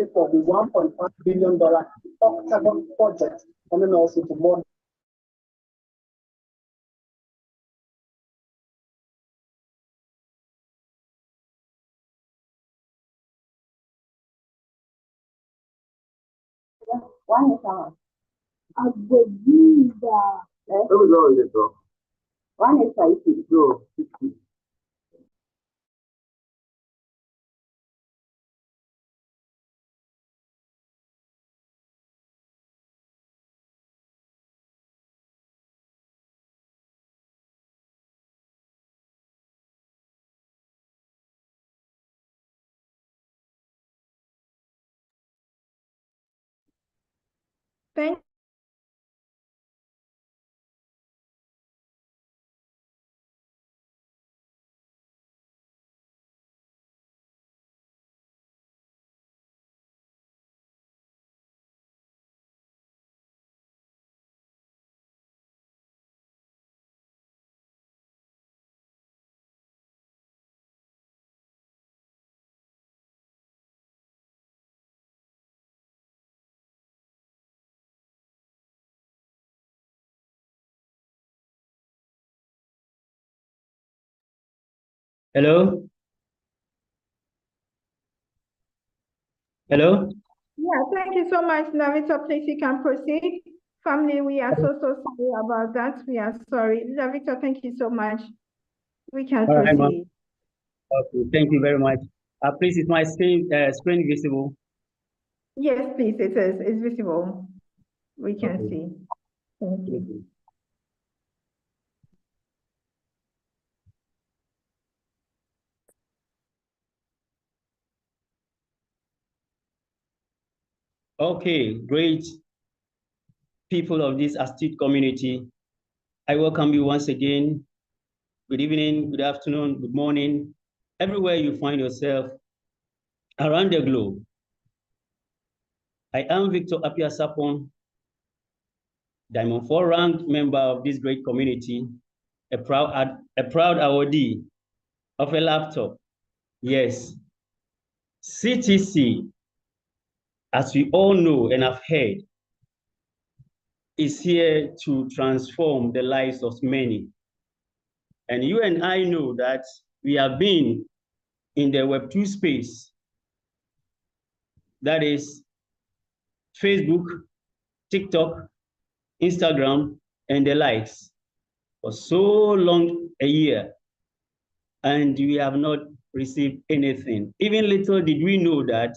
pay for the $1.5 billion Octagon project, and then also to more. One is ours. I believe that. One is 50. No, 50. Thank Hello? Hello? Yeah, thank you so much, Lavito. Please, you can proceed. Family, we are so sorry about that. We are sorry. Lavito, thank you so much. We can All right, proceed. Okay, thank you very much. Please, is my screen visible? Yes, please, it is. It's visible. We can Okay. see. Thank you. Okay, great people of this astute community. I welcome you once again. Good evening, good afternoon, good morning, everywhere you find yourself around the globe. I am Victor Apia Sapon, Diamond 4 ranked member of this great community, a proud awardee of a laptop. Yes, CTC, as we all know and have heard, is here to transform the lives of many. And you and I know that we have been in the Web2 space, that is Facebook, TikTok, Instagram, and the likes, for so long a year, and we have not received anything. Even little did we know that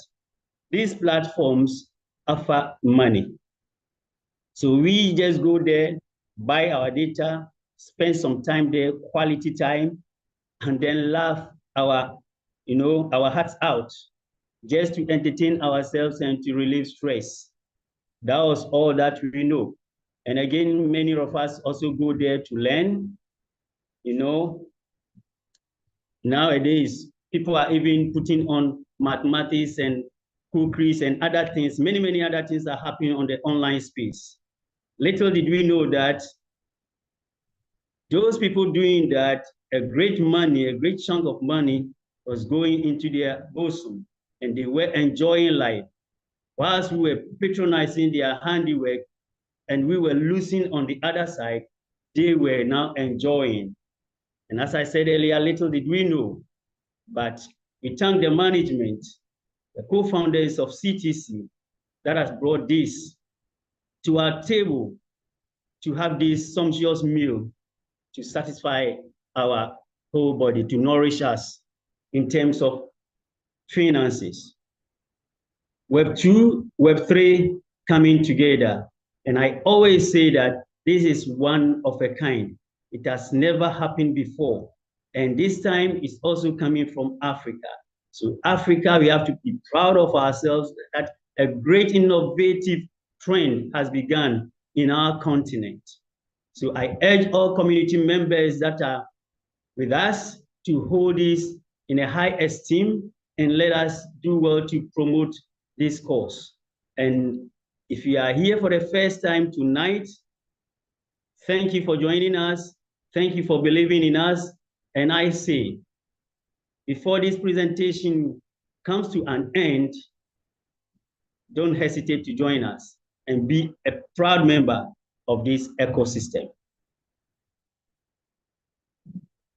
these platforms offer money. So we just go there, buy our data, spend some time there, quality time, and then laugh our hearts out just to entertain ourselves and to relieve stress. That was all that we know. And again, many of us also go there to learn. Nowadays, people are even putting on mathematics and cookeries and other things. Many, many other things are happening on the online space. Little did we know that those people doing that, a great chunk of money was going into their bosom, and they were enjoying life. Whilst we were patronizing their handiwork and we were losing on the other side, they were now enjoying. And as I said earlier, little did we know, but we thank the management, the co-founders of CTC, that has brought this to our table to have this sumptuous meal to satisfy our whole body, to nourish us in terms of finances. Web 2, Web 3 coming together. And I always say that this is one of a kind. It has never happened before. And this time it's also coming from Africa. So Africa, we have to be proud of ourselves that a great innovative trend has begun in our continent. So I urge all community members that are with us to hold this in a high esteem and let us do well to promote this cause. And if you are here for the first time tonight, thank you for joining us. Thank you for believing in us. And I say, before this presentation comes to an end, don't hesitate to join us and be a proud member of this ecosystem.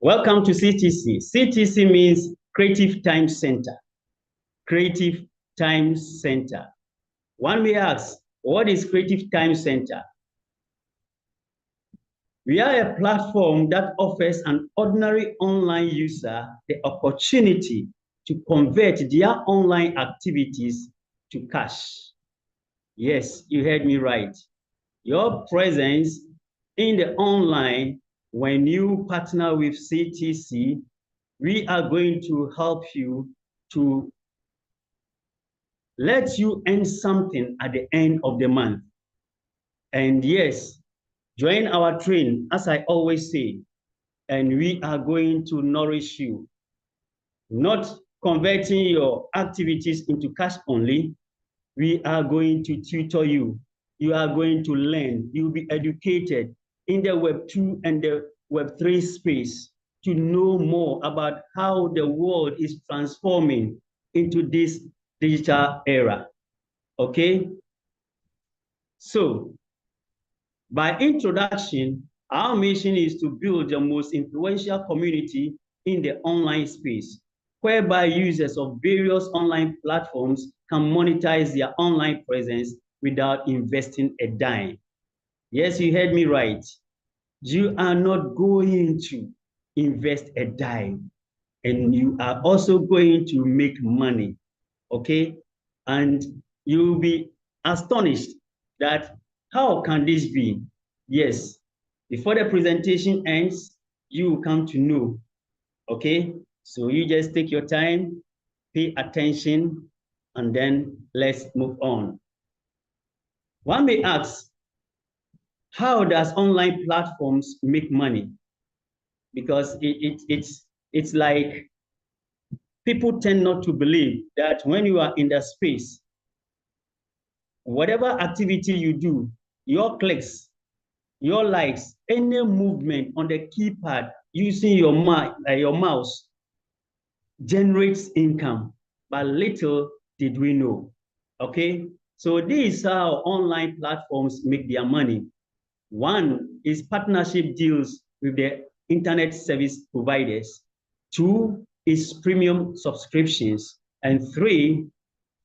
Welcome to CTC. CTC means Creative Time Center. Creative Time Center. One may ask, what is Creative Time Center? We are a platform that offers an ordinary online user the opportunity to convert their online activities to cash. Yes, you heard me right. Your presence in the online, when you partner with CTC, we are going to help you to let you earn something at the end of the month. And yes, join our train, as I always say, and we are going to nourish you, not converting your activities into cash only. We are going to tutor you. You are going to learn. You'll be educated in the Web 2 and the Web 3 space to know more about how the world is transforming into this digital era. Okay? So, by introduction, our mission is to build the most influential community in the online space, whereby users of various online platforms can monetize their online presence without investing a dime. Yes, you heard me right. You are not going to invest a dime, and you are also going to make money, okay? And you'll be astonished that how can this be? Yes, before the presentation ends, you will come to know, okay? So you just take your time, pay attention, and then let's move on. One may ask, how does online platforms make money? Because it's like people tend not to believe that when you are in the space, whatever activity you do, your clicks, your likes, any movement on the keypad using your mouse generates income, but little did we know, okay? So this is how online platforms make their money. One is partnership deals with the internet service providers. Two is premium subscriptions. And three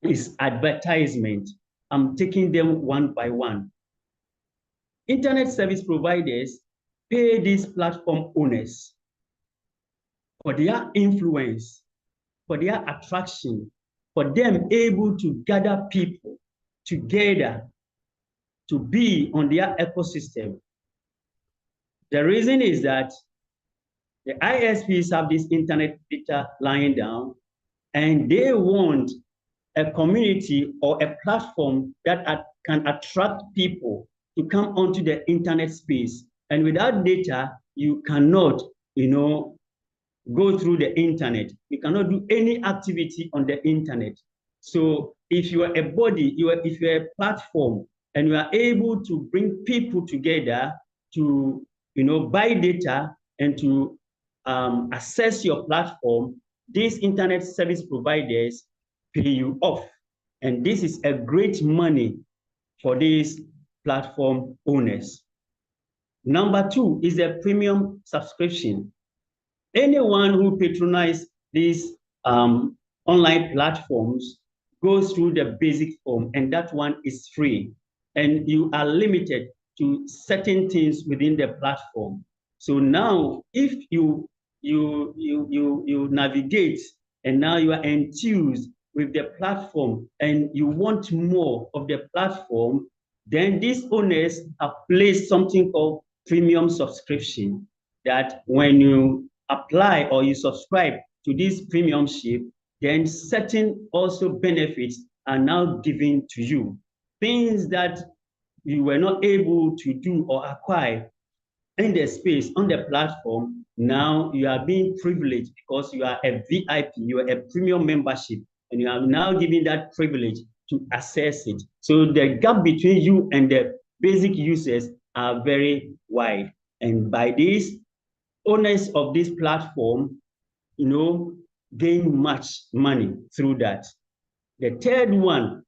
is advertisement. I'm taking them one by one. Internet service providers pay these platform owners for their influence, for their attraction, for them able to gather people together to be on their ecosystem. The reason is that the ISPs have this internet data lying down, and they want a community or a platform that can attract people to come onto the internet space. And without data, you cannot, go through the internet. You cannot do any activity on the internet. So if you are a body, if you're a platform, and you are able to bring people together to, buy data and to access your platform, these internet service providers pay you off. And this is a great money for these platform owners. Number two is a premium subscription. Anyone who patronizes these online platforms goes through the basic form, and that one is free. And you are limited to certain things within the platform. So now, if you navigate and now you are enthused with the platform and you want more of the platform, then these owners have placed something called premium subscription, that when you apply or you subscribe to this premiumship, then certain also benefits are now given to you. Things that you were not able to do or acquire in the space on the platform, now you are being privileged because you are a VIP, you are a premium membership, and you are now given that privilege to access it. So the gap between you and the basic users are very wide. And by this, owners of this platform, gain much money through that. The third one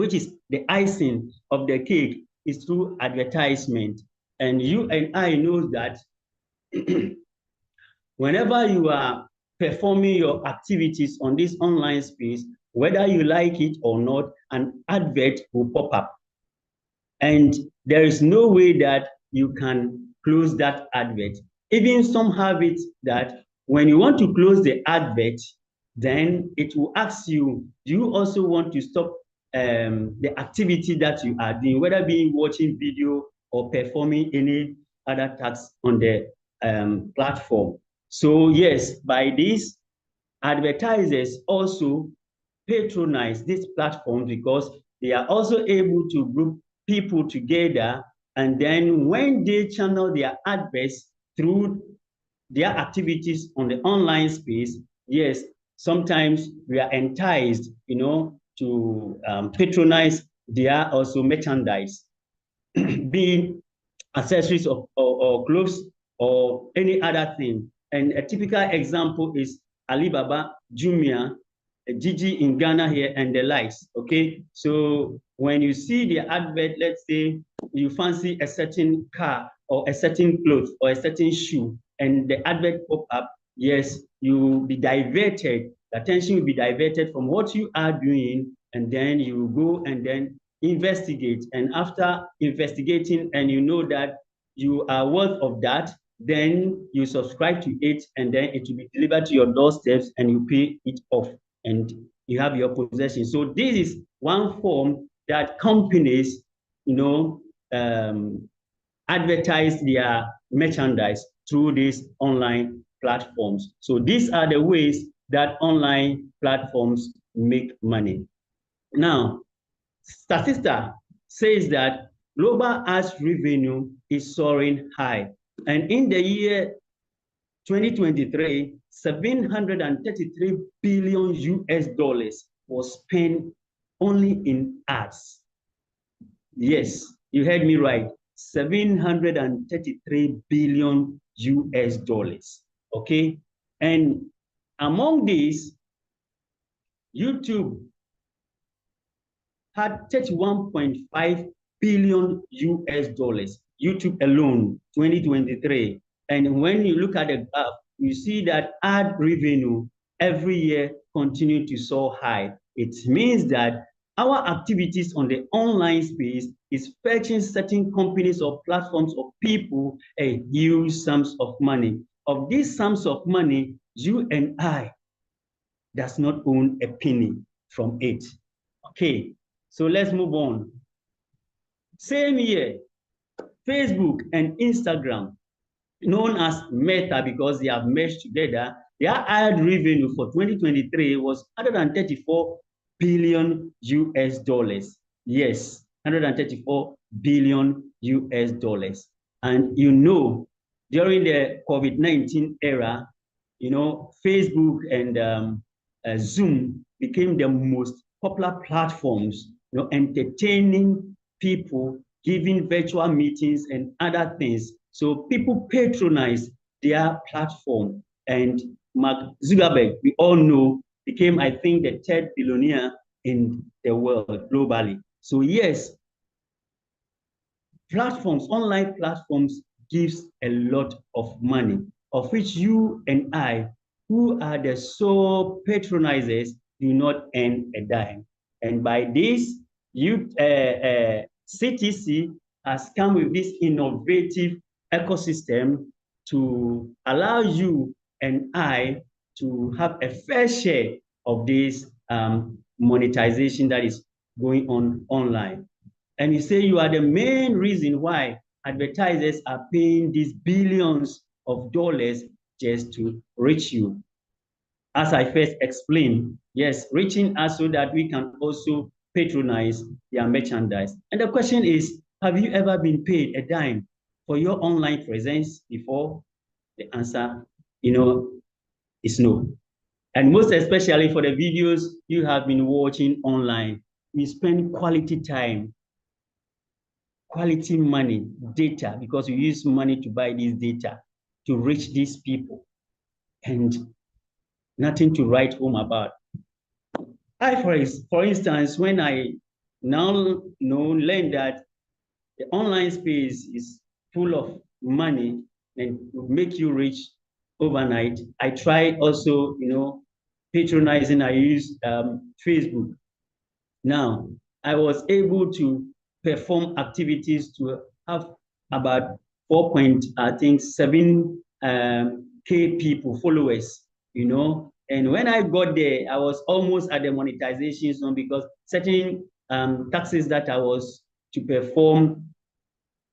which is the icing of the cake, is through advertisement. And you and I know that whenever you are performing your activities on this online space, whether you like it or not, an advert will pop up. And there is no way that you can close that advert. Even some have it that when you want to close the advert, then it will ask you, do you also want to stop the activity that you are doing, whether being watching video or performing any other tasks on the platform. So yes, by this, advertisers also patronize these platforms because they are also able to group people together, and then when they channel their adverts through their activities on the online space, yes, sometimes we are enticed, to patronize their also merchandise, being accessories or clothes or any other thing. And a typical example is Alibaba, Jumia, Gigi in Ghana here, and the likes. Okay, so when you see the advert, let's say you fancy a certain car or a certain clothes or a certain shoe, and the advert pop up, yes, you will be diverted. The attention will be diverted from what you are doing, and then you go and then investigate. And after investigating, and you know that you are worth of that, then you subscribe to it, and then it will be delivered to your doorsteps, and you pay it off, and you have your possession. So this is one form that companies, advertise their merchandise through these online platforms. So these are the ways that online platforms make money. Now, Statista says that global ads revenue is soaring high. And in the year 2023, 733 billion US dollars was spent only in ads. Yes, you heard me right. 733 billion US dollars. Okay. And among these, YouTube had 31.5 billion US dollars. YouTube alone, 2023. And when you look at the graph, you see that ad revenue every year continue to soar high. It means that our activities on the online space is fetching certain companies or platforms or people a huge sums of money. Of these sums of money, you and I does not own a penny from it. Okay, so let's move on. Same year, Facebook and Instagram, known as Meta because they have merged together, their ad revenue for 2023 was 134 billion US dollars. Yes, 134 billion US dollars. And during the COVID-19 era, Facebook and Zoom became the most popular platforms, entertaining people, giving virtual meetings and other things. So people patronize their platform. And Mark Zuckerberg, we all know, became, I think, the third billionaire in the world globally. So yes, online platforms gives a lot of money, of which you and I, who are the sole patronizers, do not earn a dime. And by this, CTC has come with this innovative ecosystem to allow you and I to have a fair share of this monetization that is going on online. And you say you are the main reason why advertisers are paying these billions of dollars just to reach you. As I first explained, yes, reaching us so that we can also patronize their merchandise. And the question is, have you ever been paid a dime for your online presence before? The answer, is no. And most especially for the videos you have been watching online, we spend quality time, quality money, data, because we use money to buy this data to reach these people, and nothing to write home about. For instance, when I now learn that the online space is full of money and will make you rich overnight. I tried also, patronizing. I used Facebook. Now, I was able to perform activities to have about 4.7 K people, followers, And when I got there, I was almost at the monetization zone because certain taxes that I was to perform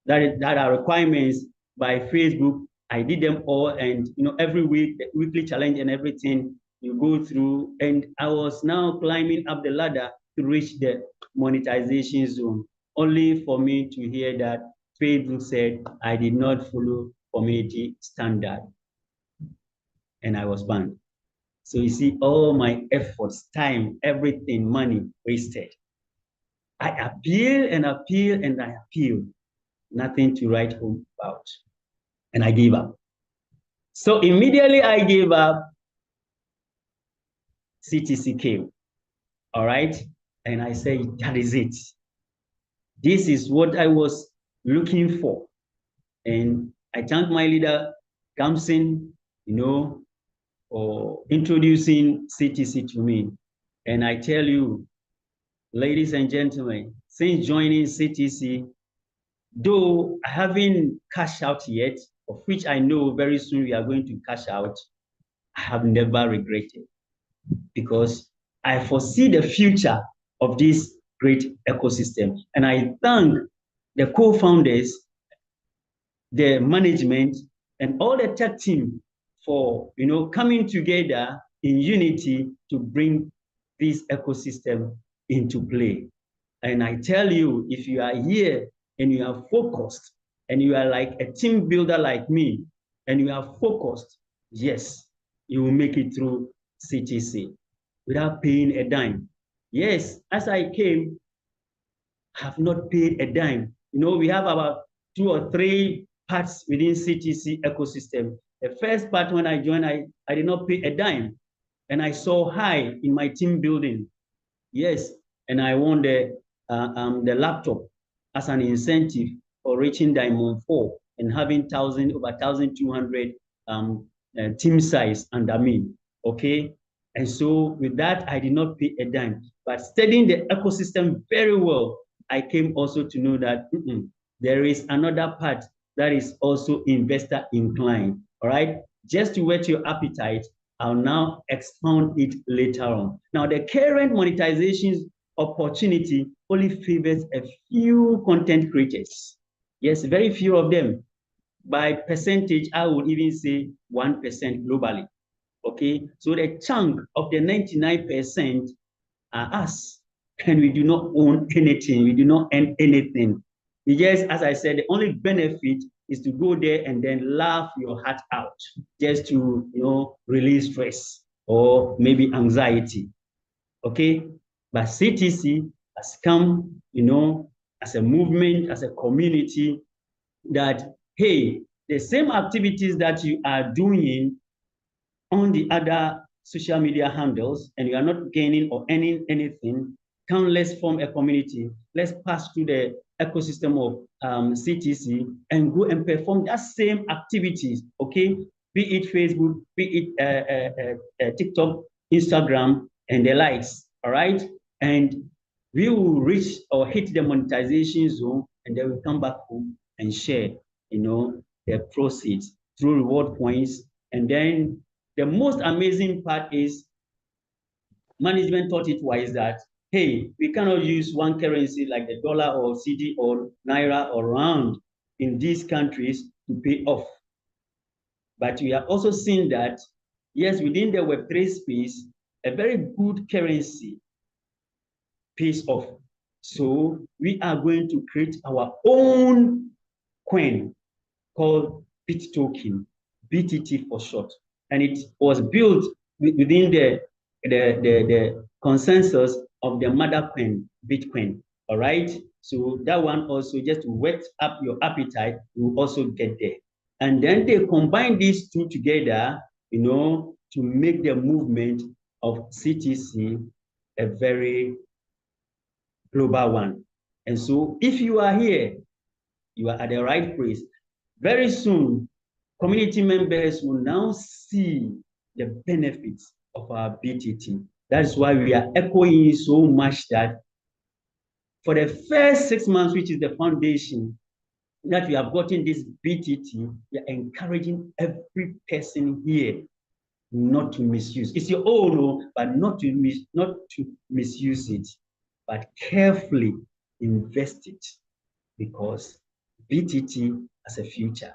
that are requirements by Facebook, I did them all. And, every week, the weekly challenge and everything you go through. And I was now climbing up the ladder to reach the monetization zone, only for me to hear that Facebook said I did not follow community standard and I was banned. So you see, all my efforts, time, everything, money wasted. I appeal and appeal and I appeal. Nothing to write home about. And I gave up. So immediately I gave up, CTC came. All right. And I said, that is it. This is what I was looking for. And I thank my leader, Kamsin, for introducing CTC to me. And I tell you, ladies and gentlemen, since joining CTC, though I haven't cashed out yet, of which I know very soon we are going to cash out, I have never regretted because I foresee the future of this great ecosystem. And I thank the co-founders, the management, and all the tech team for coming together in unity to bring this ecosystem into play. And I tell you, if you are here and you are focused and you are like a team builder like me and you are focused, yes, you will make it through CTC without paying a dime. Yes, as I came, I have not paid a dime. We have about 2 or 3 parts within CTC ecosystem. The first part when I joined, I did not pay a dime. And I saw high in my team building. Yes, and I won the laptop as an incentive for reaching Diamond 4 and having over 1,200 team size under me, okay? And so with that, I did not pay a dime. But studying the ecosystem very well, I came also to know that there is another part that is also investor inclined, all right? Just to whet your appetite, I'll now expound it later on. Now, the current monetization opportunity only favors a few content creators. Yes, very few of them. By percentage, I would even say 1% globally. Okay, so the chunk of the 99% are us, and we do not own anything. We do not earn anything. We just, as I said, the only benefit is to go there and then laugh your heart out, just to release stress or maybe anxiety. Okay, but CTC has come, as a movement, as a community, that hey, the same activities that you are doing on the other social media handles and you are not gaining or earning anything, let's form a community. Let's pass through the ecosystem of CTC and go and perform that same activities, okay? Be it Facebook, be it TikTok, Instagram, and the likes, all right? And we will reach or hit the monetization zone and then we'll come back home and share, the proceeds through reward points. And then the most amazing part is management thought it wise that, hey, we cannot use one currency like the dollar or CD or Naira or rand in these countries to pay off. But we have also seen that, yes, within the Web3 space, a very good currency pays off. So we are going to create our own coin called BitToken, BTT for short. And it was built within the consensus of the mother coin, Bitcoin, all right? So that one also, just to whet up your appetite, you will also get there. And then they combine these two together, to make the movement of CTC a very global one. And so if you are here, you are at the right place. Very soon, community members will now see the benefits of our BTT. That's why we are echoing so much that for the first 6 months, which is the foundation, that we have gotten this BTT, we are encouraging every person here not to misuse. It's your own, but not to misuse it, but carefully invest it, because BTT has a future.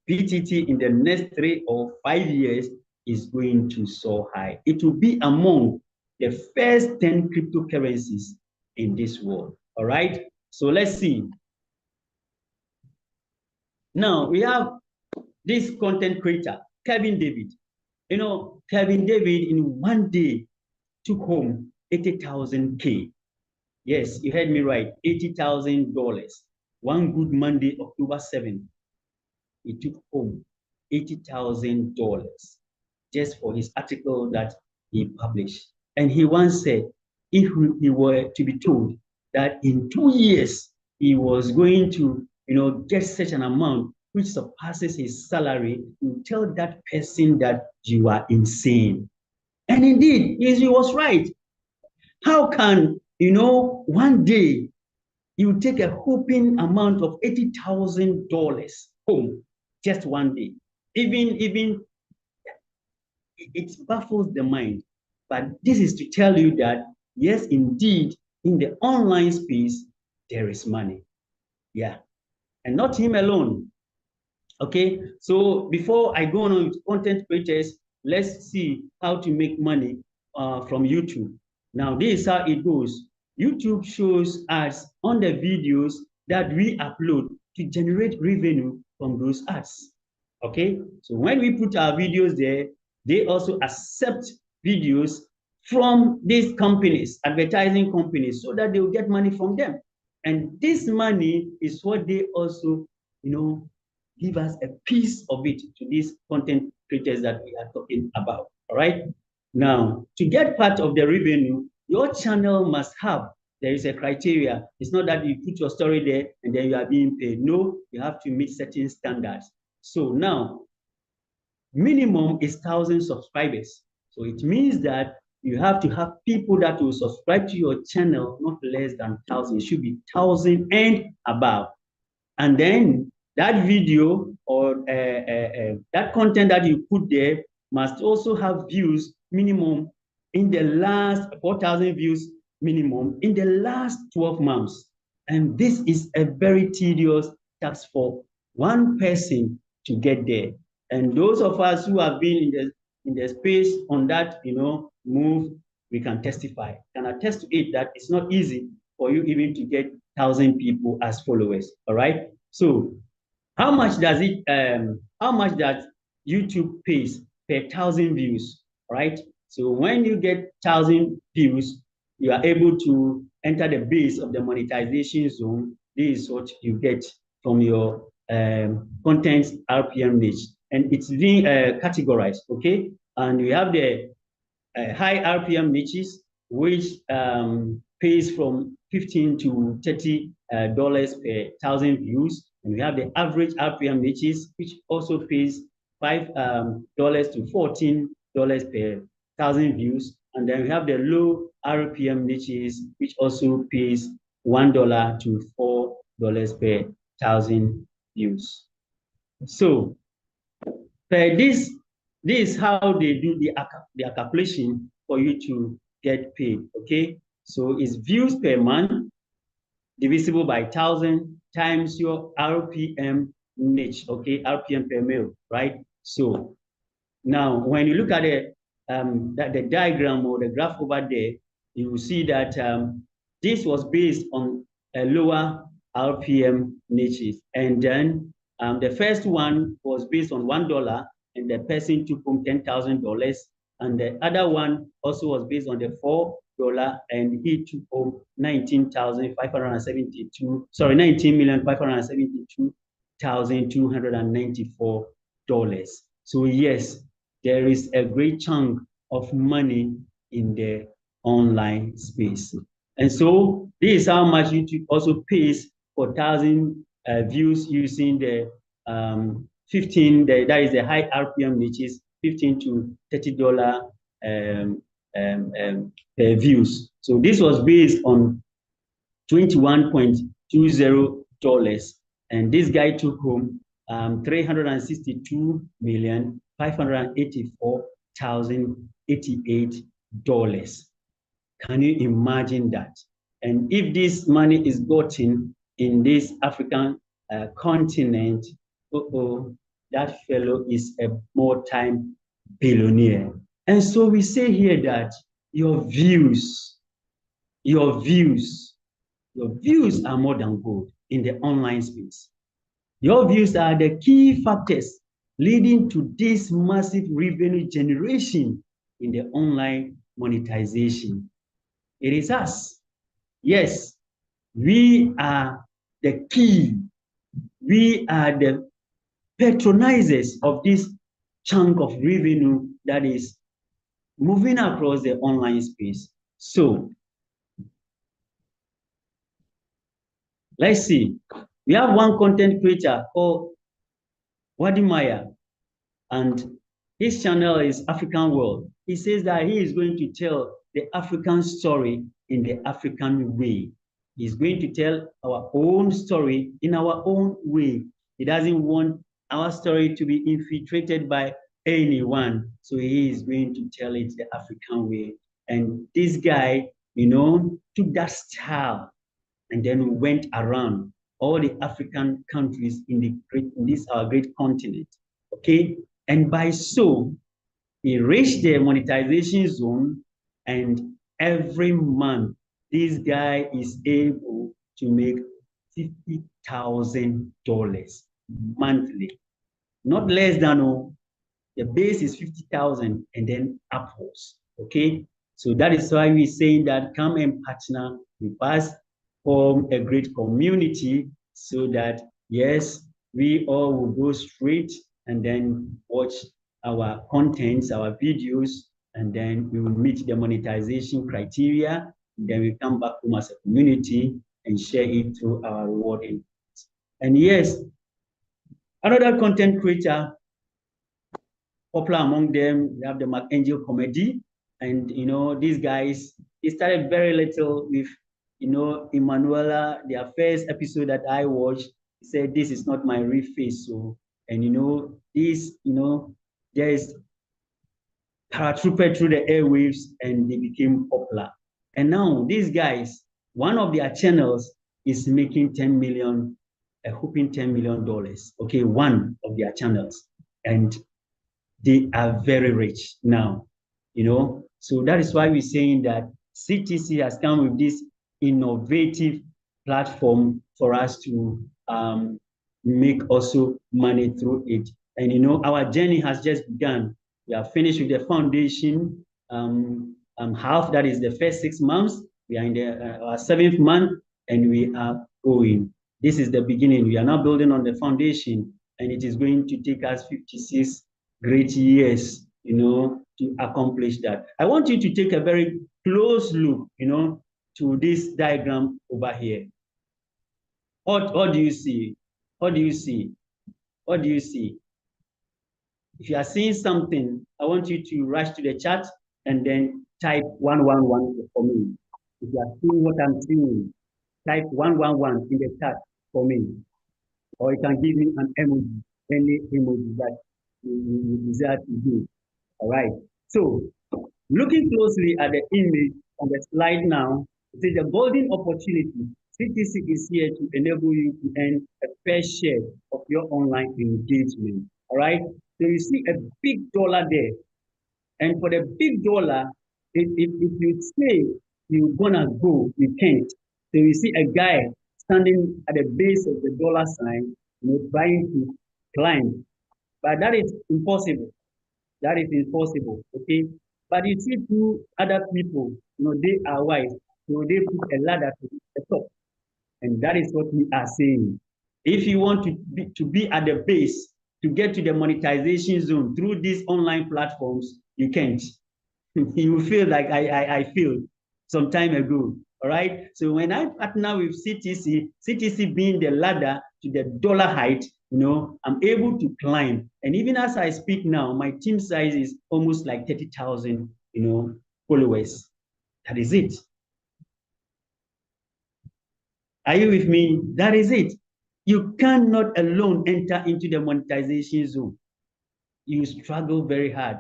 BTT in the next 3 or 5 years is going to soar high. It will be among the first 10 cryptocurrencies in this world. All right. So let's see. Now we have this content creator, Kevin David. You know, Kevin David in one day took home 80,000 K. Yes, you heard me right, $80,000. One good Monday, October 7th, he took home $80,000 just for his article that he published. And he once said, if he were to be told that in 2 years he was going to, get such an amount which surpasses his salary, you tell that person that you are insane. And indeed, he was right. How can, one day you take a whopping amount of $80,000 home just one day? Even it baffles the mind. But this is to tell you that, yes, indeed, in the online space, there is money. Yeah. And not him alone. Okay. So before I go on with content creators, let's see how to make money from YouTube. Now, this is how it goes. YouTube shows us on the videos that we upload to generate revenue from those ads. Okay. So when we put our videos there, they also accept videos from these companies, advertising companies, so that they will get money from them. And this money is what they also, give us a piece of it to these content creators that we are talking about. All right. Now, to get part of the revenue, your channel must have, there is a criteria. It's not that you put your story there and then you are being paid. No, you have to meet certain standards. So now, minimum is 1,000 subscribers. So it means that you have to have people that will subscribe to your channel, not less than 1,000. It should be 1,000 and above. And then that video or that content that you put there must also have views minimum in the last 4,000 views minimum in the last 12 months. And this is a very tedious task for one person to get there. And those of us who have been in the space on that, move, we can testify. Can attest to it that it's not easy for you even to get 1,000 people as followers. All right. So how much does YouTube pays per 1,000 views? Right. So when you get 1,000 views, you are able to enter the base of the monetization zone. This is what you get from your content RPM niche. And it's being categorized, okay? And we have the high RPM niches, which pays from $15 to $30 per 1,000 views. And we have the average RPM niches, which also pays $5 to $14 per 1,000 views. And then we have the low RPM niches, which also pays $1 to $4 per 1,000 views. So this is how they do the calculation for you to get paid. Okay, so it's views per month divisible by 1,000 times your RPM niche. Okay, RPM per mil, right? So now when you look at the diagram or the graph over there, you will see that this was based on a lower RPM niches, and then the first one was based on $1, and the person took home $10,000, and the other one also was based on the $4, and he took home $19,572,294. So yes, there is a great chunk of money in the online space. And so this is how much YouTube also pays for 1,000 views using the 15, that is the high RPM, which is $15 to $30 per views. So this was based on $21.20, and this guy took home $362,584,088. Can you imagine that? And if this money is gotten in this African continent, that fellow is a more-time billionaire. And so we say here that your views are more than gold in the online space. Your views are the key factors leading to this massive revenue generation in the online monetization. It is us. Yes, we are the key. We are the patronizers of this chunk of revenue that is moving across the online space. So let's see. We have one content creator called Wadimaya, and his channel is African World. He says that he is going to tell the African story in the African way. He's going to tell our own story in our own way. He doesn't want our story to be infiltrated by anyone. So he is going to tell it the African way. And this guy, took that style and then went around all the African countries in this our great continent. Okay? And by so, he reached the monetization zone, and every month, this guy is able to make $50,000 monthly. Not less than, the base is 50,000 and then upwards. Okay? So that is why we're saying that come and partner with us, form a great community so that, yes, we all will go straight and then watch our contents, our videos, and then we will meet the monetization criteria. Then we come back home as a community and share it through our rewarding. And yes, another content creator, popular among them, we have the McAngel Comedy. And, these guys, they started very little with, Emanuela, their first episode that I watched, said, this is not my real face. So, and, there's paratrooped through the airwaves and they became popular. And now these guys, one of their channels is making 10 million, hoping $10 million. Okay, one of their channels. And they are very rich now, So that is why we're saying that CTC has come with this innovative platform for us to make also money through it. And, our journey has just begun. We are finished with the foundation half, that is the first 6 months. We are in our 7th month and we are going. This is the beginning. We are now building on the foundation, and it is going to take us 56 great years, to accomplish that. I want you to take a very close look, to this diagram over here. What do you see? What do you see? What do you see? If you are seeing something, I want you to rush to the chat and then type 111 for me. If you are seeing what I'm seeing, type 111 in the chat for me. Or you can give me an emoji, any emoji that you desire to do. All right. So, looking closely at the image on the slide now, it is a golden opportunity. CTC is here to enable you to earn a fair share of your online engagement. All right. So you see a big dollar there. And for the big dollar, if you say you're gonna go, you can't. So you see a guy standing at the base of the dollar sign, trying to climb. But that is impossible. That is impossible, okay? But you see two other people, they are wise. So they put a ladder to the top. And that is what we are saying. If you want to be at the base, to get to the monetization zone through these online platforms, you can't. You feel like I feel some time ago. All right. So when I partner with CTC, CTC being the ladder to the dollar height, I'm able to climb. And even as I speak now, my team size is almost like 30,000, followers. That is it. Are you with me? That is it. You cannot alone enter into the monetization zone. You struggle very hard.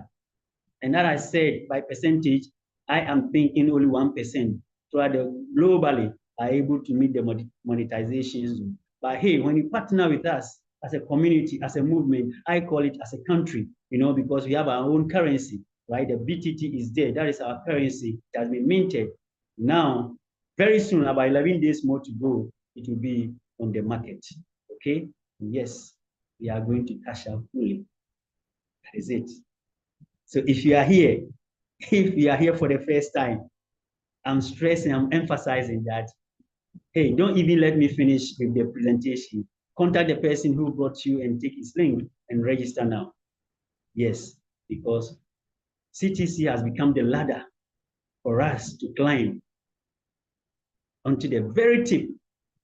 And that I said, by percentage, I am thinking only 1% throughout the globally are able to meet the monetization zone. But hey, when you partner with us as a community, as a movement, I call it as a country, because we have our own currency, right? The BTT is there. That is our currency. It has been minted. Now, very soon, about 11 days more to go, it will be on the market. Okay? Yes, we are going to cash out fully. That is it. So if you are here for the first time, I'm stressing, I'm emphasizing that, hey, don't even let me finish with the presentation. Contact the person who brought you and take his link and register now. Yes, because CTC has become the ladder for us to climb onto the very tip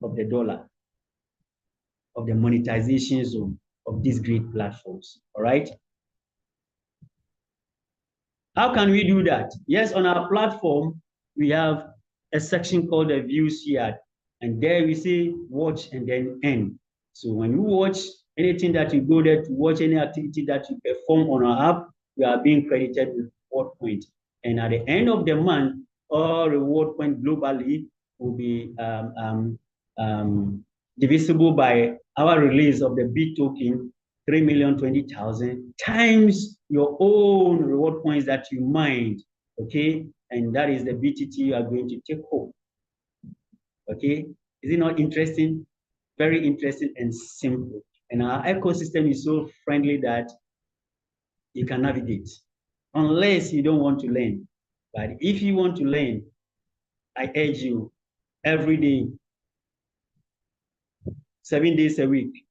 of the dollar, of the monetization zone of these great platforms, all right? How can we do that? Yes, on our platform, we have a section called the views yard, and there we say watch and then end. So when you watch anything that you go there to watch, any activity that you perform on our app, you are being credited with reward point. And at the end of the month, all reward point globally will be divisible by our release of the BitToken 3,020,000 times your own reward points that you mined, okay? And that is the BTT you are going to take home, okay? Is it not interesting? Very interesting and simple. And our ecosystem is so friendly that you can navigate, unless you don't want to learn. But if you want to learn, I urge you, every day, 7 days a week,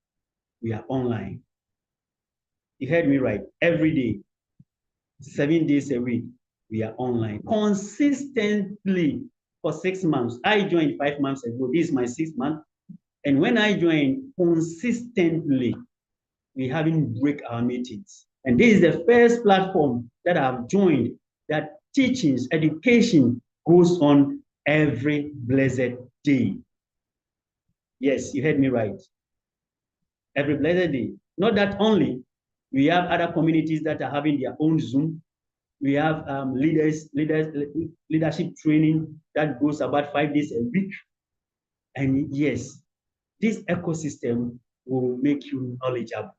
we are online. You heard me right. Every day, 7 days a week, we are online consistently for 6 months. I joined 5 months ago. This is my 6th month. And when I joined consistently, we haven't break our meetings. And this is the first platform that I've joined that teachings, education goes on every blessed day. Yes, you heard me right. Every blessed day. Not that only, we have other communities that are having their own Zoom. We have leadership training that goes about 5 days a week. And yes, this ecosystem will make you knowledgeable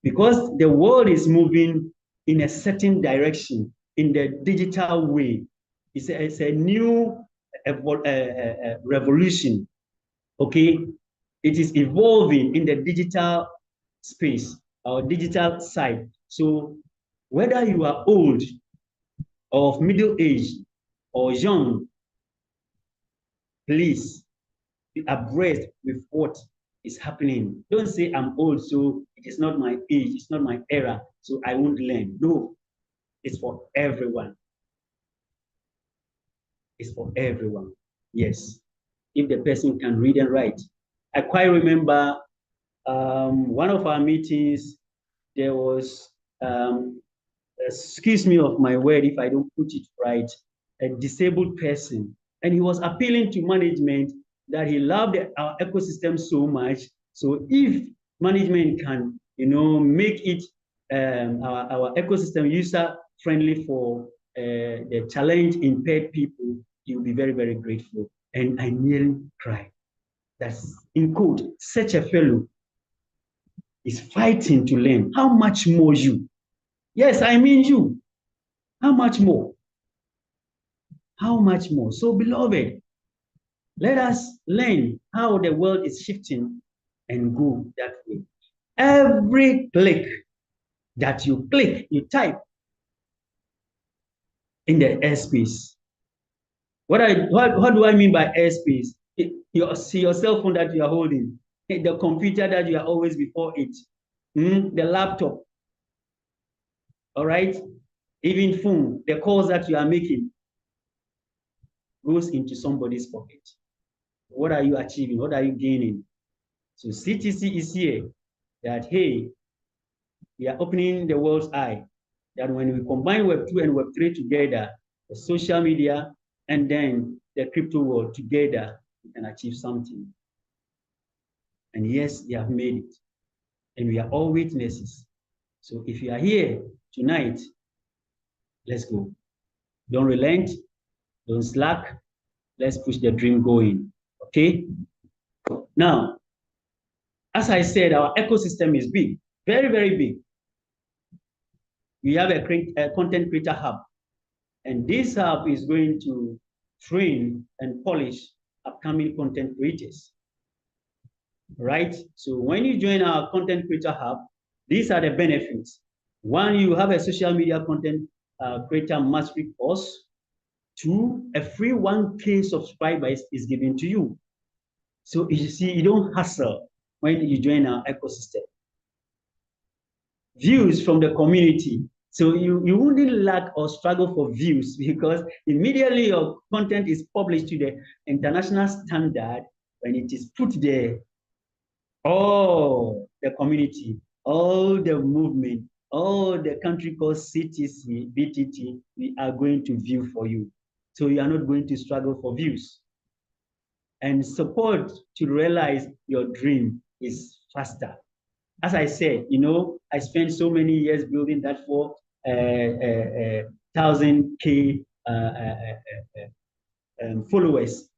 because the world is moving in a certain direction in the digital way. It's a new revolution, okay? It is evolving in the digital space or digital side. So whether you are old or of middle age or young, please be abreast with what is happening. Don't say I'm old, so it is not my age, it's not my era, so I won't learn. No, it's for everyone. It's for everyone. Yes, if the person can read and write. I quite remember one of our meetings, there was, excuse me of my word if I don't put it right, a disabled person. And he was appealing to management that he loved our ecosystem so much. So if management can, make it our ecosystem user friendly for the challenge impaired people, he will be very, very grateful. And I nearly cried. That's in code, such a fellow is fighting to learn. How much more you? Yes, I mean you. How much more? How much more? So, beloved, let us learn how the world is shifting and go that way. Every click that you click, you type in the airspace. What do I mean by airspace? Your cell phone that you are holding, the computer that you are always before it, the laptop, all right? Even phone, the calls that you are making. goes into somebody's pocket. What are you achieving? What are you gaining? So CTC is here that, hey, we are opening the world's eye that when we combine Web2 and Web3 together, the social media and then the crypto world together, we can achieve something. And yes, they have made it. And we are all witnesses. So if you are here tonight, let's go. Don't relent, don't slack. Let's push the dream going, okay? Now, as I said, our ecosystem is big, very, very big. We have a content creator hub, and this hub is going to train and polish upcoming content creators, right? So when you join our content creator hub, these are the benefits. One, you have a social media content creator mastery course. Two, a free 1K subscribers is given to you. So you see, you don't hustle when you join our ecosystem. Views from the community. So you wouldn't lack or struggle for views because immediately your content is published to the international standard. When it is put there, all the community, all the movement, all the country called CTC, BTT, we are going to view for you. So you are not going to struggle for views. And support to realize your dream is faster. As I said, you know, I spent so many years building that for 1,000K followers.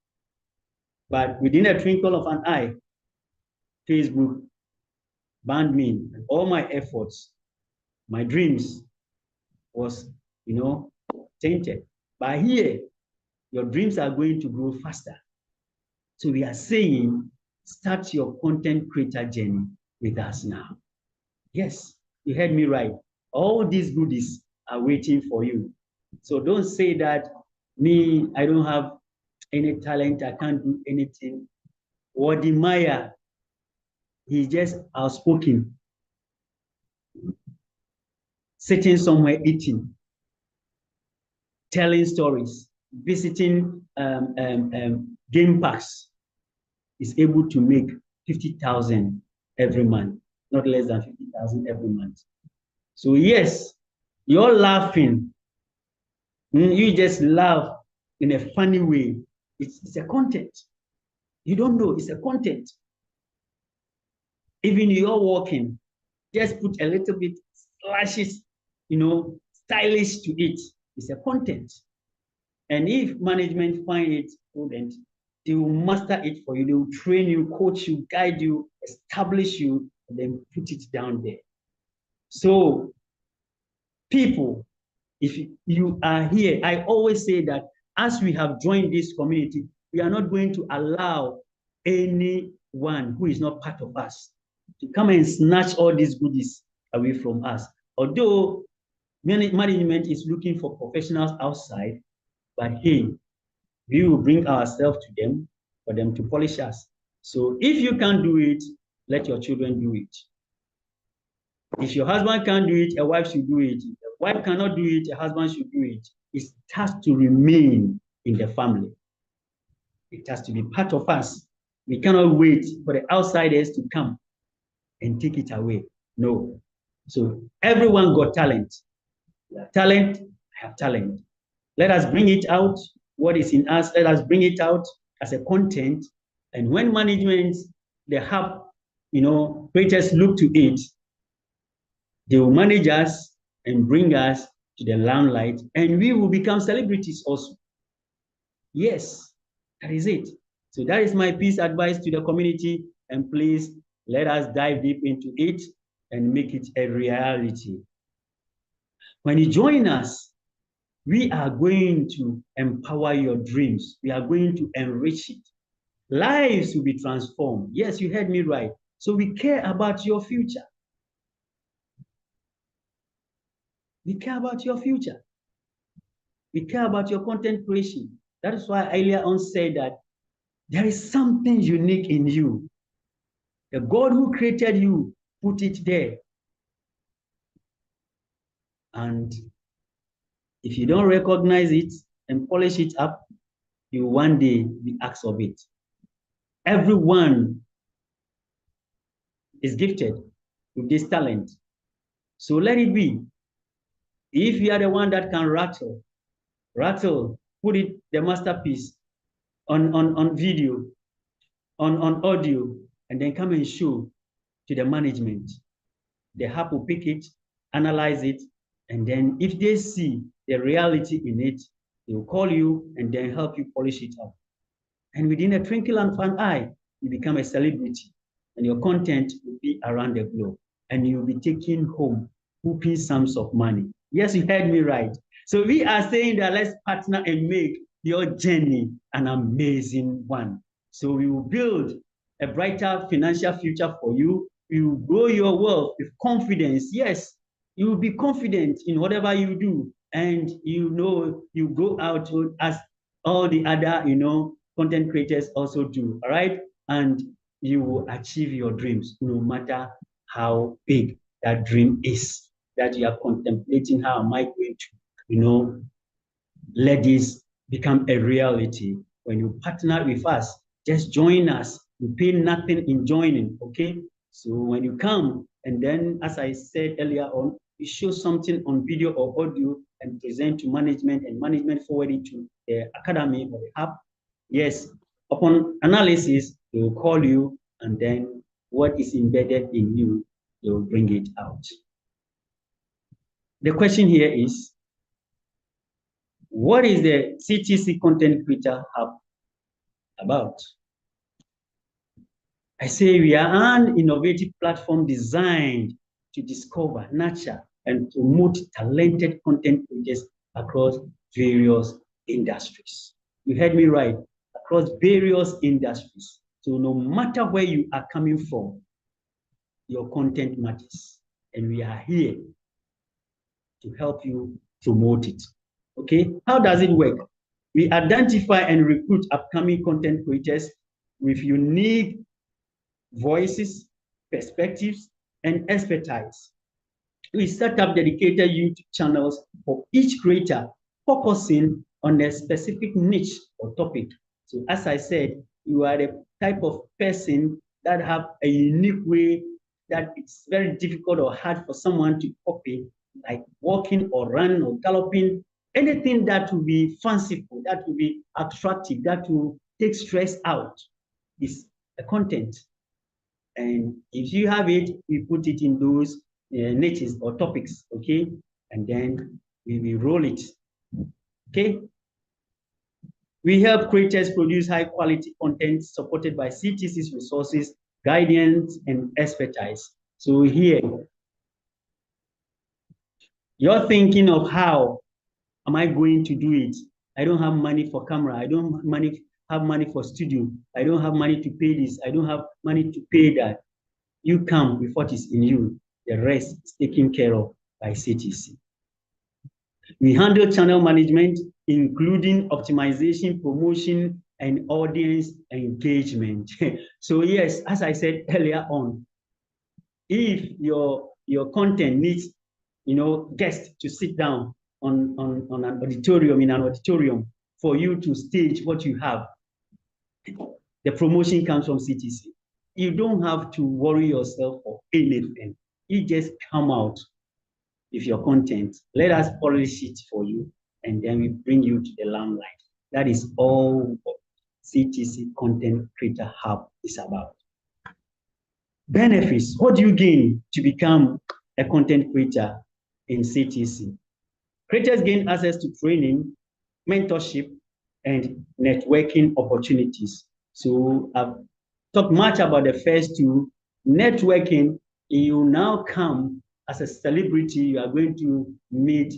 But within a twinkle of an eye, Facebook banned me. And all my efforts, my dreams was, you know, tainted. But here, your dreams are going to grow faster. So we are saying, start your content creator journey with us now. Yes, you heard me right. All these goodies are waiting for you. So don't say that, me, I don't have any talent, I can't do anything. Wadimaya, he's just outspoken, sitting somewhere eating, telling stories, visiting game parks, is able to make 50,000 every month, not less than 50,000 every month. So yes, you're laughing. You just laugh in a funny way. It's a content. You don't know, it's a content. Even you're walking, just put a little bit slashes, you know, stylish to it. It's a content. And if management find it prudent, they will master it for you. They will train you, coach you, guide you, establish you, and then put it down there. So people, if you are here, I always say that as we have joined this community, we are not going to allow anyone who is not part of us to come and snatch all these goodies away from us. Although management is looking for professionals outside, but hey, we will bring ourselves to them for them to polish us. So if you can't do it, let your children do it. If your husband can't do it, a wife should do it. If a wife cannot do it, a husband should do it. It has to remain in the family. It has to be part of us. We cannot wait for the outsiders to come and take it away. No. So everyone got talent. You have talent, I have talent. Let us bring it out. What is in us, let us bring it out as a content. And when management, the hub, you know, creators look to it, they will manage us and bring us to the limelight, and we will become celebrities also. Yes, that is it. So that is my piece advice to the community, and please let us dive deep into it and make it a reality. When you join us, we are going to empower your dreams. We are going to enrich it. Lives will be transformed. Yes, you heard me right. So we care about your future. We care about your future. We care about your content creation. That is why earlier on said that there is something unique in you. The God who created you put it there. And if you don't recognize it and polish it up, you one day be asked of it. Everyone is gifted with this talent. So let it be. If you are the one that can rattle, put it the masterpiece on video, on audio, and then come and show to the management. The hub will pick it, analyze it, and then if they see the reality in it, they will call you and then help you polish it up. And within a twinkle of an eye, you become a celebrity, and your content will be around the globe, and you'll be taking home whooping sums of money. Yes, you heard me right. So we are saying that let's partner and make your journey an amazing one. So we will build a brighter financial future for you. You will grow your wealth with confidence. Yes, you will be confident in whatever you do, and you know you go out as all the other content creators also do. All right, and you will achieve your dreams no matter how big that dream is that you are contemplating. How am I going to let this become a reality? When you partner with us, just join us. You pay nothing in joining, okay? So when you come, and then as I said earlier on, you show something on video or audio and present to management, and management forward it to the academy or the hub. Yes, upon analysis, they will call you, and then what is embedded in you, they will bring it out. The question here is, what is the CTC Content Creator Hub about? I say we are an innovative platform designed to discover, nurture, and promote talented content creators across various industries. You heard me right, across various industries. So no matter where you are coming from, your content matters. And we are here to help you promote it. Okay, how does it work? We identify and recruit upcoming content creators with unique voices, perspectives, and expertise. We set up dedicated YouTube channels for each creator, focusing on a specific niche or topic. So as I said, you are the type of person that have a unique way that it's very difficult or hard for someone to copy, like walking or running or galloping, anything that will be fanciful, that will be attractive, that will take stress out is a content. And if you have it, we put it in those niches or topics, okay? And then we will roll it, okay? We help creators produce high quality content supported by CTC's resources, guidance, and expertise. So here, you're thinking of how am I going to do it? I don't have money for camera. I don't have money for studio. I don't have money to pay this. I don't have money to pay that. You come with what is in you. The rest is taken care of by CTC. We handle channel management, including optimization, promotion, and audience engagement. So yes, as I said earlier on, if your content needs, guests to sit down on an auditorium, in an auditorium, for you to stage what you have, the promotion comes from CTC. You don't have to worry yourself for anything. You just come out with your content. Let us polish it for you, and then we bring you to the limelight. That is all what CTC Content Creator Hub is about. Benefits. What do you gain to become a content creator in CTC? Creators gain access to training, mentorship, and networking opportunities. So I've talked much about the first two. Networking, you now come as a celebrity, you are going to meet,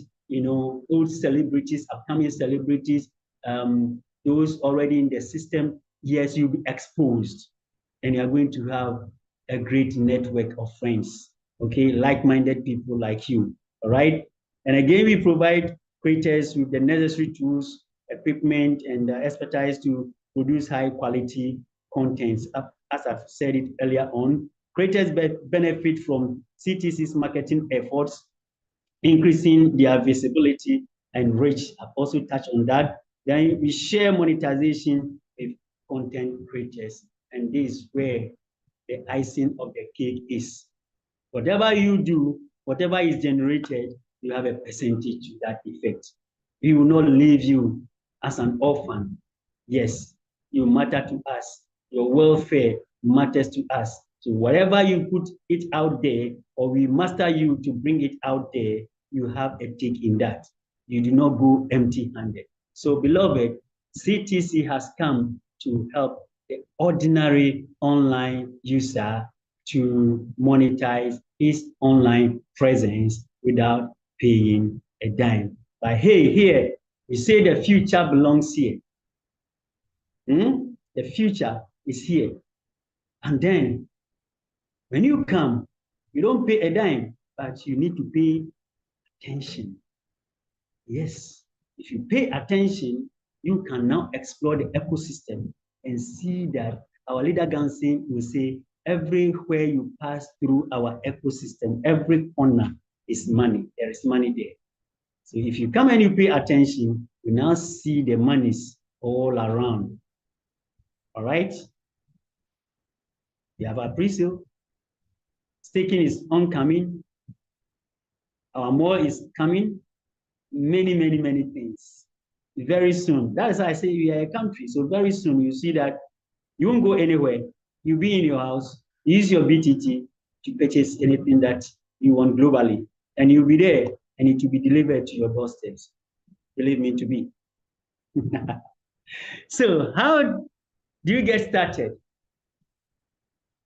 old celebrities, upcoming celebrities, those already in the system. Yes, you'll be exposed, and you're going to have a great network of friends, okay, like-minded people like you, all right? And again, we provide creators with the necessary tools, equipment, and expertise to produce high-quality contents. As I've said it earlier on, creators benefit from CTC's marketing efforts, increasing their visibility and reach. I've also touched on that. Then we share monetization with content creators. And this is where the icing of the cake is. Whatever you do, whatever is generated, you have a percentage to that effect. We will not leave you as an orphan. Yes, you matter to us. Your welfare matters to us. So whatever you put it out there, or we master you to bring it out there, you have a take in that. You do not go empty-handed. So beloved, CTC has come to help the ordinary online user to monetize his online presence without paying a dime. But hey, here, we say the future belongs here. The future is here. And then, when you come, you don't pay a dime, but you need to pay attention. Yes, if you pay attention, you can now explore the ecosystem and see that our leader Gansen will say, everywhere you pass through our ecosystem, every corner is money. There is money there. So if you come and you pay attention, you now see the monies all around. All right? We have our pre-sale. Staking is oncoming. Our mall is coming. Many, many, many things. Very soon. That's why I say we are a country. So very soon you see that you won't go anywhere. You'll be in your house, use your BTT to purchase anything that you want globally. And you'll be there and it will be delivered to your doorsteps. Believe me to be. So how do you get started?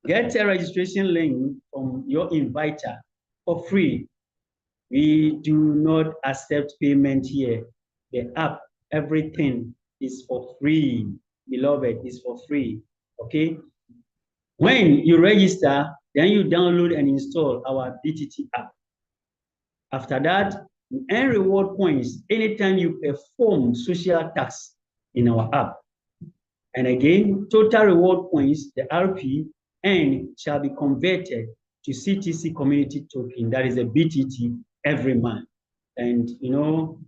Get a registration link from your inviter for free. We do not accept payment here. The app, everything is for free. Beloved, is for free. Okay? When you register, then you download and install our BTT app. After that, you earn reward points anytime you perform social tasks in our app. And again, total reward points, the RP, and shall be converted to CTC community token, that is a BTT, every month. And you know,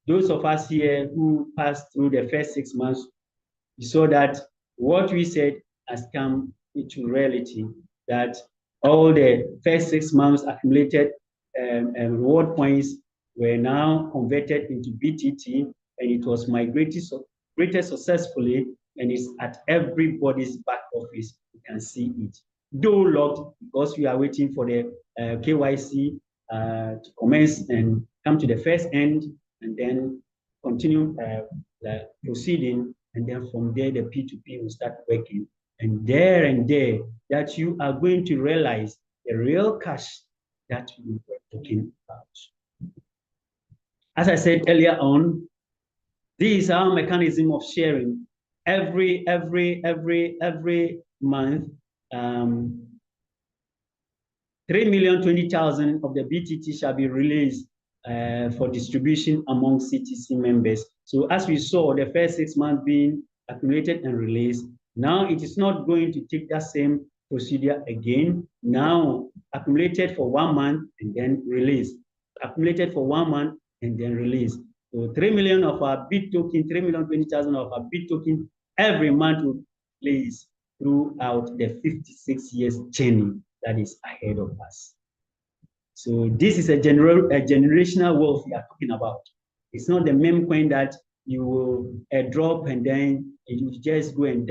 those of us here who passed through the first 6 months, you saw that what we said has come into reality, that all the first 6 months accumulated reward points were now converted into BTT, and it was migrated successfully, and it's at everybody's back office. You can see it. Though locked, because we are waiting for the KYC to commence and come to the first end, and then continue the proceeding, and then from there the P2P will start working. And there, that you are going to realize the real cash that we were talking about. As I said earlier on, this is our mechanism of sharing. Every month, 3,020,000 of the BTT shall be released for distribution among CTC members. So as we saw, the first 6 months being accumulated and released, now it is not going to take that same procedure again. Now accumulated for 1 month and then released. Accumulated for 1 month and then released. So 3 million of our BitToken, 3,020,000 of our BitToken every month will release throughout the 56 years journey that is ahead of us. So this is a generational wealth we are talking about. It's not the meme coin that you will drop and then you just go and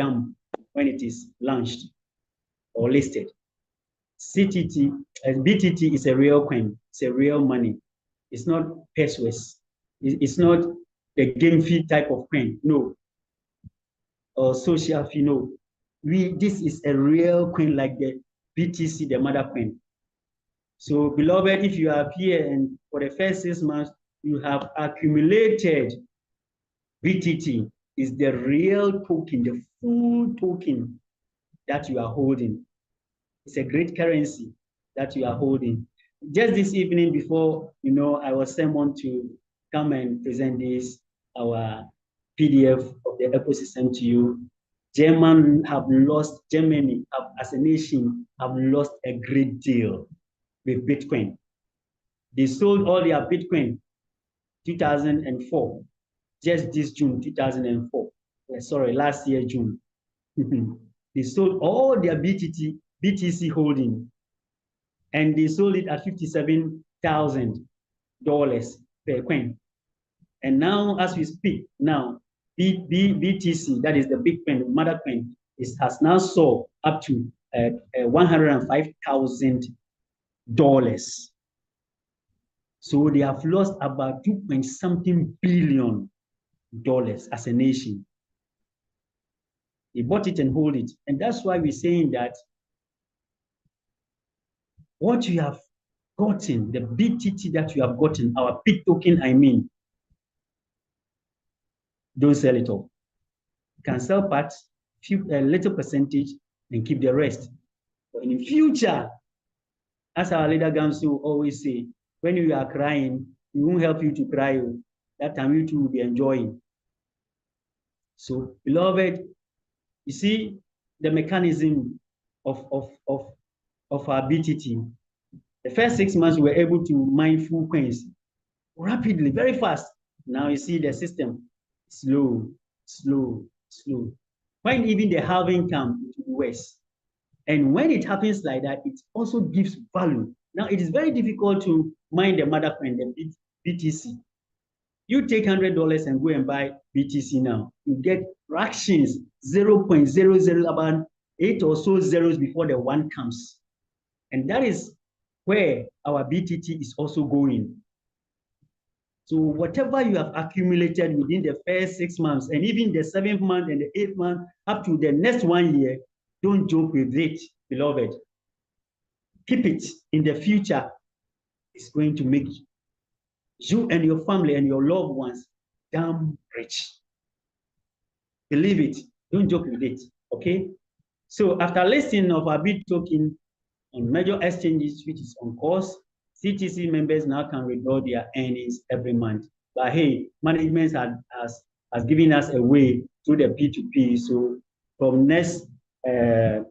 when it is launched or listed. CTT, BTT is a real coin. It's a real money. It's not pesos. It's not the game fee type of coin. No. Or social fee. No. This is a real coin like the BTC, the mother coin. So, beloved, if you are here and for the first 6 months, you have accumulated BTT, is the real token, the full token that you are holding. It's a great currency that you are holding. Just this evening before, I was summoned to come and present this, our PDF of the ecosystem to you. Germany as a nation have lost a great deal with Bitcoin. They sold all their Bitcoin 2004. just this June 2004. Sorry, last year, June. They sold all their BTC holding, and they sold it at $57,000 per coin. And now, as we speak, now BTC, that is the big coin, the mother coin, has now sold up to $105,000. So they have lost about 2.something billion as a nation. They bought it and hold it. And that's why we're saying that what you have gotten, the BTT that you have gotten, our BitToken, I mean, don't sell it all. You can sell parts, a little percentage, and keep the rest. But in the future, as our leader Gamsu will always say, when you are crying, it won't help you to cry. That time you too will be enjoying. So, beloved, you see the mechanism of our BTT. The first 6 months, we were able to mine full coins rapidly, very fast. Now you see the system, slow. When even the halving comes, it will be worse. And when it happens like that, it also gives value. Now, it is very difficult to mine the mother coin, the BTC. You take $100 and go and buy BTC now. You get fractions, 0.00, about 8 or so zeros before the 1 comes. And that is where our BTT is also going. So whatever you have accumulated within the first 6 months, and even the 7th month and the 8th month, up to the next 1 year, don't joke with it, beloved. Keep it. In the future, it's going to make you and your family and your loved ones damn rich. Believe it. Don't joke with it. Okay? So after listing of our BitToken on major exchanges, which is on course, CTC members now can withdraw their earnings every month. But hey, management has given us a way through the P2P. So from next 11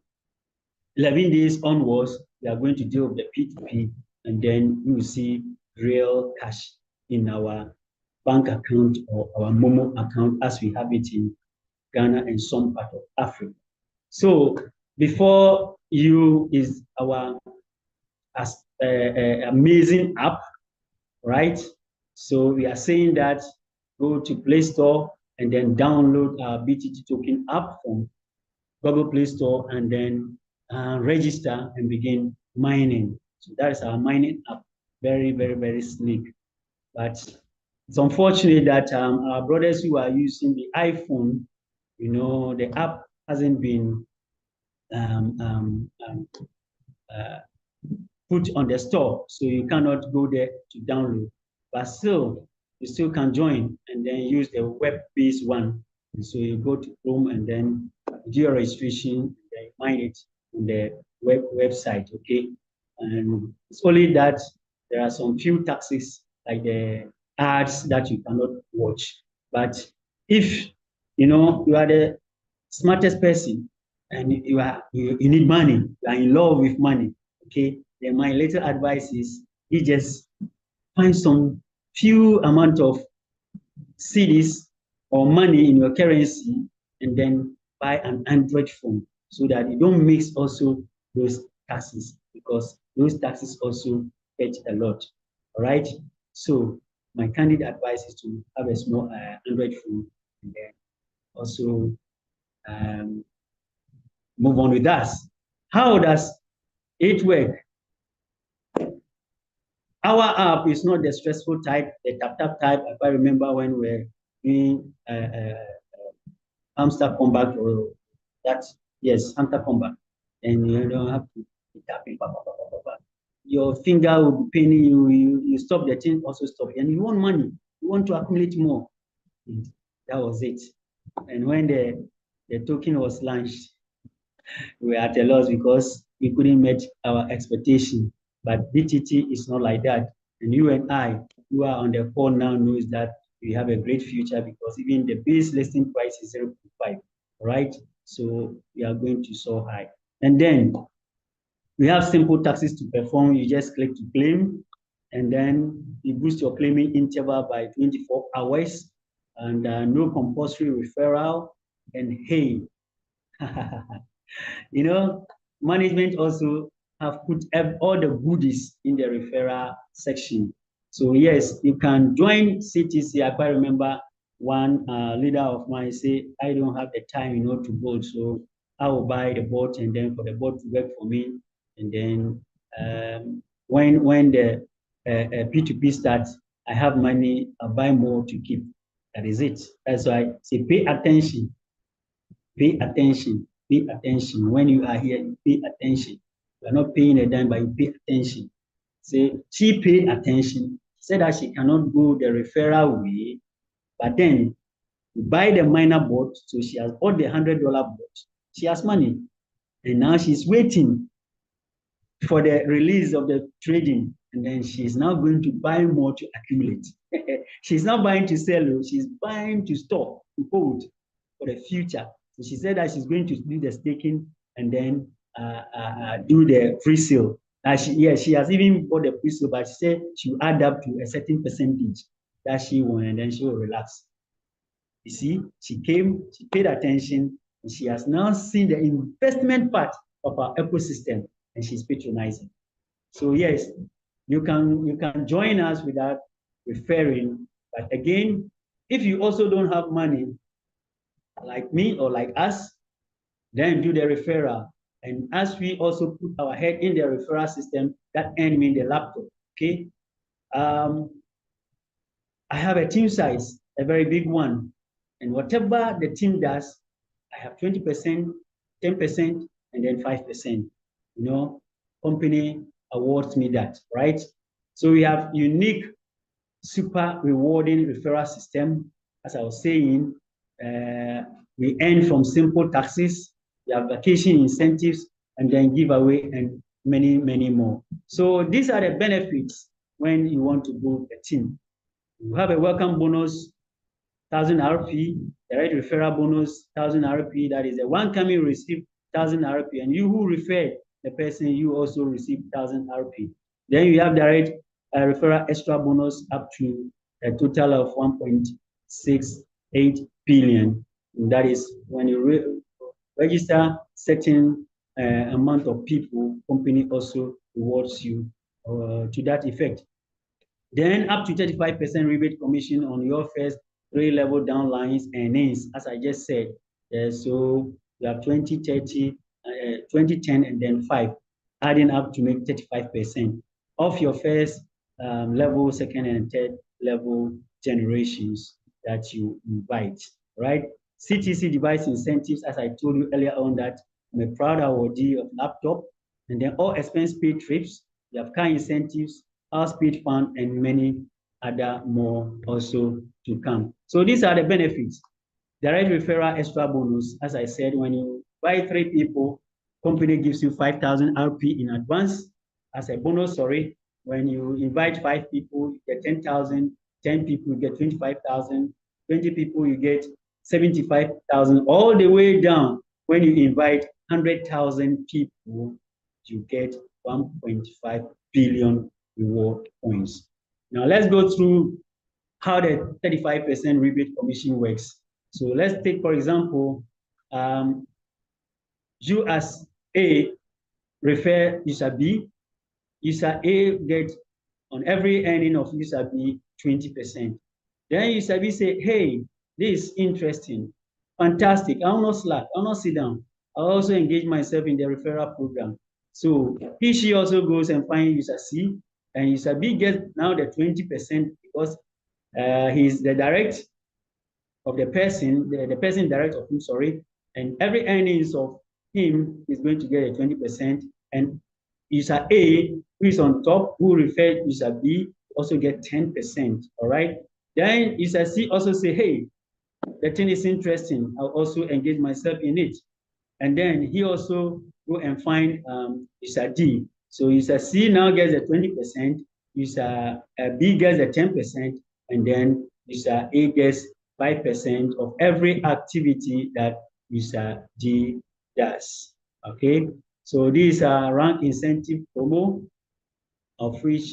days onwards, we are going to deal with the P2P, and then you will see real cash in our bank account or our Momo account as we have it in Ghana and some part of Africa. So before you is our amazing app, right? So we are saying that go to Play Store and then download our BTT token app from Google Play Store, and then register and begin mining. So that is our mining app. Very, very, very sleek. But it's unfortunate that our brothers who are using the iPhone, you know, the app hasn't been put on the store, so you cannot go there to download. But still, you still can join and then use the web-based one. And so you go to Chrome and then do your registration, and then mine it on the website, okay? And it's only that there are some few taxes, like the ads that you cannot watch. But if you know you are the smartest person and you need money, you are in love with money, okay? Then my little advice is you just find some few amount of cedis or money in your currency and then buy an Android phone so that you don't mix also those taxes, because those taxes also fetch a lot. All right. So my candid advice is to have a small Android phone and then also move on with us. How does it work? Our app is not the stressful type, the tap type. If I remember when we were doing hamster combat, or that, yes, hamster combat, and you don't have to be tapping. Your finger will be paining you. You stop the thing, also stop, and you want money. You want to accumulate more. And that was it. And when the token was launched, we were at a loss because we couldn't meet our expectation. But BTT is not like that. And you and I, who are on the phone now, knows that we have a great future, because even the base listing price is 0.5, right? So we are going to soar high. And then we have simple taxes to perform. You just click to claim, and then you boost your claiming interval by 24 hours. and no compulsory referral, and hey, you know, management also have put all the goodies in the referral section. So yes, you can join CTC. I quite remember one leader of mine say, I don't have the time, to vote, so I will buy the boat and then for the boat to work for me. And then when the P2P starts, I have money, I'll buy more to keep. That is it. That's why I say pay attention. Pay attention. Pay attention. When you are here, you pay attention. You are not paying a dime, but you pay attention. Say, she paid attention, said that she cannot go the referral way, but then you buy the minor bot, so she has bought the $100 bot. She has money. And now she's waiting for the release of the trading. And then she's now going to buy more to accumulate. She's not buying to sell, she's buying to store, to hold for the future. So she said that she's going to do the staking and then do the free sale. She has even bought the free sale, but she said she will add up to a certain percentage that she won, and then she will relax. You see, she paid attention, and she has now seen the investment part of our ecosystem, and she's patronizing. So yes, you can join us without referring, but again, if you also don't have money, like me or like us, then do the referral. And as we also put our head in the referral system, that earn me the laptop, okay? I have a team size, a very big one. And whatever the team does, I have 20%, 10%, and then 5%. Company awards me that, right? So we have unique, super rewarding referral system. As I was saying, we earn from simple taxes, we have vacation incentives, and then giveaway and many, many more. So these are the benefits when you want to build a team. You have a welcome bonus, 1,000 RP, direct referral bonus, 1,000 RP. That is the one coming receive 1,000 RP, and you who referred the person, you also receive 1,000 RP. Then you have direct referral extra bonus up to a total of 1.68 billion. And that is when you register certain amount of people, company also rewards you to that effect. Then up to 35% rebate commission on your first 3 level downlines earnings, as I just said. So you have 20, 30, 20, 10, and then 5, adding up to make 35% of your first level, second, and third level generations that you invite, right? CTC device incentives, as I told you earlier on, that I'm a proud awardee of laptop, and then all expense paid trips. You have car incentives, house paid fund, and many other more also to come. So these are the benefits. Direct referral extra bonus, as I said, when you buy 3 people, company gives you 5,000 RP in advance as a bonus, sorry. When you invite 5 people, you get 10,000, 10 people, you get 25,000, 20 people, you get 75,000, all the way down. When you invite 100,000 people, you get 1.5 billion reward points. Now let's go through how the 35% rebate commission works. So let's take, for example, you as A refer user B. User A get on every earning of user B 20%. Then user B say, hey, this is interesting, fantastic. I'll not slack, I'll not sit down. I'll also engage myself in the referral program. So she also goes and finds user C, and user B gets now the 20% because he's the direct of the person, the person direct of him, sorry, and every earnings of him is going to get a 20%, and user A, who is on top, who referred user B, also get 10%, all right? Then user C also say, hey, the thing is interesting, I'll also engage myself in it. And then he also go and find user D. So user C now gets a 20%, user B gets a 10%, and then user A gets 5% of every activity that user D does. Okay, so these are rank incentive promo, of which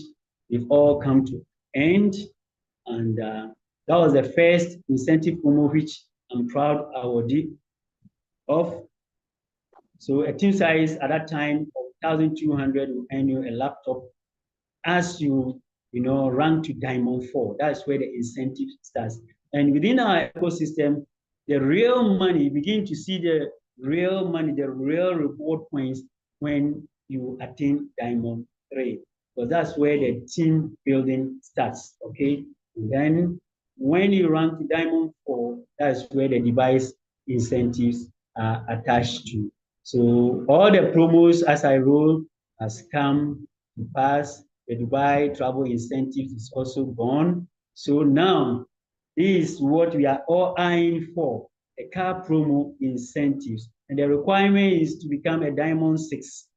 we've all come to end, and That was the first incentive promo which I'm proud awardee of. So a team size at that time of 1,200 will earn you a laptop as you rank to Diamond 4. That's where the incentive starts. And within our ecosystem, the real money, you begin to see the real money, the real reward points when you attain Diamond 3. Because that's where the team building starts, okay? And then when you rank to Diamond 4, that's where the device incentives are attached to. So all the promos as I roll has come to pass. The Dubai travel incentives is also gone. So now, this is what we are all eyeing for, a car promo incentives. And the requirement is to become a Diamond 6,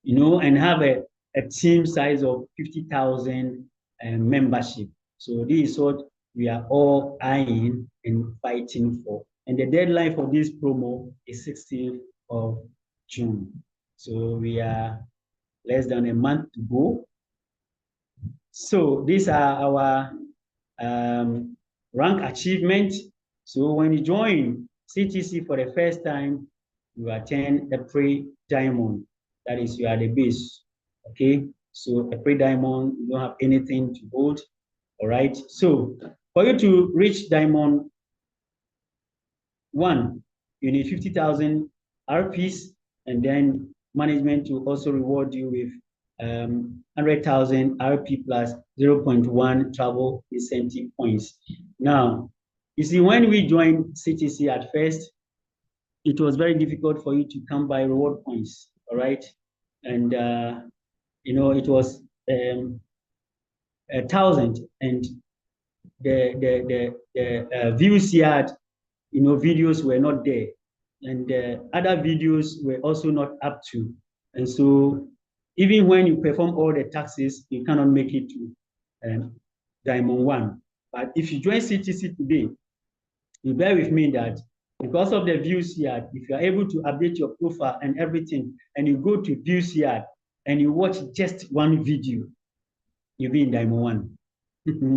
and have a team size of 50,000 membership. So this is what we are all eyeing and fighting for. And the deadline for this promo is 16th of June. So we are less than a month to go. So these are our rank achievement. So when you join CTC for the first time, you attend a pre-diamond. That is, you are the base. Okay. So a pre-diamond, you don't have anything to hold. All right. So for you to reach diamond 1, you need 50,000 RPs, and then management will also reward you with 100,000 RP plus 0.1 travel incentive points. Now, you see, when we joined CTC at first, it was very difficult for you to come by reward points, all right? And, it was 1,000, and the views you had, videos were not there, and other videos were also not up to. And so even when you perform all the taxes, you cannot make it to Diamond 1. But if you join CTC today, you bear with me that because of the views here, if you are able to update your profile and everything, and you go to views here and you watch just one video, you'll be in Diamond 1.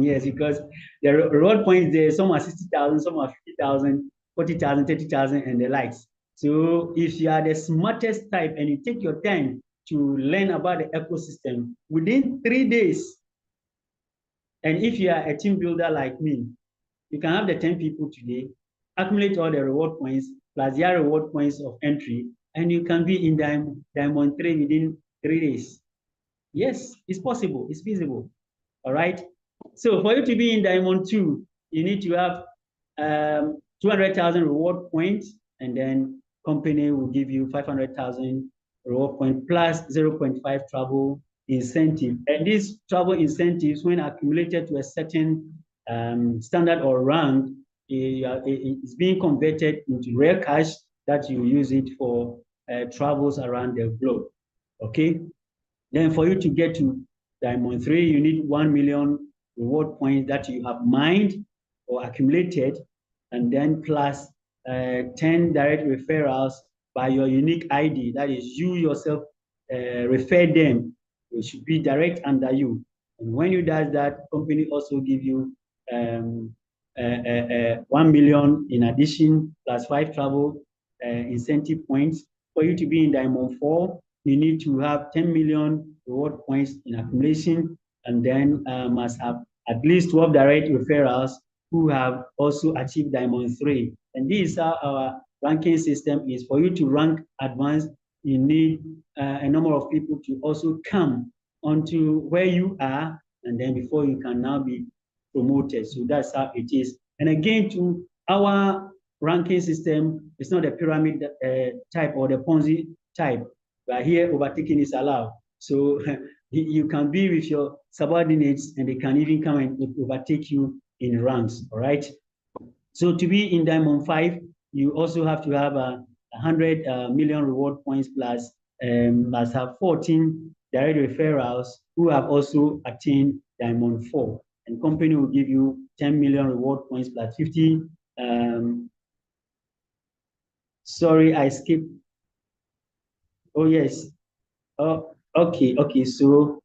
Yes, because the reward points there, some are 60,000, some are 50,000, 40,000, 30,000, and the likes. So if you are the smartest type and you take your time to learn about the ecosystem within 3 days, and if you are a team builder like me, you can have the 10 people today, accumulate all the reward points plus their reward points of entry, and you can be in Diamond 3 within 3 days. Yes, it's possible, it's feasible. All right. So for you to be in Diamond 2, you need to have 200,000 reward points, and then company will give you 500,000 reward point plus 0.5 travel incentive. And these travel incentives, when accumulated to a certain standard or rank, it's being converted into real cash that you use it for travels around the globe. Okay. Then for you to get to Diamond 3, you need 1 million reward points that you have mined or accumulated, and then plus 10 direct referrals by your unique ID. That is, you yourself refer them. It should be direct under you. And when you do that, company also give you 1 million in addition, plus 5 travel incentive points. For you to be in Diamond 4, you need to have 10 million reward points in accumulation, and then must have at least 12 direct referrals who have also achieved Diamond 3. And this is how our ranking system is. For you to rank advanced, you need a number of people to also come onto where you are, and then before you can now be promoted. So that's how it is. And again, to our ranking system, it's not a pyramid type or the Ponzi type. But here, overtaking is allowed. So you can be with your subordinates, and they can even come and overtake you in ranks, all right? So to be in Diamond 5, you also have to have 100 million reward points plus must have 14 direct referrals who have also attained Diamond 4. And company will give you 10 million reward points plus 50. Sorry, I skipped. Oh, yes. Oh, okay. So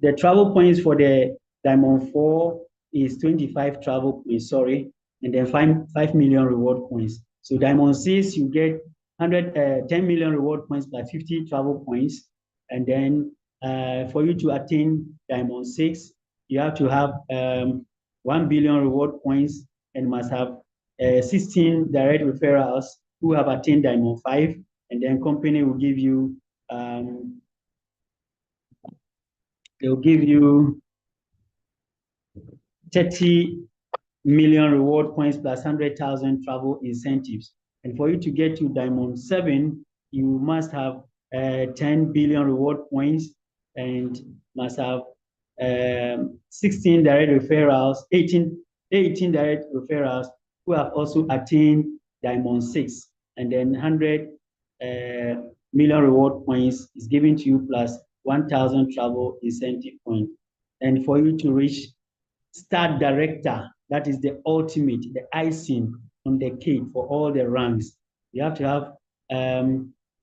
the travel points for the Diamond 4 is 25 travel points, sorry, and then 5 million reward points. So Diamond 6, you get 10 million reward points plus 50 travel points. And then for you to attain Diamond 6, you have to have 1 billion reward points and must have 16 direct referrals who have attained Diamond 5. And then company will give you, they'll give you 30 million reward points plus 100,000 travel incentives. And for you to get to Diamond 7, you must have 10 billion reward points and must have 16 direct referrals, 18 direct referrals who have also attained Diamond 6. And then 100 million reward points is given to you plus 1,000 travel incentive points. And for you to reach Star Director, that is the ultimate, the icing on the cake for all the ranks. You have to have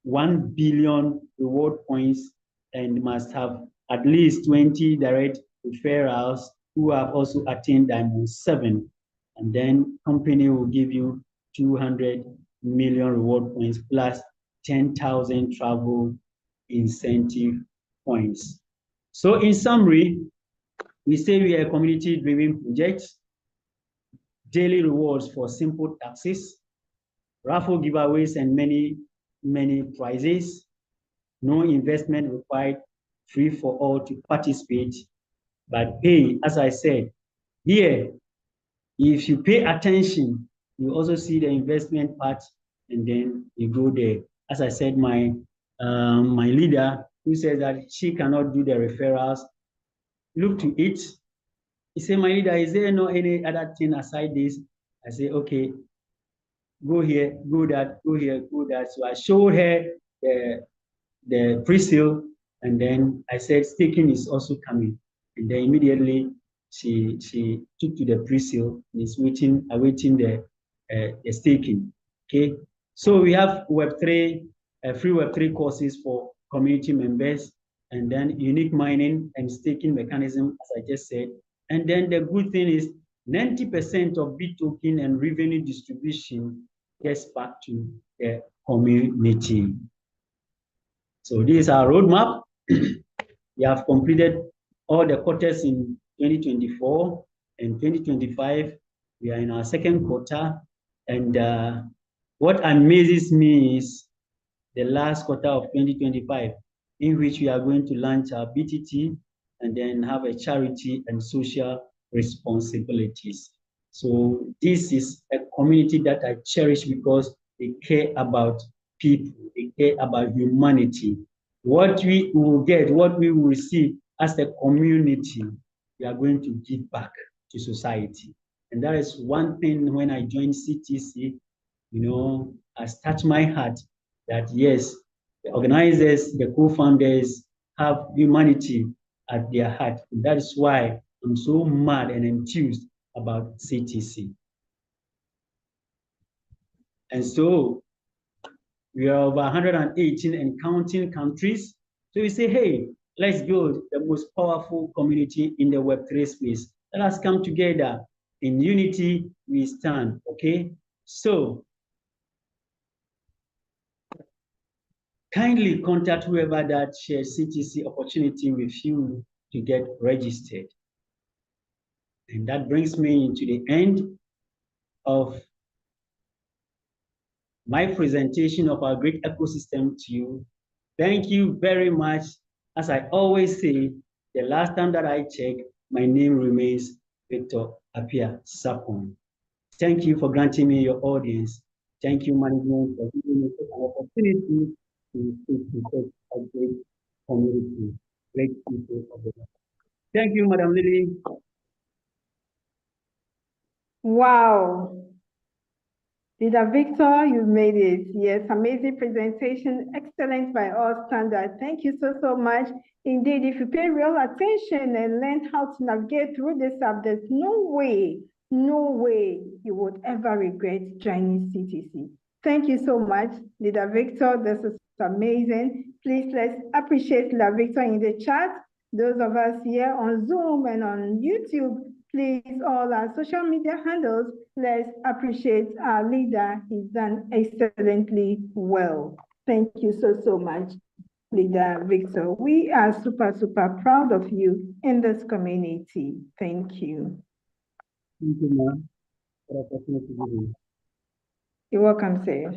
1 billion reward points and must have at least 20 direct referrals who have also attained Diamond 7. And then company will give you 200 million reward points plus 10,000 travel incentive points. So in summary, we say we are a community-driven project, daily rewards for simple taxes, raffle giveaways and many, many prizes, no investment required, free for all to participate. But hey, as I said, here, if you pay attention, you also see the investment part and then you go there. As I said, my leader who says that she cannot do the referrals, look to it. He said, my leader, is there no any other thing aside this? I say, okay, go here, go that, go here, go that. So I showed her the pre-sale, and then I said, staking is also coming. And then immediately she took to the pre-sale and is awaiting the staking. Okay, so we have Web3, free Web3 courses for community members, and then unique mining and staking mechanism, as I just said. And then the good thing is 90% of BitToken and revenue distribution gets back to the community. So this is our roadmap. We have completed all the quarters in 2024 and 2025. We are in our second quarter. And what amazes me is the last quarter of 2025, in which we are going to launch our BTT and then have a charity and social responsibilities. So this is a community that I cherish because they care about people, they care about humanity. What we will get, what we will receive as a community, we are going to give back to society. And that is one thing when I joined CTC, has touched my heart that yes, the organizers, the co-founders have humanity at their heart. And that is why I'm so mad and enthused about CTC. And so we are over 118 and counting countries. So we say, hey, let's build the most powerful community in the Web3 space. Let us come together. In unity, we stand, okay? So kindly contact whoever that shares CTC opportunity with you to get registered. And that brings me to the end of my presentation of our great ecosystem to you. Thank you very much. As I always say, the last time that I checked, my name remains Btt Ecosystem. Thank you for granting me your audience. Thank you, management, for giving me an opportunity to speak to such a great community, great people of the world. Thank you, Madam Lily. Wow. Leader Victor, you made it. Yes, amazing presentation, excellent by all standards. Thank you so, so much. Indeed, if you pay real attention and learn how to navigate through this app, there's no way you would ever regret joining CTC. Thank you so much, Leader Victor. This is amazing. Please, let's appreciate Leader Victor in the chat. Those of us here on Zoom and on YouTube, please, all our social media handles, let's appreciate our leader. He's done excellently well. Thank you so much, Leader Victor. We are super proud of you in this community. Thank you. Thank you, ma'am, for the opportunity to be here. You're welcome, sir.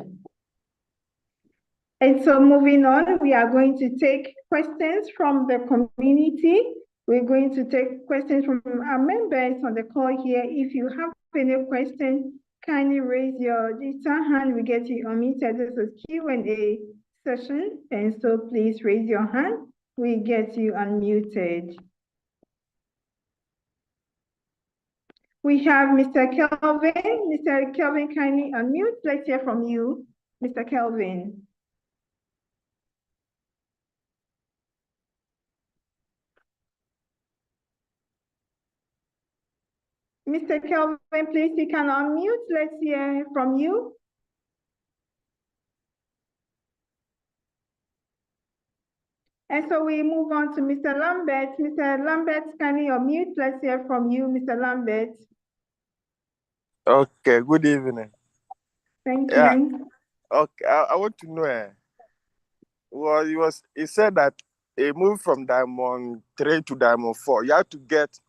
And so moving on, we are going to take questions from the community. We're going to take questions from our members on the call here. If you have any questions, kindly raise your digital hand. We get you unmuted. This is Q&A session, and so please raise your hand. We get you unmuted. We have Mr. Kelvin. Mr. Kelvin, kindly unmute. Let's hear from you, Mr. Kelvin. Mr. Kelvin, please, you can unmute. Let's hear from you. And so we move on to Mr. Lambert. Mr. Lambert, can you unmute? Let's hear from you, Mr. Lambert. Okay, good evening. Thank Yeah. you. Okay, I want to know. Well, he said that a move from Diamond 3 to Diamond 4, you have to get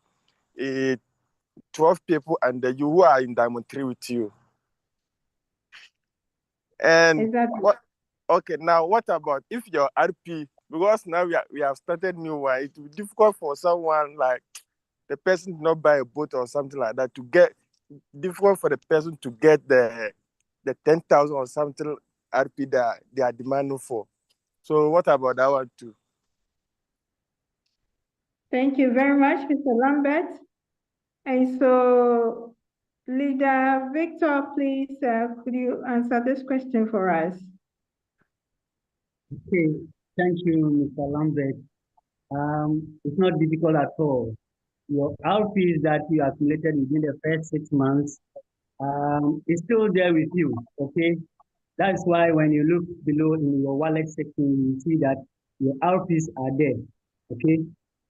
12 people and you who are in Diamond 3 with you. And Exactly. okay, now what about if your RP, because now we have started new one, it will be difficult for someone like the person to not buy a boat or something like that to get, difficult for the person to get the 10,000 or something RP that they are demanding for. So what about that one too? Thank you very much, Mr. Lambert. And so, Leader Victor, please, could you answer this question for us? Okay, thank you, Mr. Lambert. It's not difficult at all. Your RPs that you accumulated within the first 6 months is still there with you, okay? That's why when you look below in your wallet section, you see that your RPs are there, okay?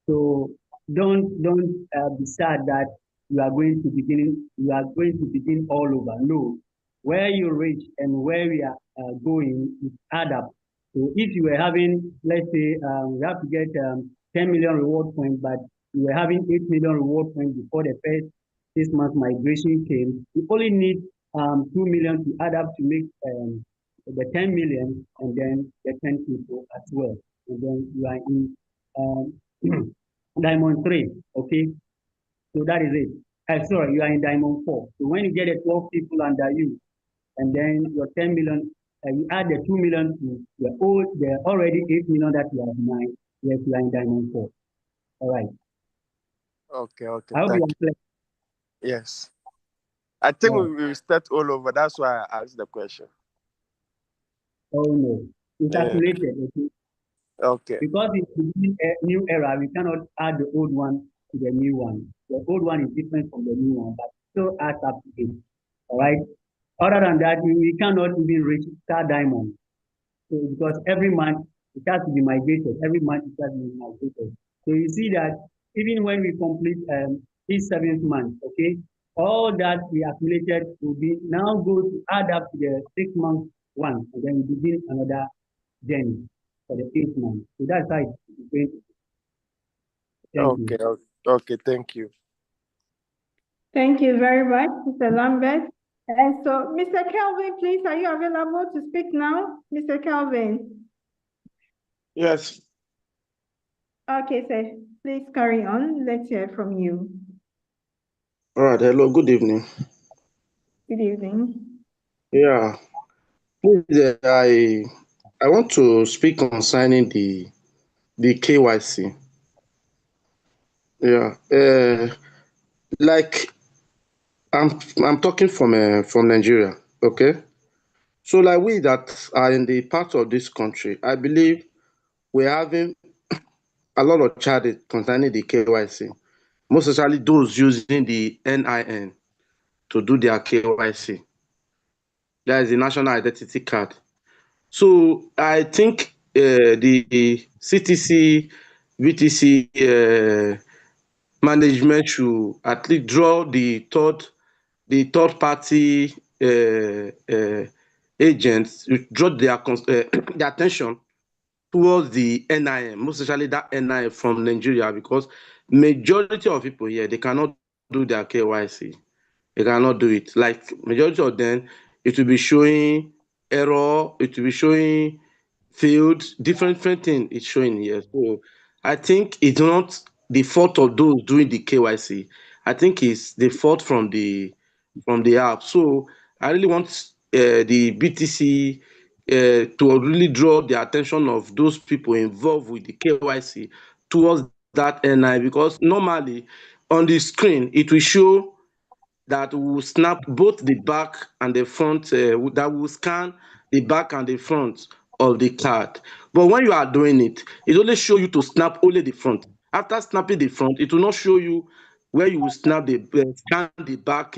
So don't be sad that you are going to begin all over. No, where you reach and where we are going is add up. So if you were having, let's say, you have to get 10 million reward points, but you were having 8 million reward points before the first 6 months migration came, you only need 2 million to add up to make the 10 million and then the 10 people as well. And then you are in Diamond 3, okay? So that is it. Sorry, you are in Diamond 4. So when you get the 12 people under you, and then your 10 million, you add the 2 million to the already 8 million that you have behind, yes, you are in Diamond 4. All right. Okay, I hope you are. Yes. I think we will start all over. That's why I asked the question. Oh no, it's accumulated. Okay. Okay. Because it's a new era, we cannot add the old one to the new one. The old one is different from the new one, but still adds up to it. All right. Other than that, we cannot even reach Star Diamond. So because every month it has to be migrated. Every month it has to be migrated. So you see that even when we complete this 7th month, okay, all that we accumulated will be now go to add up to the 6-month one, and then we begin another journey for the 8th month. So that's how it's going to be. Okay. Okay, thank you. Thank you very much, Mr. Lambert. And so, Mr. Kelvin, please, are you available to speak now? Mr. Kelvin. Yes. Okay, sir. Please carry on. Let's hear from you. All right. Hello. Good evening. Good evening. Yeah. I want to speak concerning the KYC. Yeah. Like I'm talking from Nigeria. Okay. So like we that are in the part of this country, I believe we're having a lot of challenges concerning the KYC. Most especially those using the NIN to do their KYC. That is the national identity card. So I think the CTC, VTC management should at least draw the third party agents, draw their their attention towards the NIM, most especially that NIM from Nigeria, because majority of people here, they cannot do their KYC. They cannot do it. Like majority of them, it will be showing error, it will be showing failed, different thing it's showing here. So I think it's not the fault of those doing the KYC. I think it's the fault from the app. So I really want the BTC to really draw the attention of those people involved with the KYC towards that NI, because normally on the screen it will show that will snap both the back and the front, that will scan the back and the front of the card. But when you are doing it, it only show you to snap only the front. After snapping the front, it will not show you where you will snap scan the back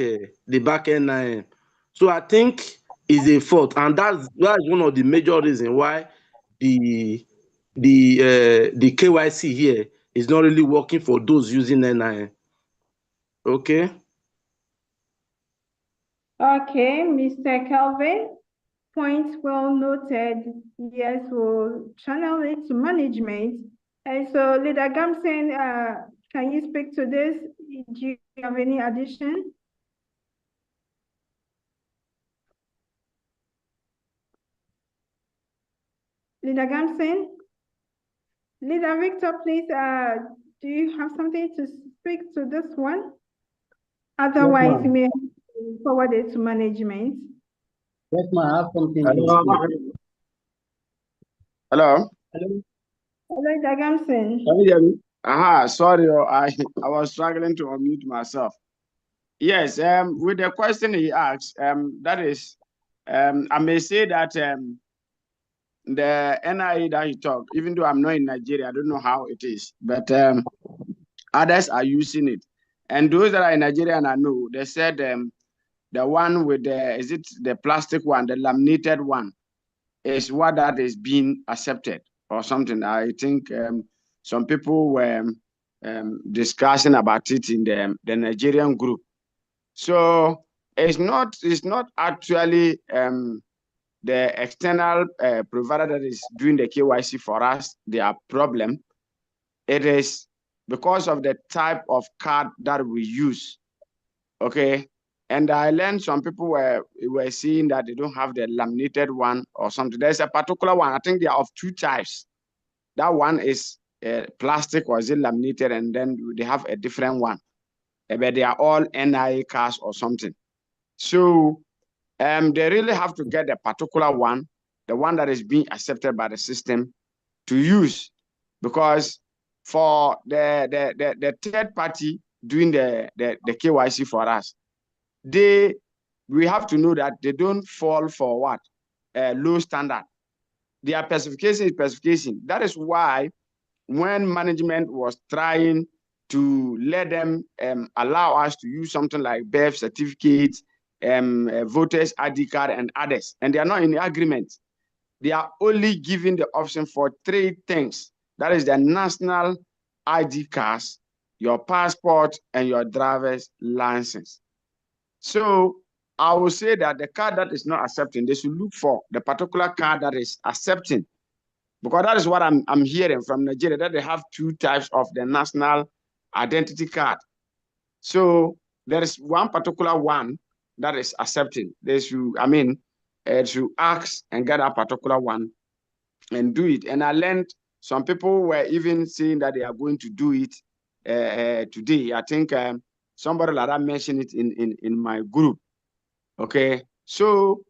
NIM. So I think is a fault, and that's one of the major reasons why the the KYC here is not really working for those using NIM. Okay. Okay, Mr. Kelvin, points well noted. Yes, we'll channel it to management. And so, Leader Gamson, can you speak to this? Do you have any addition? Leader Gamson? Leader Victor, please, do you have something to speak to this one? Otherwise, you may forward it to management. Yes, ma'am, I have something to Hello. say. Hello. Hello. Hello, Leader Gamson. Can you hear me? Aha, sorry, I was struggling to unmute myself. Yes, with the question he asked, that is, I may say that the NIE that he talked, even though I'm not in Nigeria, I don't know how it is, but others are using it. And those that are in Nigeria, and I know, they said the one with is it the plastic one, the laminated one, is what that is being accepted or something. I think some people were discussing about it in the Nigerian group. So it's not actually the external provider that is doing the KYC for us, their problem. It is because of the type of card that we use. Okay. And I learned some people were seeing that they don't have the laminated one or something. There's a particular one. I think they are of two types. That one is plastic or is it laminated, and then they have a different one. But they are all NIA cards or something. So they really have to get a particular one, the one that is being accepted by the system to use, because for the third party doing the KYC for us, we have to know that they don't fall for what? Low standard. Their specification is specification. That is why when management was trying to let them allow us to use something like birth certificates, voters ID card, and others, and they are not in agreement. They are only giving the option for three things. That is the national ID cards, your passport, and your driver's license. So I will say that the card that is not accepting, they should look for the particular card that is accepting, because that is what I'm hearing from Nigeria, that they have two types of the national identity card. So there is one particular one that is accepting. They should, should ask and get a particular one and do it. And I learned some people were even saying that they are going to do it today. I think somebody like that mentioned it in my group. Okay, so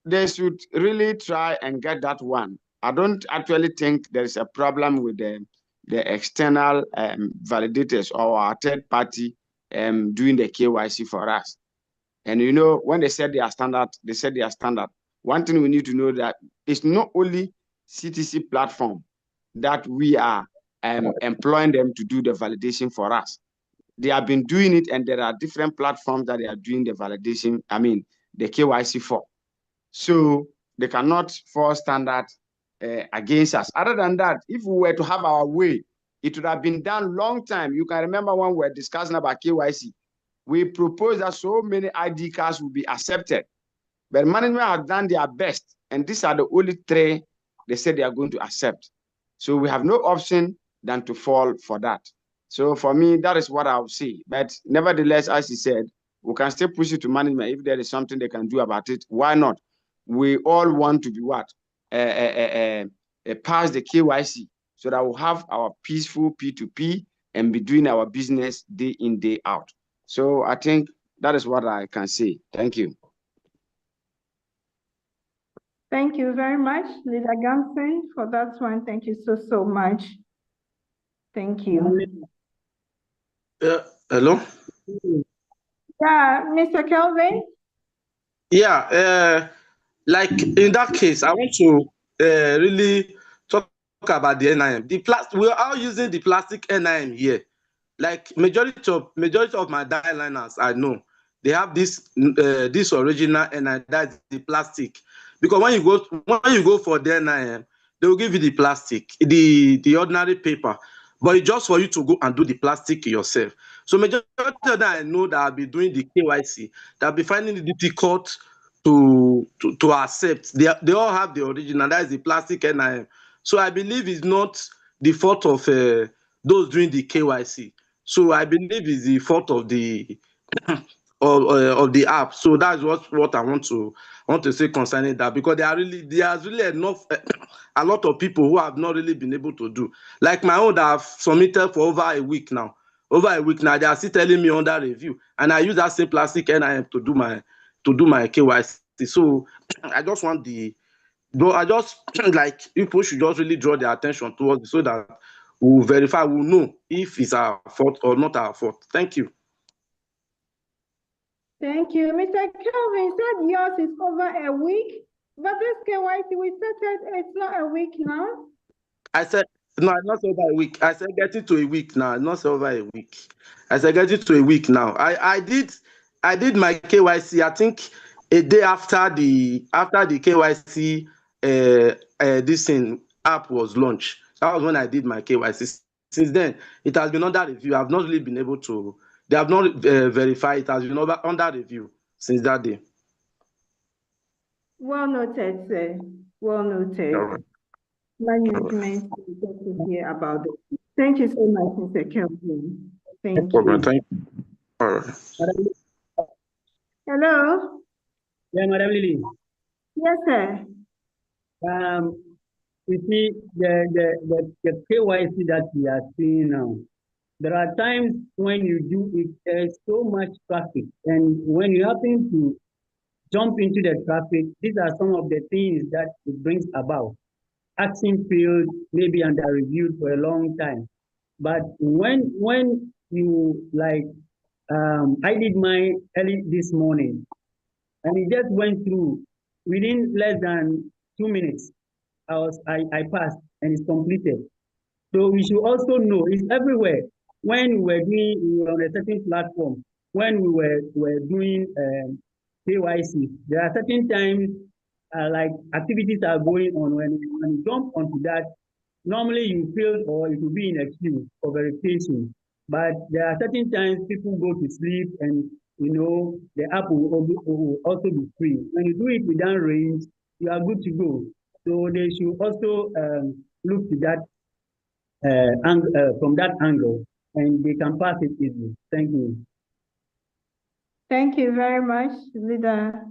they should really try and get that one. I don't actually think there is a problem with the external validators or our third party doing the KYC for us. And you know, when they said their standard, they said their standard. One thing we need to know that it's not only CTC platform that we are employing them to do the validation for us. They have been doing it, and there are different platforms that they are doing the validation, the KYC for. So they cannot fall standard against us. Other than that, if we were to have our way, It would have been done long time. You can remember when we were discussing about KYC. We proposed that so many ID cards will be accepted. But management have done their best. And these are the only 3 they said they are going to accept. So we have no option than to fall for that. So for me, that is what I would say. But nevertheless, as he said, we can still push it to management. If there is something they can do about it, why not? We all want to be what? Pass the KYC so that we'll have our peaceful P2P and be doing our business day in, day out. So I think that is what I can say. Thank you. Thank you very much, Leader Gamson, for that one. Thank you so much. Thank you. Hello? Yeah, Mr. Kelvin? Yeah, like in that case, I want to really talk about the NIM. We are all using the plastic NIM here. Like majority of my dialiners, I know they have this original NIM, that's the plastic. Because when you go for the NIM, they will give you the plastic, the ordinary paper, but it's just for you to go and do the plastic yourself. So majority of that I know that I'll be doing the KYC, they'll be finding it difficult to accept. They all have the original, that is the plastic NIM. So I believe it's not the fault of those doing the KYC. So I believe it's the fault of the of the app. So that's what I want to say concerning that, because there's really enough a lot of people who have not really been able to do. Like my own that I've submitted for over a week now. They are still telling me under review, and I use that same plastic NIM to do my KYC. So I just want like people should just really draw their attention towards it so that we'll verify, we'll know if it's our fault or not our fault. Thank you. Thank you. Mr. Kelvin said yours is over a week, but this KYC we started, it's not a week now. I said, no, not over a week. I said, get it to a week now, not over a week. I said, get it to a week now. I did my KYC, I think a day after the KYC this thing app was launched. That was when I did my KYC. Since then, it has been under review. I've not really been able to, they have not verified. It has been under review since that day. Well noted, sir. Well noted. All right. Management to hear about it. Thank you so much, Mr. Kelvin. Thank No problem. you. Thank you. All right. Hello? Yeah, Madam Lily. Yes, sir. You see, the KYC that we are seeing now, there are times when you do it, there's so much traffic. And when you happen to jump into the traffic, these are some of the things that it brings about. Action field maybe under review for a long time. But when you like, I did mine early this morning, and it just went through within less than 2 minutes. I passed and it's completed. So we should also know it's everywhere. When we were on a certain platform, when we were doing KYC, there are certain times like activities are going on. When you jump onto that, normally you feel or it will be in a queue for verification. But there are certain times people go to sleep and the app will also be free. When you do it within range, you are good to go. So they should also look to that from that angle, and they can pass it easily. Thank you. Thank you very much, Leader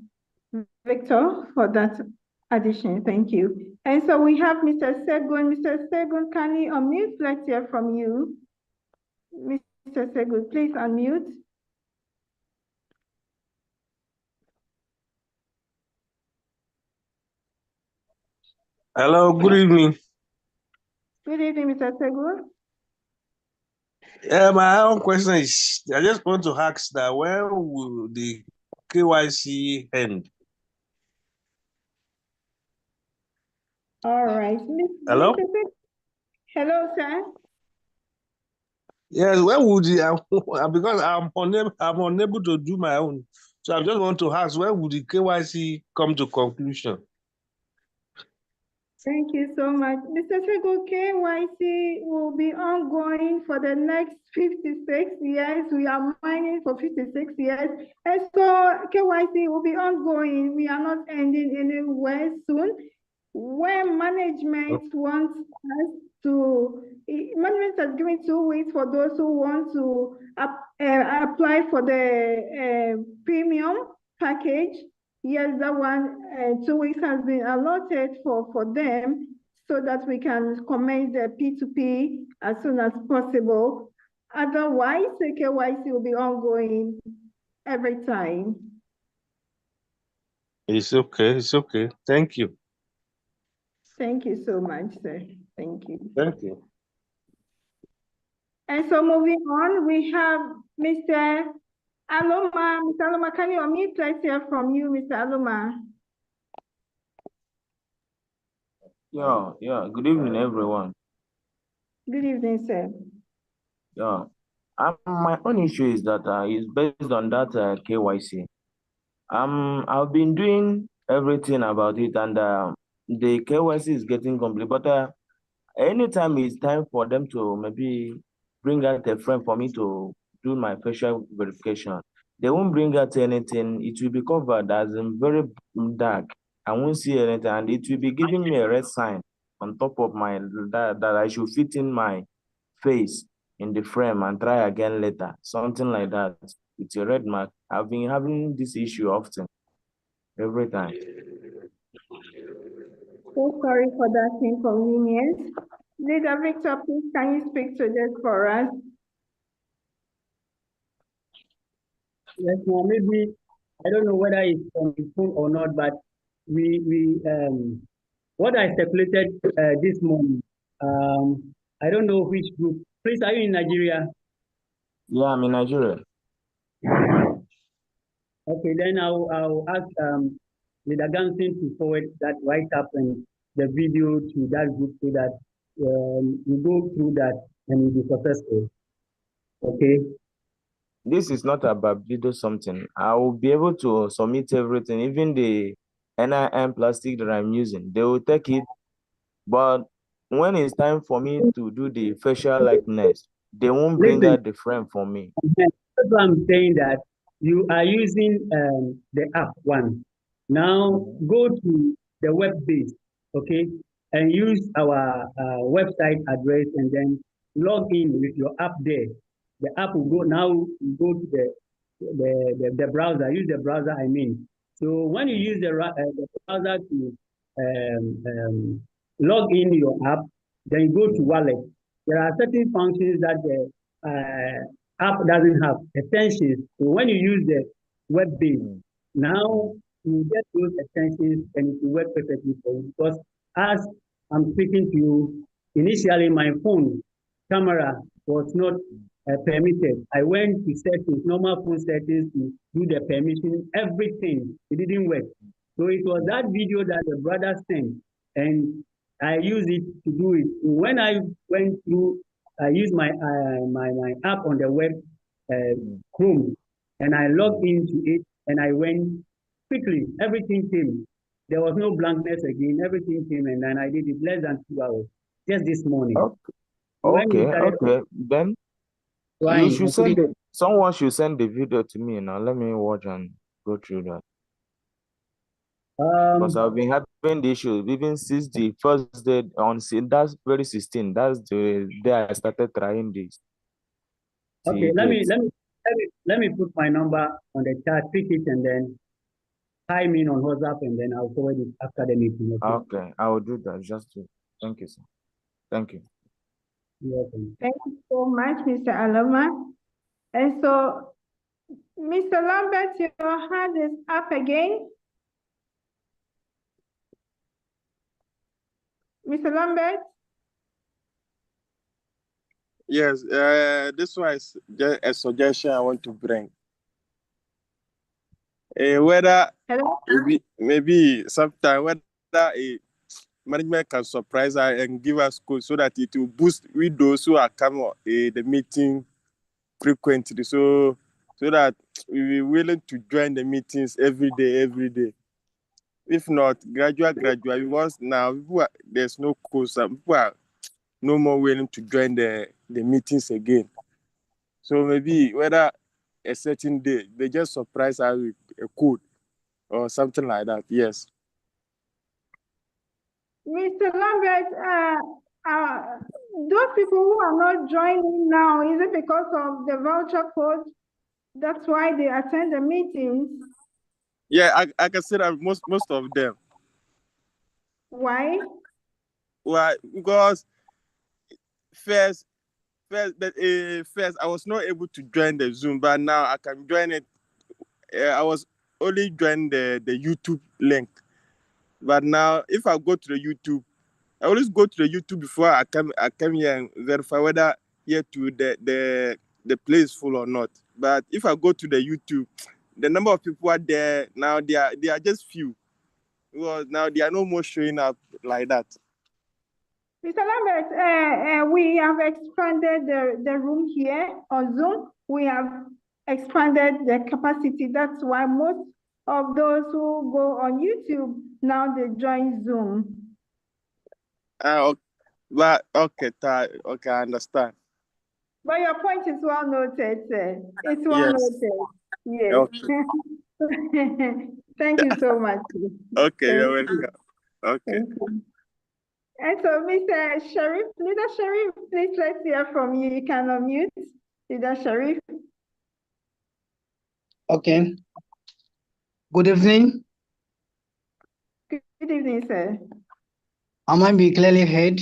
Victor, for that addition. Thank you. And so we have Mr. Segun. Mr. Segun, can you unmute? Let's hear from you. Mr. Segun, please unmute. Hello, good evening. Good evening, Mr. Segun. My own question is, I just want to ask that when will the KYC end? All right. Hello? Hello, sir. Yes, when would because I'm unable to do my own. So I just want to ask, when would the KYC come to conclusion? Thank you so much. Mr. Sego, KYC will be ongoing for the next 56 years. We are mining for 56 years. And so KYC will be ongoing. We are not ending anywhere soon. When management wants us to, management has given 2 weeks for those who want to apply for the premium package. Yes, that one, 2 weeks has been allotted for them so that we can commence the P2P as soon as possible. Otherwise, the KYC will be ongoing every time. It's okay. It's okay. Thank you. Thank you so much, sir. Thank you. Thank you. And so moving on, we have Mr. Aloma. Mr. Aloma, can you unmute? Let's hear from you, Mr. Aloma. Yeah. Good evening, everyone. Good evening, sir. Yeah. My own issue is that is based on that KYC. I've been doing everything about it, and the KYC is getting complete. But anytime it's time for them to maybe bring out a friend for me to do my facial verification, they won't bring out anything. It will be covered as in very dark. I won't see anything, and it will be giving me a red sign on top of my that I should fit in my face in the frame and try again later. Something like that. It's a red mark. I've been having this issue often, every time. So sorry for that inconvenience. Leader Victor, please can you speak to this for us? Yes, ma'am. Maybe I don't know whether it's on the phone or not, but what I speculated this morning. I don't know which group. Please, are you in Nigeria? Yeah, I'm in Nigeria. Okay, then I'll ask Leader Ganson to forward that write-up and the video to that group so that we go through that and we'll be successful. Okay. This is not about video something. I will be able to submit everything, even the NIM plastic that I'm using. They will take it, but when it's time for me to do the facial likeness, they won't bring Listen, out the frame for me. that's why I'm saying that you are using the app one. Now go to the web base, okay, and use our website address and then log in with your app there. The app will go now. Go to the browser. Use the browser. I mean, so when you use the browser to log in your app, then you go to wallet. There are certain functions that the app doesn't have, extensions. So when you use the web base, now you get those extensions and it will work perfectly for you. Because as I'm speaking to you, initially my phone camera was not permitted. I went to settings, normal phone settings to do the permission, everything. It didn't work. So it was that video that the brother sent, and I used it to do it. When I went through, I used my my app on the web Chrome, and I logged into it, and I went quickly. Everything came. There was no blankness again. Everything came, and then I did it less than 2 hours, just this morning. Okay. Then Trying, you should send it. Someone should send the video to me now. Let me watch and go through that. Because I've been having the issue even since the first day that's very 16. That's the day I started trying this. Okay, let me put my number on the chat, pick it, and then time in on WhatsApp, and then I'll forward it after the meeting. Okay, I will do that. Thank you, sir. Thank you. You're welcome. Thank you so much, Mr. Aloma. And so, Mr. Lambert, your hand is up again. Mr. Lambert? Yes, this one is just a suggestion I want to bring. Whether maybe sometime whether a management can surprise us and give us code so that it will boost with those who are coming the meeting frequently, so that we will be willing to join the meetings every day. If not, gradual, because now there's no course. People are no more willing to join the meetings again. So maybe whether a certain day they just surprise us with a code or something like that. Yes. Mr. Lambert, those people who are not joining now, is it because of the voucher code? That's why they attend the meetings? Yeah, I can say that most of them. Why? Why? Because first I was not able to join the Zoom, but now I can join it. I was only joining the YouTube link, but now if I go to the YouTube, I always go to the YouTube before I come here and verify whether here to the place is full or not. But if I go to the YouTube, the number of people are there now. They are just few. Because now they are no more showing up like that. Mr. Lambert, we have expanded the room here on Zoom. We have expanded the capacity. That's why most of those who go on YouTube, now they join Zoom. Okay, but okay, okay, I understand. But your point is well noted, sir. It's well noted. Yes. Okay. Thank you so much. Okay, you're welcome. Okay. Thank you. And so, Mr. Sharif, Leader Sharif, please let's hear from you. You can unmute, Leader Sharif. Okay. Good evening. Good evening, sir. Am I being clearly heard?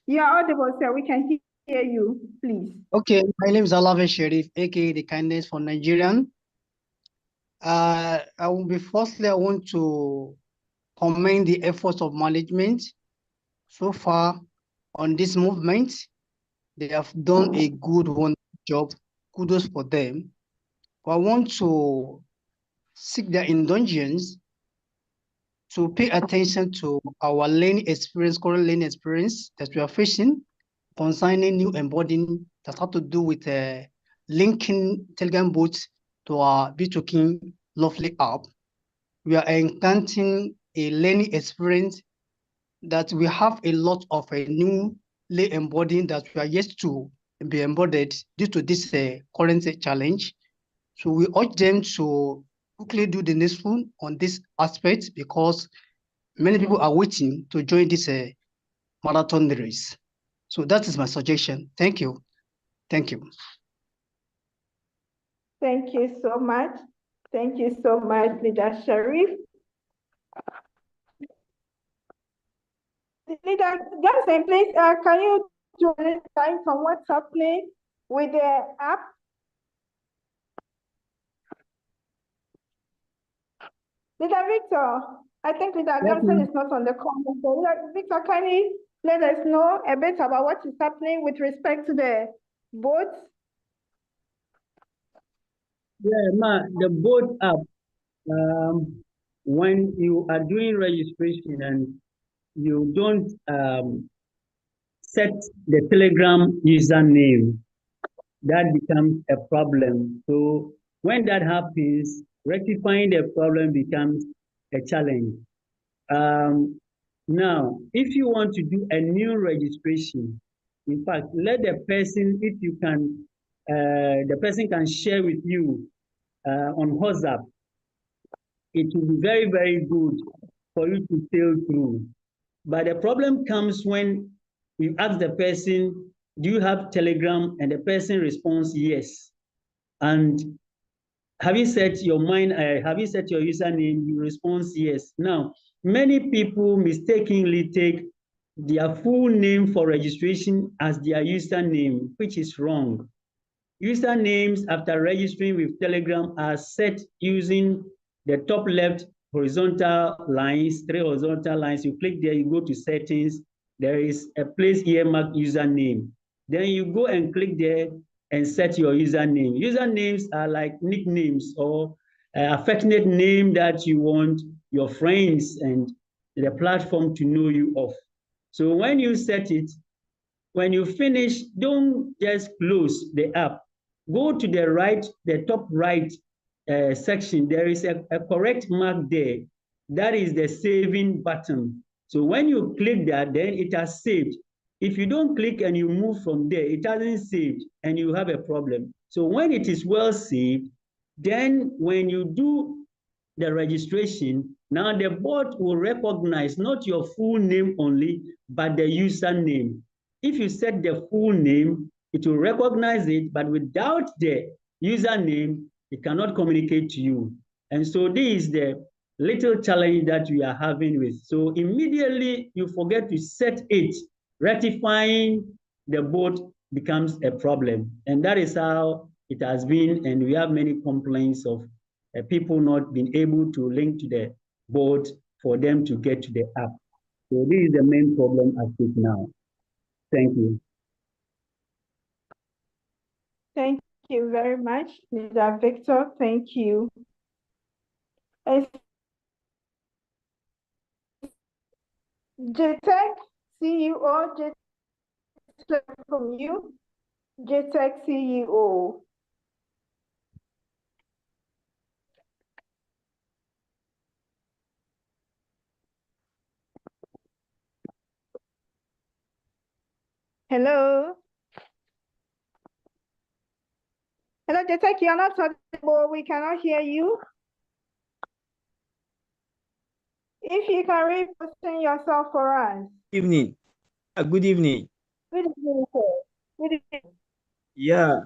You are audible, sir. We can hear you, please. Okay, my name is Alave Sharif, aka the Kindness for Nigerian. I want to commend the efforts of management so far on this movement. They have done a good job. Kudos for them. But I want to seek their indulgence to pay attention to our current learning experience that we are facing concerning new embodying that have to do with linking Telegram bots to our BitToken Lovely app. We are encountering a learning experience that we have a lot of a new lay embodying that we are yet to be embodied due to this current challenge. So we urge them to quickly do the needful on this aspect because many people are waiting to join this marathon race. So that is my suggestion. Thank you. Thank you. Thank you so much. Thank you so much, Leader Sharif. Leader Johnson, please, can you do a time from what's happening with the app? Leader Victor, I think Leader Johnson is not on the call. So Victor, can you let us know a bit about what is happening with respect to the boats? Yeah, the boat app, when you are doing registration and you don't set the Telegram username, that becomes a problem. So when that happens, rectifying the problem becomes a challenge. Now, if you want to do a new registration, in fact, let the person, if you can, the person can share with you on WhatsApp. It will be very, very good for you to sail through. But the problem comes when you ask the person, do you have Telegram? And the person responds yes. And have you set your username? You respond yes. Now, many people mistakenly take their full name for registration as their username, which is wrong. Usernames after registering with Telegram are set using the top left horizontal lines, 3 horizontal lines. You click there, you go to settings. There is a place here marked username. Then you go and click there and set your username. Usernames are like nicknames or affectionate name that you want your friends and the platform to know you of. So when you set it, when you finish, don't just close the app. Go to the right, the top right section, there is a correct mark there. That is the saving button. So when you click that, then it has saved. If you don't click and you move from there, it hasn't saved and you have a problem. So when it is well saved, then when you do the registration, now the bot will recognize not your full name only, but the username. If you set the full name, it will recognize it, but without the username, it cannot communicate to you. And so this is the little challenge that we are having with. So immediately you forget to set it, rectifying the bot becomes a problem. And that is how it has been. And we have many complaints of people not being able to link to the bot for them to get to the app. So this is the main problem at stake now. Thank you. Thank you very much, Mr. Victor. Thank you. JTech CEO, JTech from you. JTech CEO. Hello. Hello, JTech, you're not audible. We cannot hear you. If you can represent yourself for us. Evening. Good evening. Good evening, sir. Good evening. Yeah.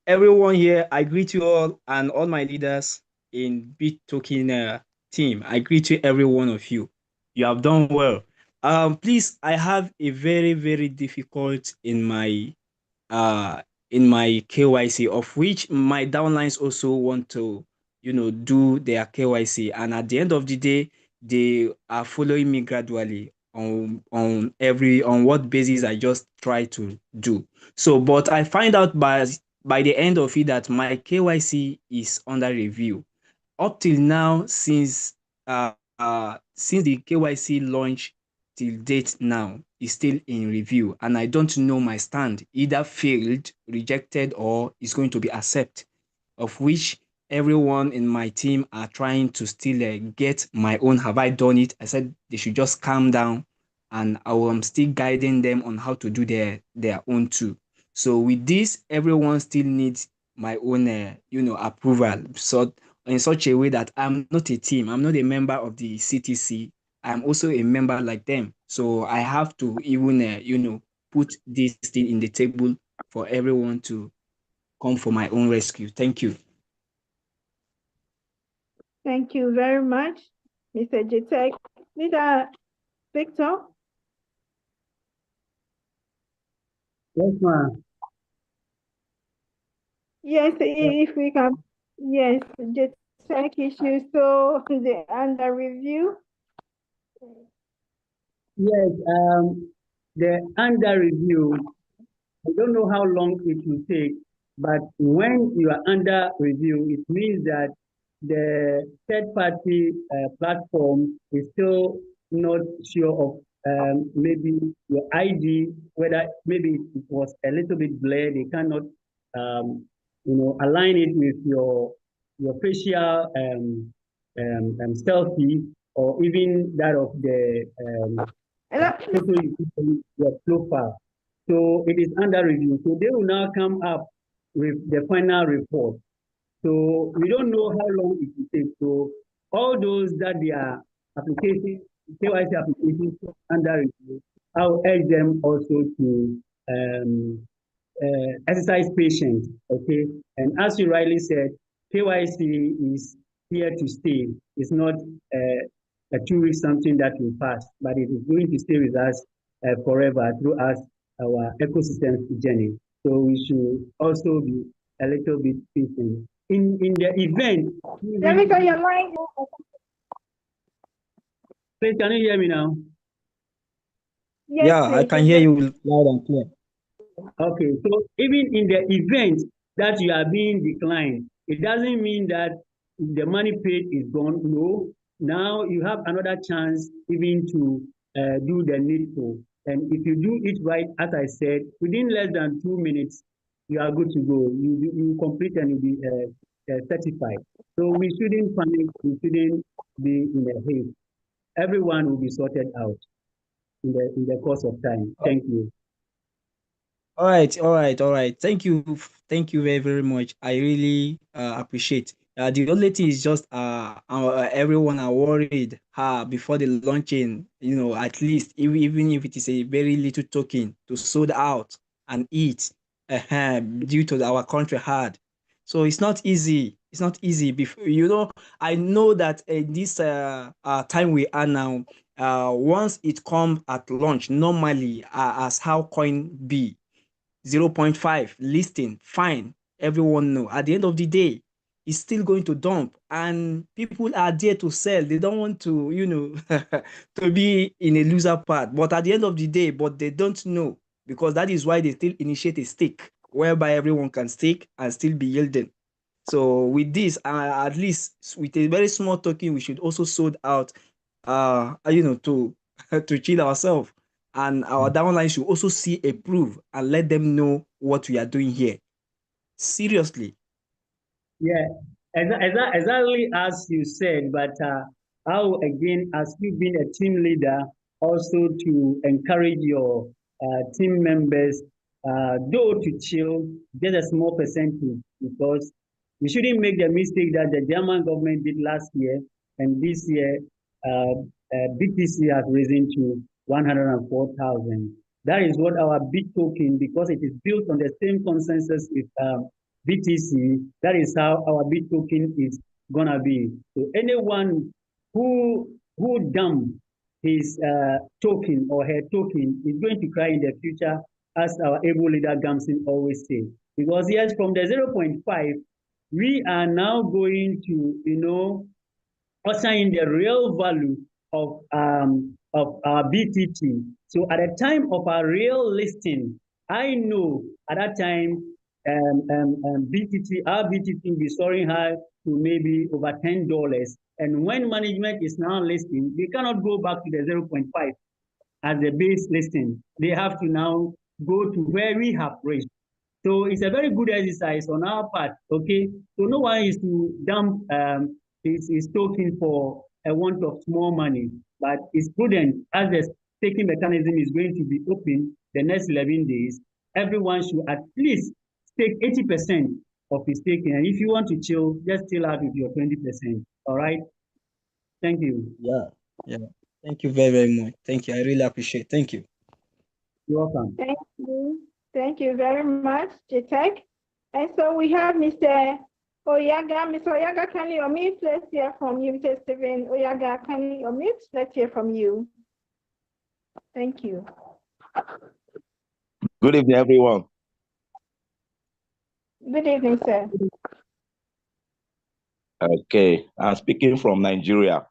Everyone here, I greet you all and all my leaders in BitToken team. I greet you, every one of you. You have done well. Please, I have a very, very difficult in my KYC, of which my downlines also want to, do their KYC. And at the end of the day, they are following me gradually on what basis I just try to do. So, but I find out by the end of it that my KYC is under review. Up till now, since the KYC launch till date now is still in review, and I don't know my stand, either failed, rejected, or is going to be accepted, of which everyone in my team are trying to still get my own. Have I done it? I said they should just calm down, and I am still guiding them on how to do their own too. So with this, everyone still needs my own, approval. So in such a way that I'm not a team, I'm not a member of the CTC. I'm also a member like them. So I have to even, put this thing in the table for everyone to come for my own rescue. Thank you. Thank you very much, Mr. JTech. Mr. Victor? Yes, ma'am. Yes, if we can. Yes, JTech issues, so they're under review. Yes, the under review, I don't know how long it will take, but when you are under review, it means that the third-party platform is still not sure of maybe your ID, whether maybe it was a little bit blurred. They cannot, align it with your facial selfie, or even that of the photo you put on your profile. So it is under review. So they will now come up with the final report. So we don't know how long it will take. So all those that their applications, KYC applications under review, I will urge them also to exercise patience, okay? And as you rightly said, KYC is here to stay. It's not a 2 week something that will pass, but it is going to stay with us forever throughout our ecosystem journey. So we should also be a little bit patient. In the event, let me tell your line. Please, can you hear me now? Yes, yeah, I can hear you loud and clear. Okay, so even in the event that you are being declined, it doesn't mean that the money paid is gone. No, now you have another chance even to do the needful. And if you do it right, as I said, within less than 2 minutes, you are good to go. You complete and you'll be certified. So we shouldn't panic. We shouldn't be in a haste. Everyone will be sorted out in the course of time. Thank you. All right, all right, all right. Thank you very, very much. I really appreciate. The only thing is just everyone are worried before the launching. You know, at least even if it is a very little token to sold out and eat, due to our country hard. So it's not easy. It's not easy. Before you know, I know that this time we are now. Once it comes at launch, normally as how coin be 0.5 listing, fine. Everyone know. At the end of the day, it's still going to dump, and people are there to sell. They don't want to, to be in a loser part. But at the end of the day, but they don't know because that is why they still initiate a stake, whereby everyone can stake and still be yielding. So with this, at least with a very small token, we should also sold out, to to chill ourselves, and our downline should also see a proof and let them know what we are doing here. Seriously. Yeah, exactly as you said, but how again, as you being a team leader, also to encourage your team members, though to chill, just a small percentage, because we shouldn't make the mistake that the German government did last year, and this year BTC has risen to 104,000. That is what our BitToken, because it is built on the same consensus with BTC, that is how our BitToken is gonna be. So anyone who dump his token or her token is going to cry in the future, as our able leader Gamson always say. Because yes, from the 0.5, we are now going to, usher in the real value of our BTT. So at the time of our real listing, I know at that time our BTT will be soaring high to maybe over $10. And when management is now listing, they cannot go back to the 0.5 as the base listing. They have to now go to where we have reached. So it's a very good exercise on our part, okay? So no one is to dump his token for a want of small money, but it's prudent as the staking mechanism is going to be open the next 11 days. Everyone should at least stake 80% of his staking. And if you want to chill, just chill out with your 20%. All right? Thank you. Yeah, yeah. Thank you very, very much. Thank you. I really appreciate. Thank you. You're welcome. Thank you. Thank you very much, Jitek. And so we have Mr. Oyaga. Mr. Oyaga, can you unmute? Let's hear from you. Mr. Steven Oyaga, can you unmute? Let's hear from you. Thank you. Good evening, everyone. Good evening, sir. Okay, I'm speaking from Nigeria.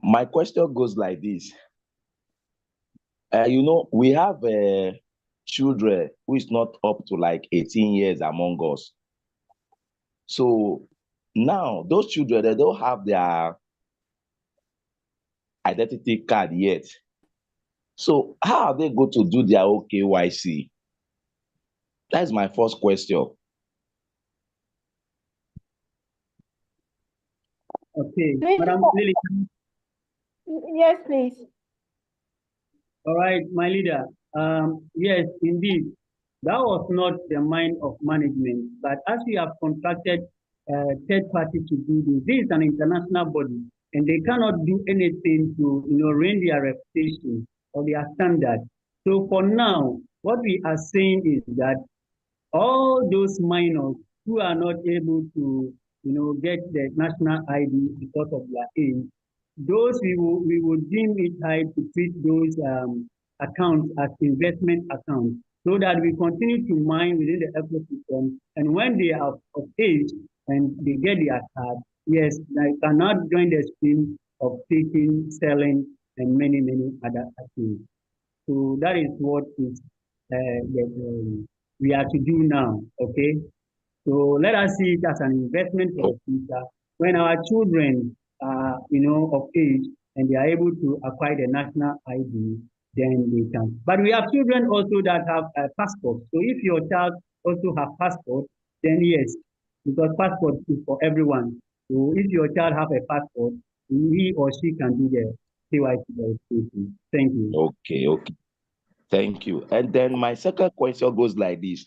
My question goes like this. We have children who is not up to like 18 years among us. So now those children, they don't have their identity card yet. So how are they going to do their KYC? That's my first question. Okay, Please, Madam Lily. yes, please. All right, my leader. Yes, indeed. That was not the mind of management. But as we have contracted third party to do this, this is an international body, and they cannot do anything to ruin their reputation or their standard. So for now, what we are saying is that all those minors who are not able to get the national ID because of their age, those we will deem it high to treat those accounts as investment accounts so that we continue to mine within the ecosystem. And when they are of age and they get their card, yes, they cannot join the stream of taking, selling, and many, many other activities. So that is what is we are to do now, okay? So let us see it as an investment for the future. When our children are, of age and they are able to acquire the national ID, then we can. But we have children also that have a passport. So if your child also have passport, then yes, because passport is for everyone. So if your child have a passport, he or she can do the KYC verification. Thank you. Okay. Thank you. And then my second question goes like this.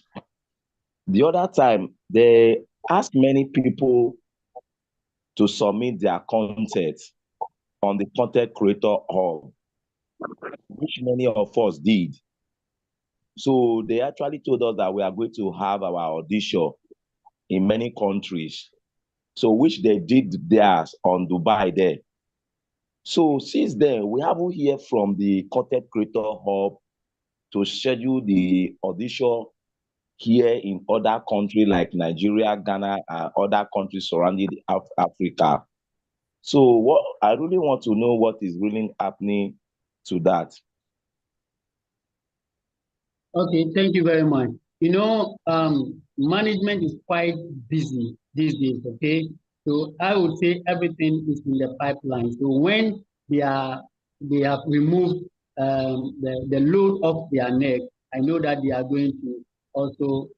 The other time, they asked many people to submit their content on the content creator hub, which many of us did. So they actually told us that we are going to have our audition in many countries. So which they did theirs on Dubai there. So since then, we haven't heard from the content creator hub to schedule the audition here in other countries like Nigeria, Ghana, and other countries surrounding Africa. So what I really want to know what is really happening to that. Okay, thank you very much. Management is quite busy these days, okay? So I would say everything is in the pipeline. So when they have removed the load off their neck, I know that they are going to also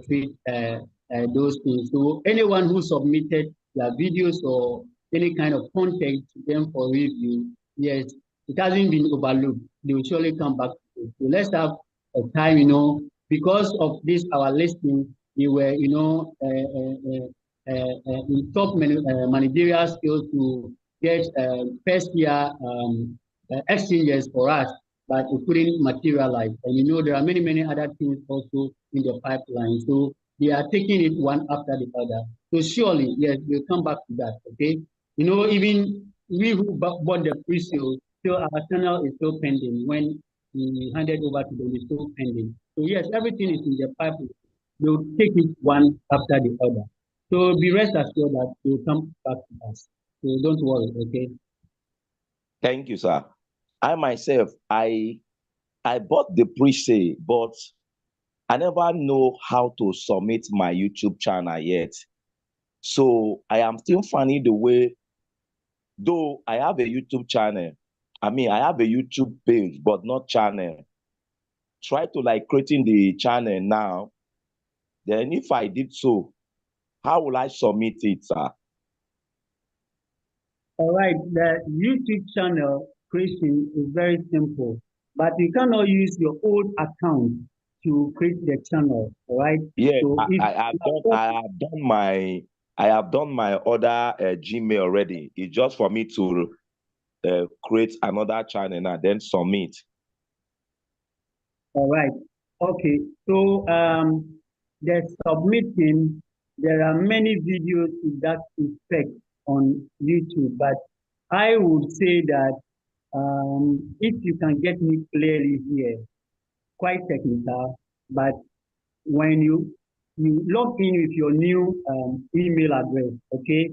treat those things. So anyone who submitted their videos or any kind of content to them for review, yes, it hasn't been overlooked. They will surely come back to it. So let's have a time, because of this, our listing, we were, in top managerial skills to get first year exchanges for us, but it couldn't materialize. And there are many other things also in the pipeline. So they are taking it one after the other. So surely, yes, we'll come back to that, okay? Even we who bought the pre-sale, still our channel is still pending. When we handed over to them, it's still pending. So yes, everything is in the pipeline. They'll take it one after the other. So be rest assured that they'll come back to us. So don't worry, okay? Thank you, sir. I myself, I bought the pre-sale, but I never know how to submit my YouTube channel yet. So I am still finding the way, though I have a YouTube channel. I have a YouTube page, but not channel. Try to creating the channel now. Then if I did so, how will I submit it, sir? All right, the YouTube channel creation is very simple, but you cannot use your old account to create the channel, all right? Yeah, So I have done my other Gmail already. It's just for me to create another channel and then submit. All right. Okay. So the submitting, there are many videos to that effect on YouTube, but I would say that if you can get me clearly here, quite technical, but when you log in with your new email address, okay,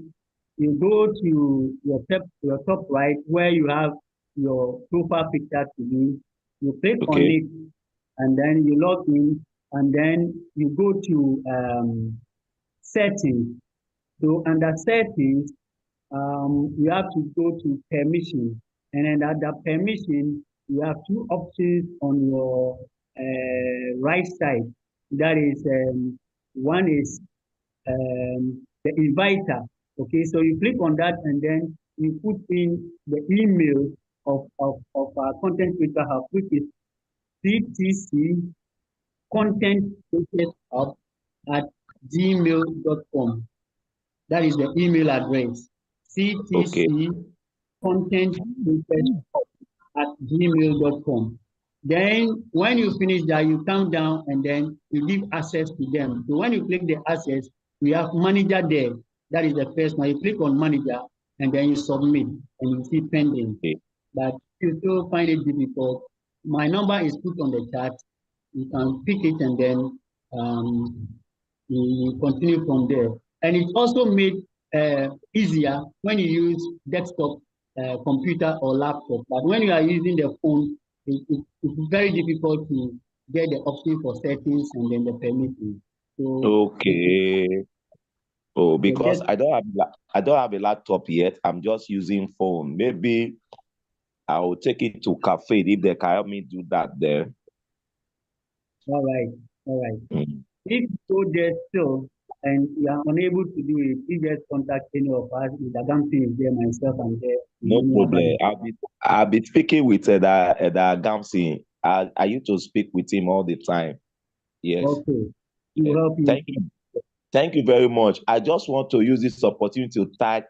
you go to your top right where you have your profile picture to be, you click on Okay. it, and then you log in, and then you go to settings. So under settings, you have to go to permission, and then under permission, you have two options on your right side. That is, one is the inviter. Okay, so you click on that, and then you put in the email of our content creator hub, which is CTC content hub at gmail.com. That is the email address. CTC content hub at gmail.com. Then when you finish that, you come down and then you give access to them. So when you click the access, we have manager there. That is the first one. You click on manager and then you submit and you see pending. Okay. But if you still find it difficult, my number is put on the chat. You can pick it and then you continue from there. And it's also made easier when you use desktop computer or laptop. But when you are using the phone, it's very difficult to get the option for settings and then the permission. So Okay. Oh, because just, I don't have a laptop yet. I'm just using phone. Maybe I will take it to cafe if they can help me do that there. All right, all right. Mm. If you go there still and you are unable to do it, you just contact any of us. The Gamsi is there, myself, and there. No problem. I'll be speaking with the Gamsi. I used to speak with him all the time. Yes. Okay. He will help you. Thank you. Thank you very much. I just want to use this opportunity to thank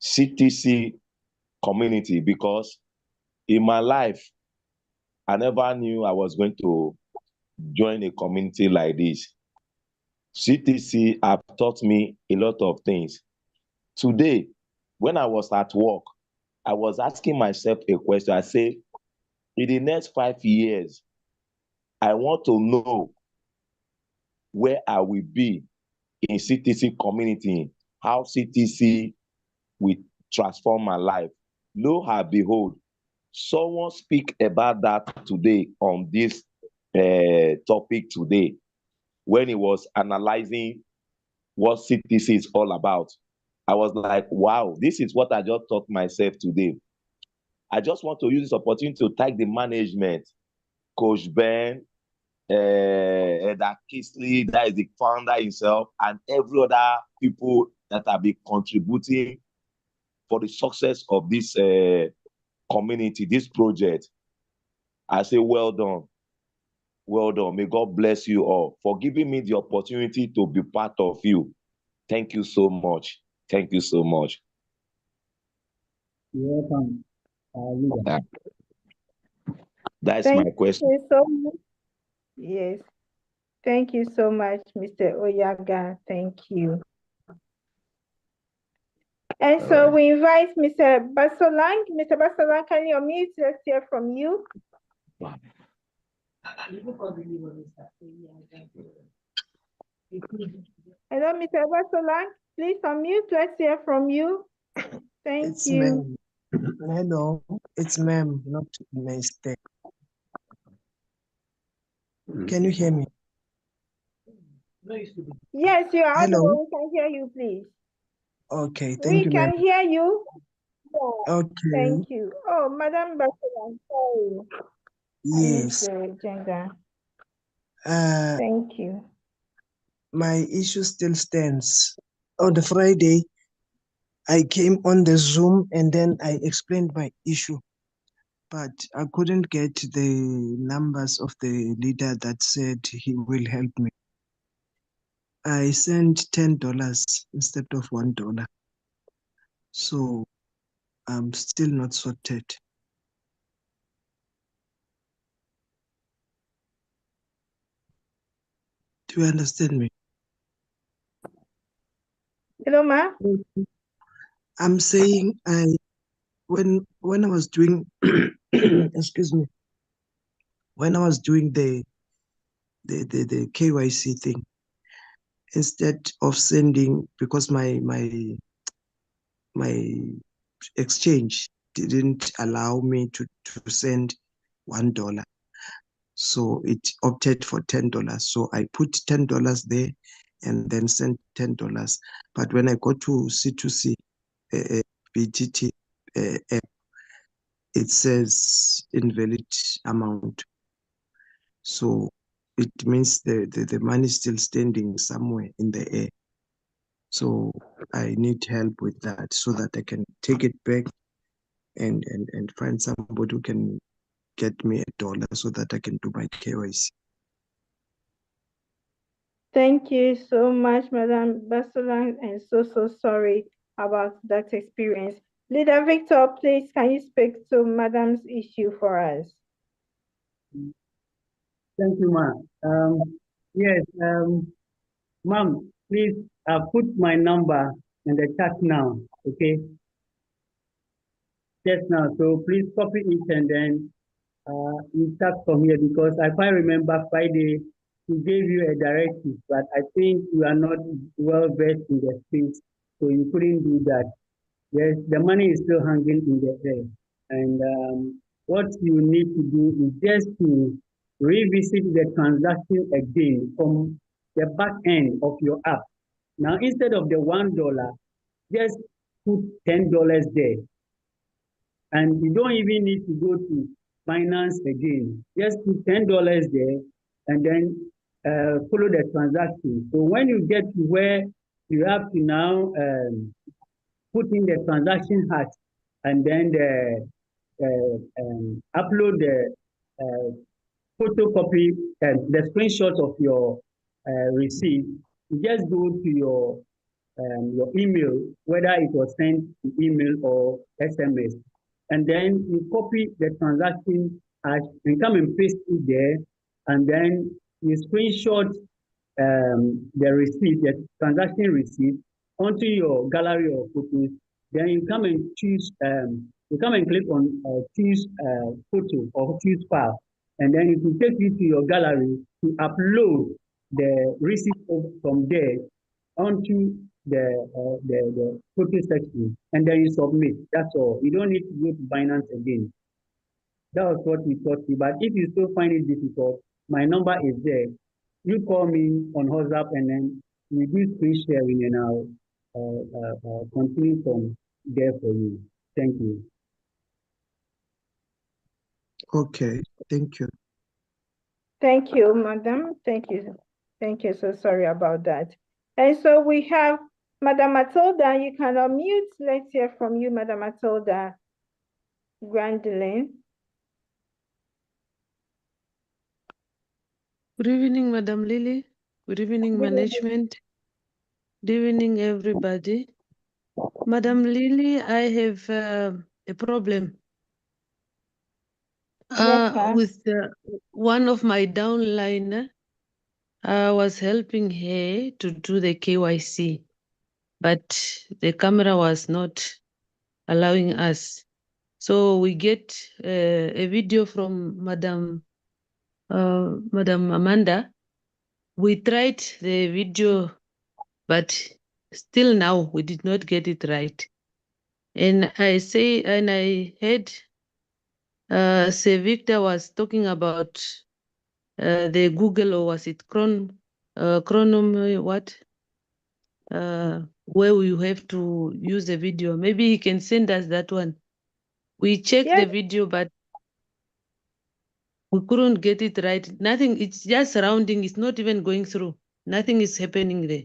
CTC community, because in my life, I never knew I was going to join a community like this. CTC have taught me a lot of things. Today, when I was at work, I was asking myself a question. I say, in the next 5 years, I want to know where I will be in CTC community, how CTC will transform my life. Lo and behold, someone speak about that today on this topic today, when he was analyzing what CTC is all about. I was like, wow, this is what I just taught myself today. I just want to use this opportunity to thank the management, Coach Ben, that Kisley, that is the founder himself, and every other people that have been contributing for the success of this community, this project. I say, well done. Well done. May God bless you all for giving me the opportunity to be part of you. Thank you so much. Thank you so much. You're welcome. That's my question. Thank you so much. Yes. Thank you so much, Mr. Oyaga. Thank you. And so we invite Mr. Basolang. Mr. Basolang, can you unmute? Let's hear from you. Hello, Mr. Basolang. Please unmute. Let's hear from you. Thank you. Hello, it's ma'am, not mistake. Can you hear me? Yes, you are Hello. audible. We can hear you, please. Okay, thank We you, can ma'am. hear you. Yeah, Okay. thank you. Oh, Madam Basolang, sorry. Yes. I missed the agenda. Uh, Thank you. my issue still stands. On the Friday, I came on the Zoom and then I explained my issue, but I couldn't get the numbers of the leader that said he will help me. I sent $10 instead of $1. So I'm still not sorted. Do you understand me? Hello, ma. I'm saying when I was doing excuse me, when I was doing the KYC thing, instead of sending, because my exchange didn't allow me to send $1, so it opted for $10. So I put $10 there and then sent $10. But when I go to C2C BTT app, it says invalid amount. So it means the money is still standing somewhere in the air. So I need help with that so that I can take it back and find somebody who can get me $1 so that I can do my KYC. Thank you so much, Madam Basolang, and so sorry about that experience. Leader Victor, please, can you speak to Madam's issue for us? Thank you, ma'am. Yes, ma'am, please put my number in the chat now, okay? Just now, so please copy it and then you start from here, because I quite remember Friday he gave you a directive, but I think you are not well versed in the space, so you couldn't do that. Yes, the money is still hanging in the air, and what you need to do is just to revisit the transaction again from the back end of your app. Now, instead of the $1, just put $10 there. And you don't even need to go to Binance again. Just put $10 there and then follow the transaction. So when you get to where you have to now put in the transaction hash and then upload the photocopy and the screenshot of your receipt, you just go to your email, whether it was sent to email or SMS, and then you copy the transaction hash and come and paste it there, and then you screenshot the receipt, the transaction receipt, onto your gallery of photos. Then you come and choose, you come and click on choose photo or choose file, and then it will take you to your gallery to upload the receipt from there onto the photo section, and then you submit. That's all. You don't need to go to Binance again. That was what we taught you. But if you still find it difficult, my number is there. You call me on WhatsApp, and then we do screen sharing, and I'll continue from there for you. Thank you. Okay, thank you. Thank you, madam. Thank you. Thank you. So sorry about that. And so we have Madam Matilda. You can unmute. Let's hear from you, Madam Matilda Grandlin. Good evening, Madam Lily. Good evening, management. Good evening, everybody. Madam Lily, I have a problem with one of my downline. I was helping her to do the KYC, but the camera was not allowing us. So we get a video from Madam Amanda. We tried the video, but still now we did not get it right. And I heard Sir Victor was talking about the Google, or was it Chronom, what? Where we have to use the video. Maybe he can send us that one. We checked the video, but we couldn't get it right. Nothing, it's just surrounding, it's not even going through. Nothing is happening there.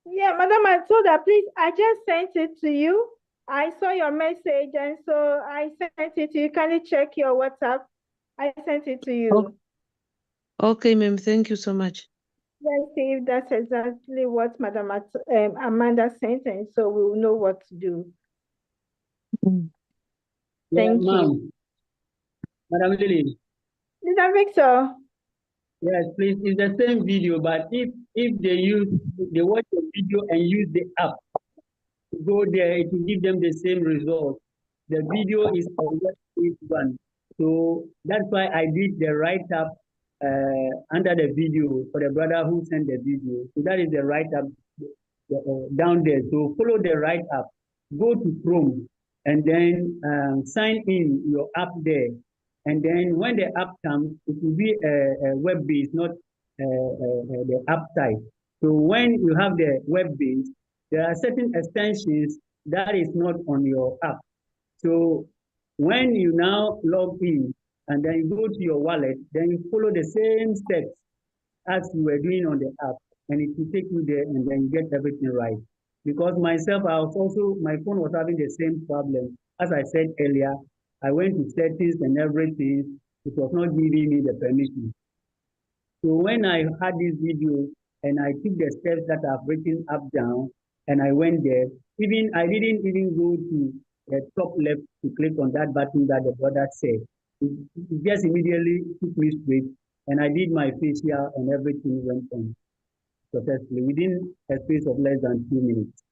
Yeah, Madam Matilda, please, I just sent it to you. I saw your message, and so I sent it to you. Can you check your WhatsApp? I sent it to you. Okay, ma'am, thank you so much. Let's see if that's exactly what Madam Amanda sent, and so we will know what to do. Thank you. Madam Lily. Mr. Victor. Yes, please. It's the same video, but if they watch the video and use the app to go there, it will give them the same result. The video is always one. So that's why I did the write-up under the video for the brother who sent the video. So that is the write-up down there. So follow the write-up. Go to Chrome and then sign in your app there. And then when the app comes, it will be a web-based, not the app type. So when you have the web-based, there are certain extensions that is not on your app. So when you now log in and then you go to your wallet, then you follow the same steps as you were doing on the app, and it will take you there and then you get everything right. Because myself, my phone was having the same problem. As I said earlier, I went to settings and everything, it was not giving me the permission. So when I had this video and I took the steps that I've written up down and I went there, I didn't even go to the top left to click on that button that the brother said. It just immediately took me straight, and I did my facial and everything went on successfully within a space of less than 2 minutes.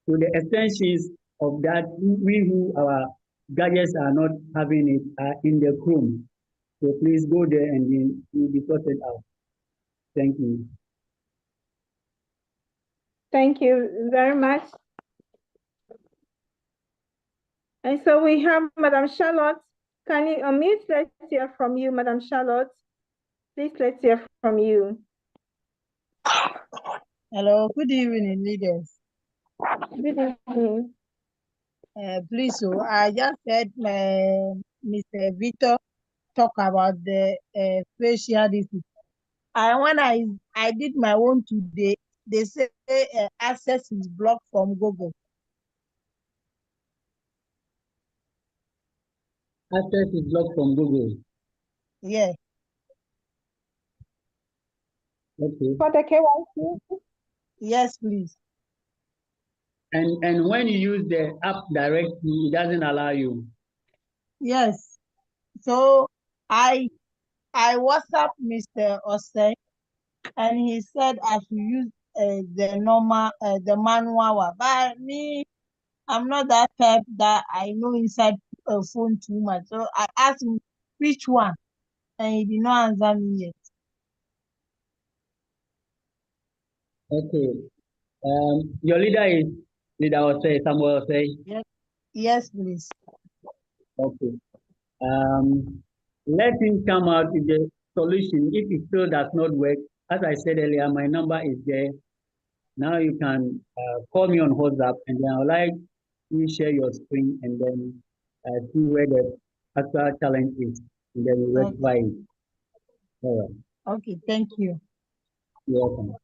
So the extensions of that, we who our gadgets are not having it, are in the Chrome. So please go there and then you'll be sorted out. Thank you. Thank you very much. And so we have Madam Charlotte. Can you unmute? Let's hear from you, Madam Charlotte. Please, let's hear from you. Hello, good evening, leaders. Good evening. Please, so I just heard Mr. Victor talk about the facial disease. And when I did my own today, they say access is blocked from Google. Access is blocked from Google. Yeah. Okay. For the KYC? Yes, please. And when you use the app directly, it doesn't allow you. Yes. So I WhatsApp Mr. Osei, and he said I should use the normal, the manual one. But me, I'm not that type that I know inside a phone too much. So I asked him which one, and he did not answer me yet. Okay. Your leader is leader Osei, Samuel Osei. Yes, yes, please. Okay. Let him come out with the solution. If it still does not work, as I said earlier, my number is there. Now you can call me on WhatsApp, and then I would like you share your screen and then see where the actual challenge is, and then we rectify it. All right. Okay, thank you. You're welcome.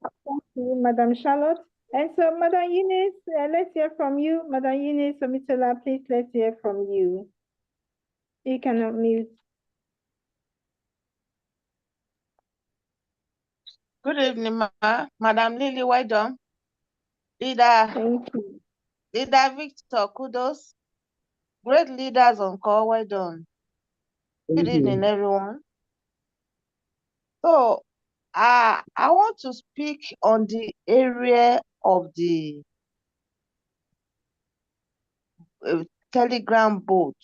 Thank you, Madam Charlotte. And so, Madam Eunice, let's hear from you. Madam Eunice Omitola, please, let's hear from you. You cannot mute. Good evening, Madam Lily, well done. Leader, thank you. Leader Victor, kudos. Great leaders on call, well done. Good evening, everyone. So, I want to speak on the area of the Telegram bot.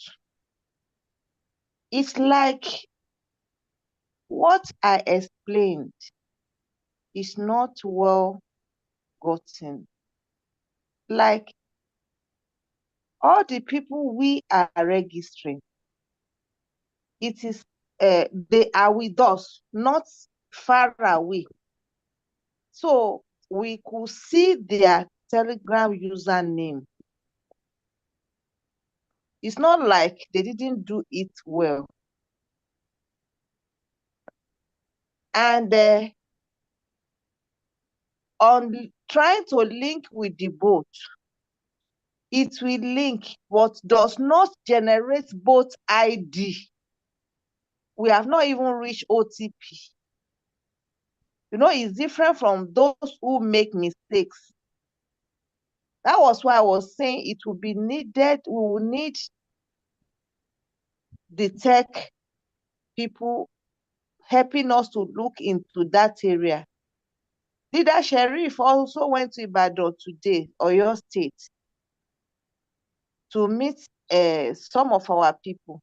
It's like what I explained is not well gotten. Like all the people we are registering, it is they are with us, not far away. So we could see their Telegram username. It's not like they didn't do it well. And on trying to link with the bot, it will link but does not generate both ID. We have not even reached OTP. You know, it's different from those who make mistakes. That was why I was saying it will be needed, we will need the tech people helping us to look into that area. Leader Sheriff also went to Ibadan today, Oyo State, to meet some of our people.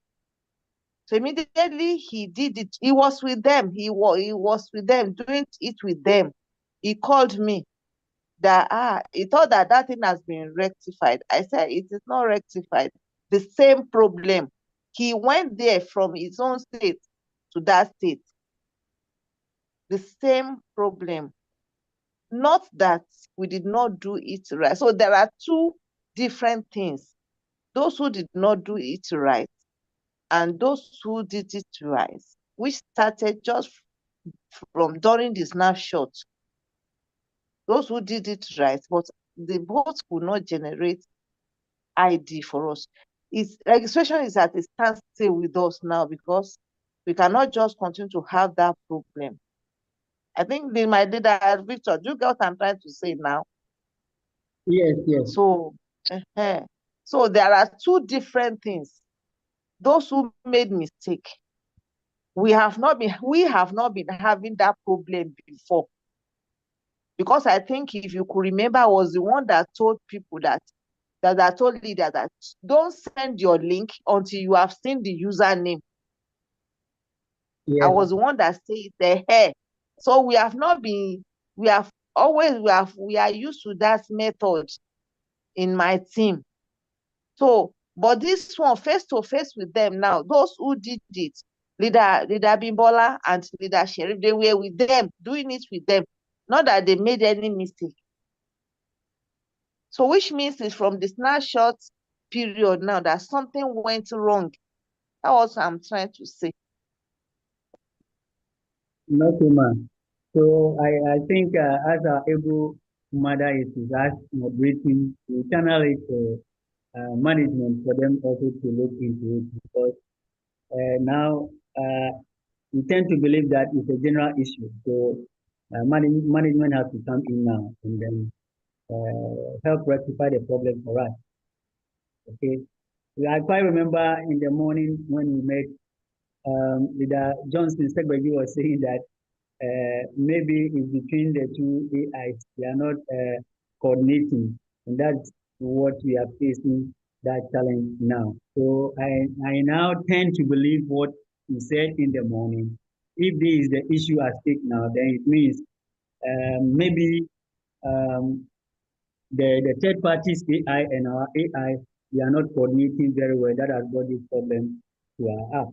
So immediately he did it. He was with them. He was with them, doing it with them. He called me that he thought that that thing has been rectified. I said it is not rectified. The same problem. He went there from his own state to that state. The same problem. Not that we did not do it right. So there are two different things. Those who did not do it right and those who did it right, which started just from during the snapshot. Those who did it right, but the bots could not generate ID for us. Registration is at a standstill with us now because we cannot just continue to have that problem. I think my leader, Victor, do you get what I'm trying to say now? Yes, yes. So, so there are two different things. Those who made mistake, we have not been having that problem before. Because I think if you could remember, I was the one that told people that told leader that don't send your link until you have seen the username. Yes. I was the one that said the hair. So we have not been, we are used to that method in my team. So, but this one, face to face with them now, those who did it, leader Bimbola and leader Sheriff, they were with them, doing it with them. Not that they made any mistake. So which means is from the snapshot, period now that something went wrong. That's what I'm trying to say. Okay, ma'am. So I think as our able mother is us moderating, we channel it to management for them also to look into it because now we tend to believe that it's a general issue. So management has to come in now and then help rectify the problem for us. Okay. I quite remember in the morning when we met, Leader Johnson Segwegi was saying that maybe it's between the two AIs. They are not coordinating, and that's what we are facing that challenge now. So I now tend to believe what he said in the morning. If this is the issue at stake now, then it means maybe the third party's AI and our AI, we are not coordinating very well. That has brought this problem to our app.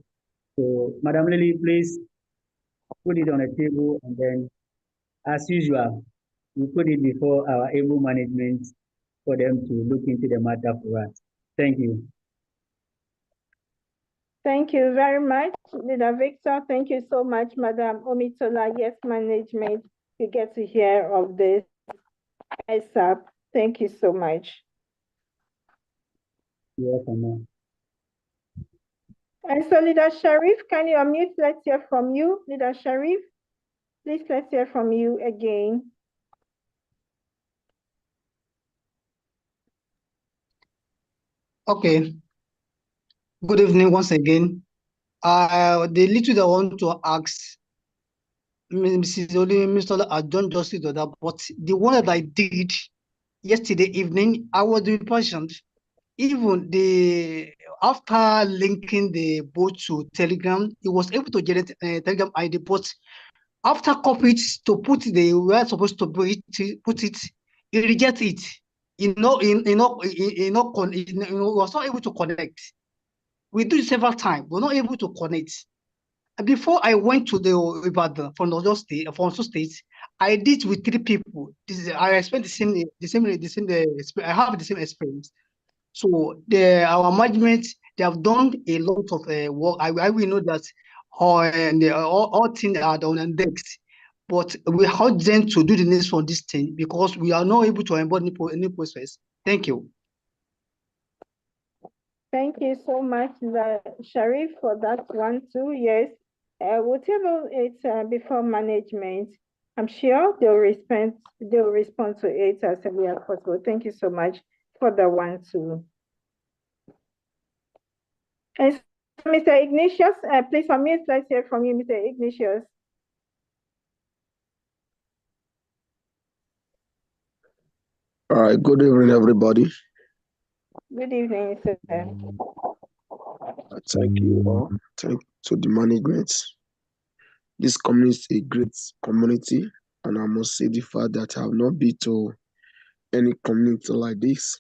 So, Madam Lily, please put it on the table, and then, as usual, we put it before our able management for them to look into the matter for us. Thank you. Thank you very much, Leader Victor. Thank you so much, Madam Omitola. Yes, management, you get to hear of this ASAP. Thank you so much. Yes, ma'am. And so, Leader Sharif, can you unmute? Let's hear from you. Leader Sharif, please, let's hear from you again. Okay. Good evening once again. The little that I want to ask, Mr. I don't just do that, but the one that I did yesterday evening, I was impatient. Even after linking the boat to Telegram, it was able to generate a Telegram ID, but after copy it to put the where it's supposed to put it, it rejects it. It was not able to connect. We do it several times. We're not able to connect. And before I went to the Ibadan from Oyo State, from Oyo State, I did with 3 people. I spent the same. I have the same experience. So our management, they have done a lot of work. I will know that all things are done and next. But we urge them to do the next for this thing because we are not able to embody any process. Thank you. Thank you so much, Sharif, for that one too. Yes, we'll table it before management. I'm sure they'll respond to it as early as possible. Thank you so much for the one too. And Mr. Ignatius, please unmute. Let's hear from you, Mr. Ignatius. All right, good evening, everybody. Good evening, sir. Thank you all. Thank to the management. This community is a great community, and I must say the fact that I have not been to any community like this.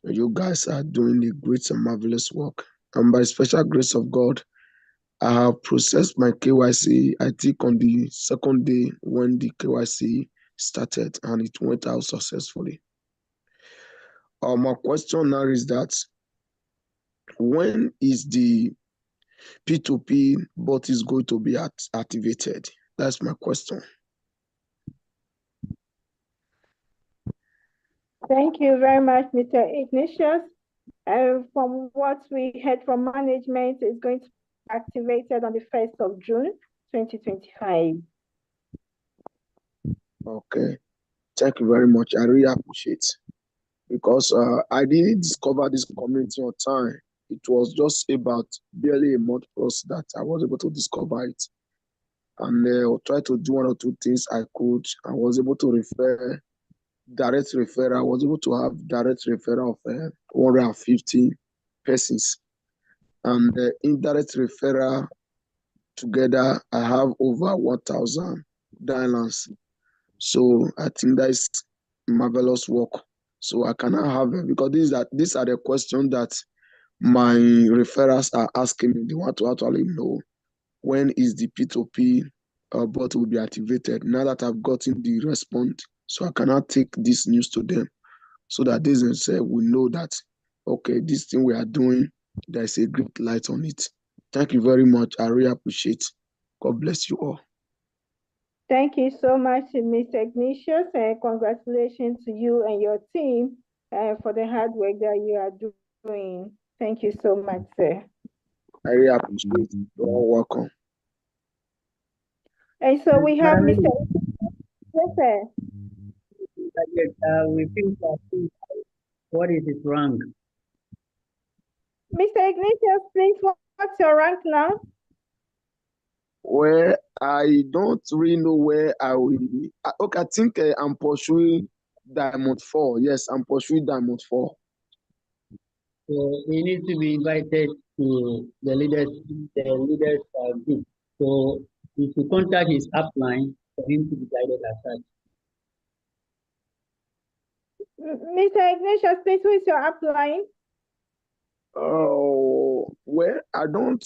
You guys are doing a great and marvelous work. And by special grace of God, I have processed my KYC, I think on the second day when the KYC started, and it went out successfully. My question now is that when is the P2P bot is going to be activated? That's my question. Thank you very much, Mr. Ignatius. From what we heard from management, it's going to be activated on the 1st of June, 2025. Okay. Thank you very much. I really appreciate it because I didn't discover this community on time. It was just about barely a month plus that I was able to discover it. And I tried to do 1 or 2 things I could. I was able to refer, direct referral. I was able to have direct referral of 150 persons. And indirect referral together, I have over 1,000 dialers. So I think that is marvelous work. So I cannot have it because these are the questions that my referrals are asking me. They want to actually know when is the P2P bot will be activated. Now that I've gotten the response, so I cannot take this news to them so that they themselves will know that, okay, this thing we are doing, there's a great light on it. Thank you very much. I really appreciate. God bless you all. Thank you so much, Mr. Ignatius, and congratulations to you and your team for the hard work that you are doing. Thank you so much, sir. I really appreciate. You're all welcome. And so we have Madam Mr. Yes, sir. Yes, we think that what is its rank? Mr. Ignatius, please, what's your rank now? Well, I don't really know where I will be. Okay, I think I'm pursuing Diamond 4. Yes, I'm pursuing Diamond 4. So he needs to be invited to the leaders group. So if you contact his upline for him to be guided as such. Mr. Ignatius, please, who is your upline? Oh, well, I don't.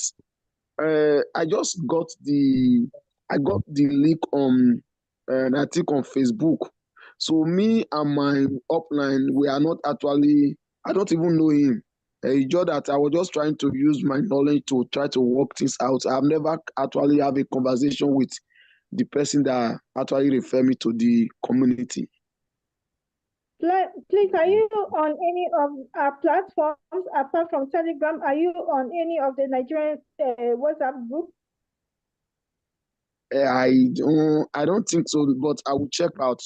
I just got the link on, I think on Facebook. So me and my upline, we are not actually. I don't even know him. It's just that I was just trying to use my knowledge to try to work things out. I've never actually have a conversation with the person that actually refer me to the community. Please, are you on any of our platforms apart from Telegram? Are you on any of the Nigerian WhatsApp group? I don't think so, but I will check out.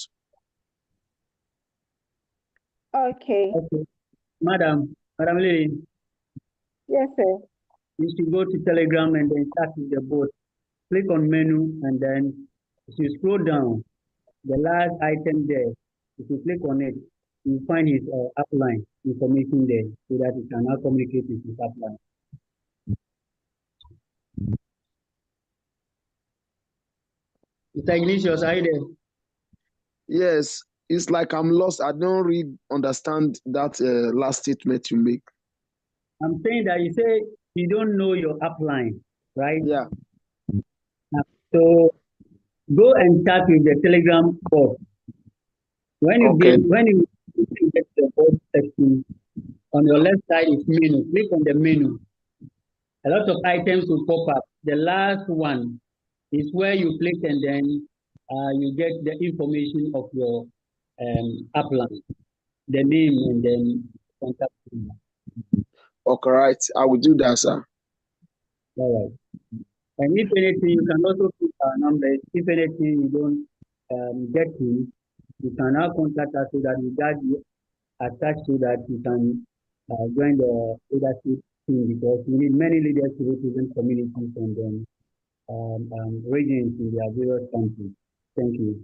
Okay. Okay. Madam Lily. Yes, sir. You should go to Telegram and then start with the boat. Click on menu and then if you scroll down, the last item there, if you click on it, you find his upline information there so that you can now communicate with his upline. Mr. Ignatius, are you there? Yes, it's like I'm lost. I don't really understand that last statement you make. I'm saying that you say you don't know your upline, right? Yeah. So go and start with the Telegram bot. When you get the bot section, on your left side is menu. Click on the menu. A lot of items will pop up. The last one is where you click and then you get the information of your upline, the name and then contact number. Okay, right. I will do that, sir. All right. And if anything, you can also put our numbers. If anything you don't get to, you can now contact us so that we get you attached so that you can join the leadership team, because we need many leaders to represent communities and then regions in their various countries. Thank you.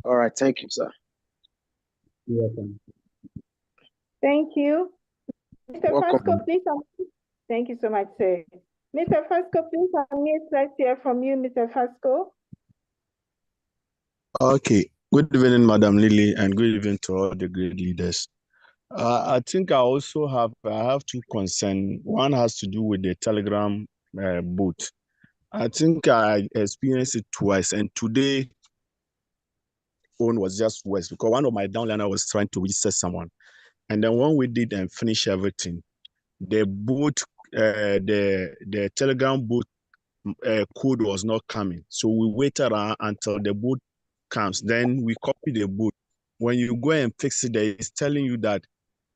All right. Thank you, sir. You're welcome. Thank you. Mr. Welcome. Fasco, please. Thank you so much, sir. Mr. Fasco, please unmute. Let's hear from you, Mr. Fasco. Okay. Good evening, Madam Lily, and good evening to all the great leaders. I think I have two concerns. One has to do with the Telegram bot. I think I experienced it twice, and today phone was just worse because one of my downliner was trying to register someone, and then when we did and finish everything, the bot, the Telegram bot code was not coming. So we waited until the bot comes. Then we copy the bot. When you go and fix it, it's telling you that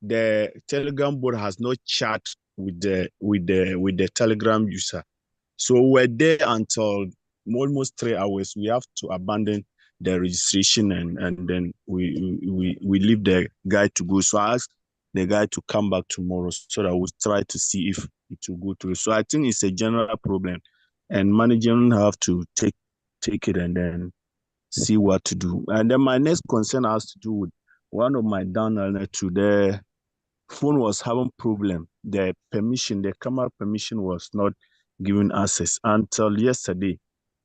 the Telegram bot has not chat with the Telegram user. So we're there until almost 3 hours. We have to abandon the registration and then we leave the guy to go. So I asked the guy to come back tomorrow so that we'll try to see if it will go through. So I think it's a general problem, and management have to take it and then see what to do. And then my next concern has to do with one of my downliner to the phone was having problem. The camera permission was not giving access until yesterday.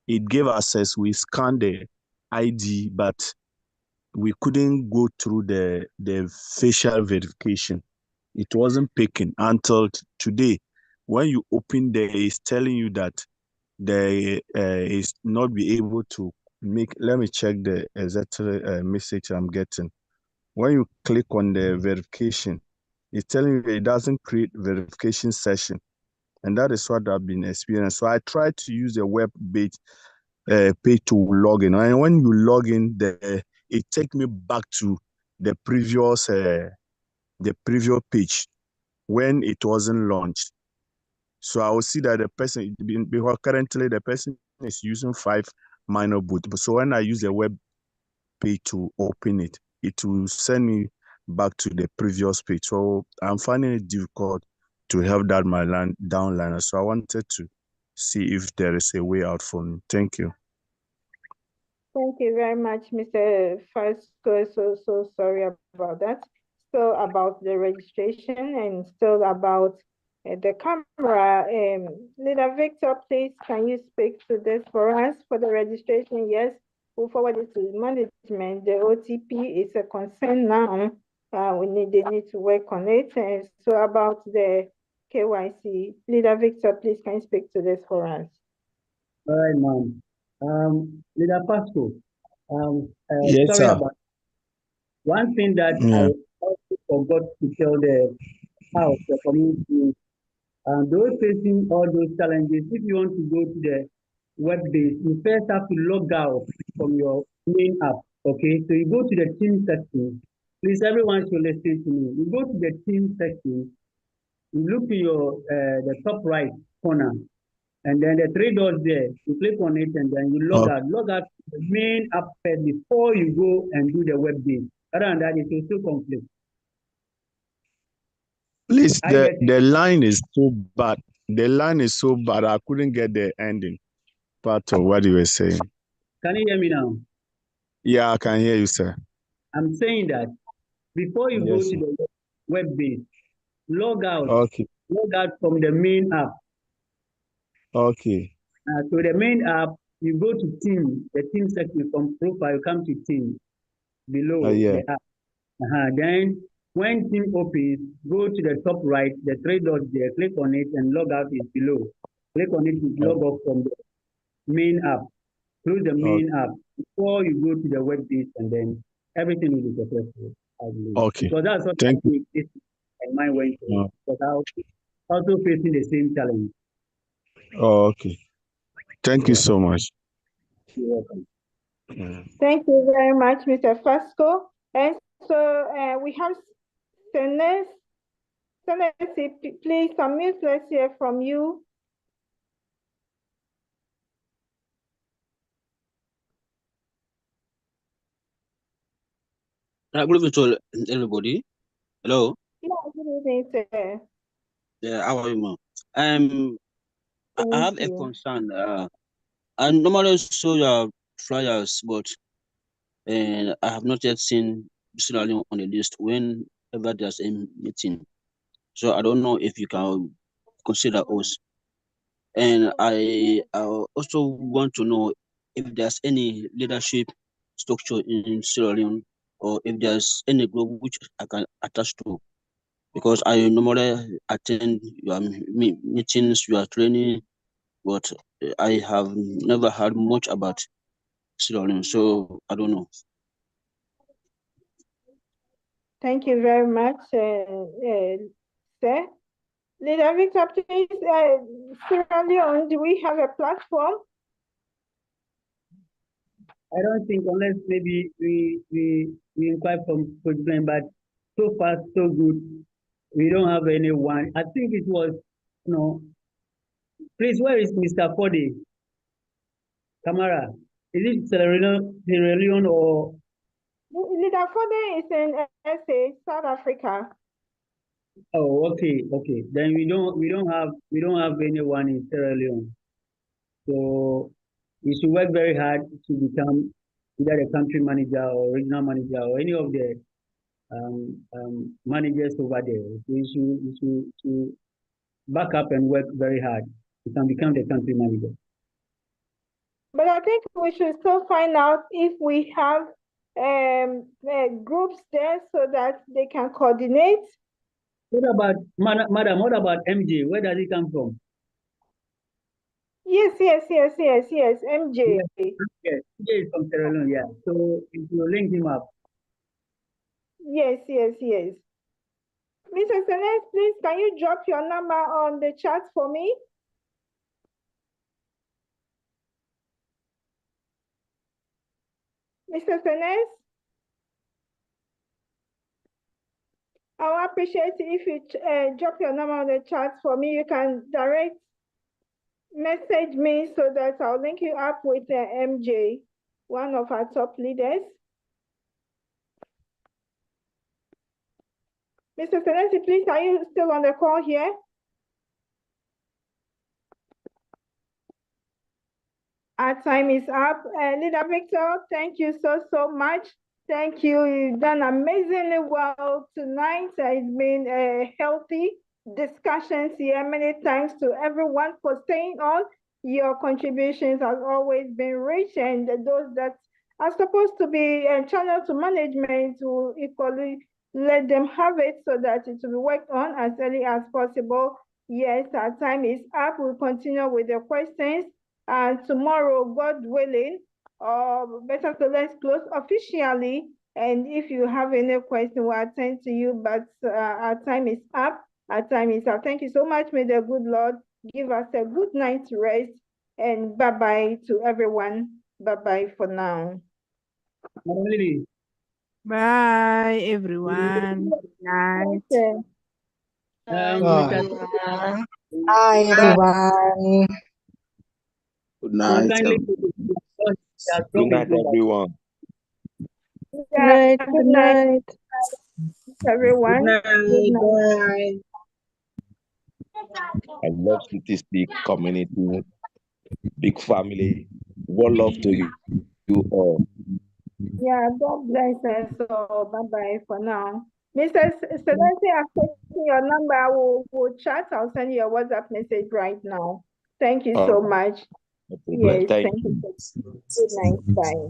It gave access. We scanned the ID, but we couldn't go through the facial verification. It wasn't picking until today. When you open there, it's telling you that they is not be able to make. Let me check the exact message I'm getting. When you click on the verification, it's telling you it doesn't create verification session. And that is what I've been experiencing. So I tried to use a web-based page to log in. And when you log in, it takes me back to the previous page when it wasn't launched. So I will see that the person, because currently the person is using 5 minor boot. So when I use a web page to open it, it will send me back to the previous page. So I'm finding it difficult to have that my downliner. So I wanted to see if there is a way out for me. Thank you. Thank you very much, Mr. Fasco. So sorry about that. So about the registration and still about the camera. Leader Victor, please, can you speak to this for us for the registration? Yes, we'll forward it to management. The OTP is a concern now. They need to work on it. And so about the KYC, Leader Victor, please, can you speak to this for us? All right, ma'am. Leader Pasco, yes, sorry sir. about one thing that I also forgot to tell the house, the community, those facing all those challenges. If you want to go to the web base, you first have to log out from your main app. Okay, so you go to the team section. Please, everyone should listen to me. You go to the team section. You look to your the top right corner. And then the 3 dots there, you click on it and then you log out. Log out the main app first before you go and do the web base. Other than that, it will still conflict. Please, the line is so bad. The line is so bad. I couldn't get the ending part of what you were saying. Can you hear me now? Yeah, I can hear you, sir. I'm saying that before you go to the web base, log out. Okay. Log out from the main app. Okay. So the main app, you go to team, the team section from profile, you come to team below the app. Then when team opens, go to the top right, the 3 dots there, click on it and log out is below. Click on it to log off from the main app. Close the main app before you go to the web page and then everything will be successful, I believe. Okay. Because that's what I think and mine went through. Because I was also facing the same challenge. Oh, okay. Thank you so much. You're welcome. Thank you very much, Mr. Fasco. And so we have Senesi, please unmute, let's hear from you. Good evening to everybody. Hello. Yeah, good evening, sir. Yeah, how are you, ma'am? I have a concern. I normally saw your flyers, but I have not yet seen Mr. on the list whenever there's a meeting. So I don't know if you can consider us. And I also want to know if there's any leadership structure in Sierra Leone, or if there's any group which I can attach to. Because I normally attend your meetings, your training, but I have never heard much about Sierra Leone, so I don't know. Thank you very much, sir. Leader Victor, please, Sierra Leone, do we have a platform? I don't think, unless maybe we inquire from Coach Glenn, but so far so good. We don't have anyone. I think it was, please, where is Mr. Fode? Kamara, is it Sierra Leone or? Leader Fode is in SA, South Africa. Oh, okay. Then we don't have anyone in Sierra Leone. So we should work very hard to become either the country manager or regional manager or any of the managers over there. We should back up and work very hard. You can become the country manager. But I think we should still find out if we have groups there so that they can coordinate. What about, madam, what about MJ? Where does it come from? Yes, MJ. Yes, MJ is from Sierra Leone, yeah. So if you link him up. Yes. Mr. Senes, please, can you drop your number on the chat for me? Mr. Senes? I would appreciate it if you drop your number on the chat for me. You can direct message me so that I'll link you up with MJ, one of our top leaders. Mr. Senesi, please, are you still on the call here? Our time is up. Leader Victor, thank you so much. Thank you. You've done amazingly well tonight. It's been a healthy discussions here. Many thanks to everyone for staying on. Your contributions have always been rich, and those that are supposed to be channeled to management will equally let them have it so that it will be worked on as early as possible. Yes, our time is up. We'll continue with the questions. And tomorrow, God willing, better to let's close officially. And if you have any question, we'll attend to you. But our time is up. Our time is up. Thank you so much. May the good Lord give us a good night's rest. And bye-bye to everyone. Bye-bye for now. Bye, everyone. Good night. Hi, everyone. Good night. Good night, everyone. Yeah, Good night. Everyone. Good night. I love CTC community, big family. One love to you all. Yeah, God bless us. So bye-bye for now. Mr. Selency, I'm taking your number. We'll chat. I'll send you a WhatsApp message right now. Thank you so much. No problem. Yes, Thank thank you. you. Good night. Bye.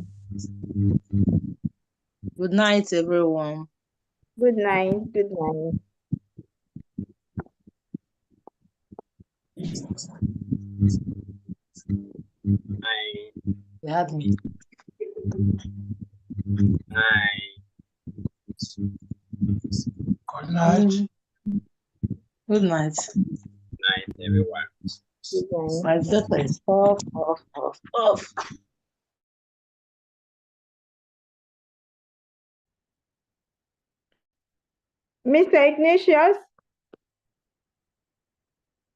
Good night, everyone. Good night. Good night. You had me. Good night. Good night. Night, everyone. Good night. My daughter is off. Mr. Ignatius,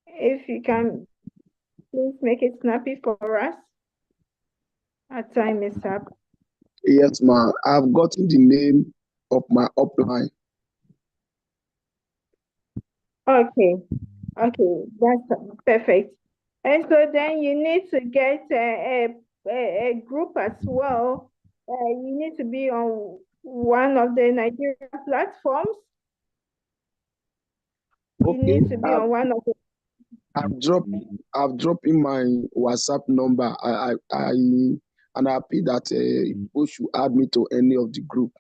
if you can please make it snappy for us. Our time is up. Yes, ma'am. I've gotten the name of my upline. Okay, that's perfect. And so then you need to get a group as well. You need to be on one of the Nigerian platforms. You need to be on one of the. I've dropped in my WhatsApp number. I'm happy that people should add me to any of the group.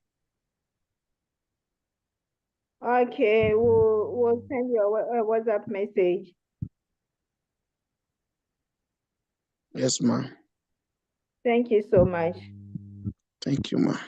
Okay, we'll send you a WhatsApp message. Yes, ma'am. Thank you so much. Thank you, ma'am.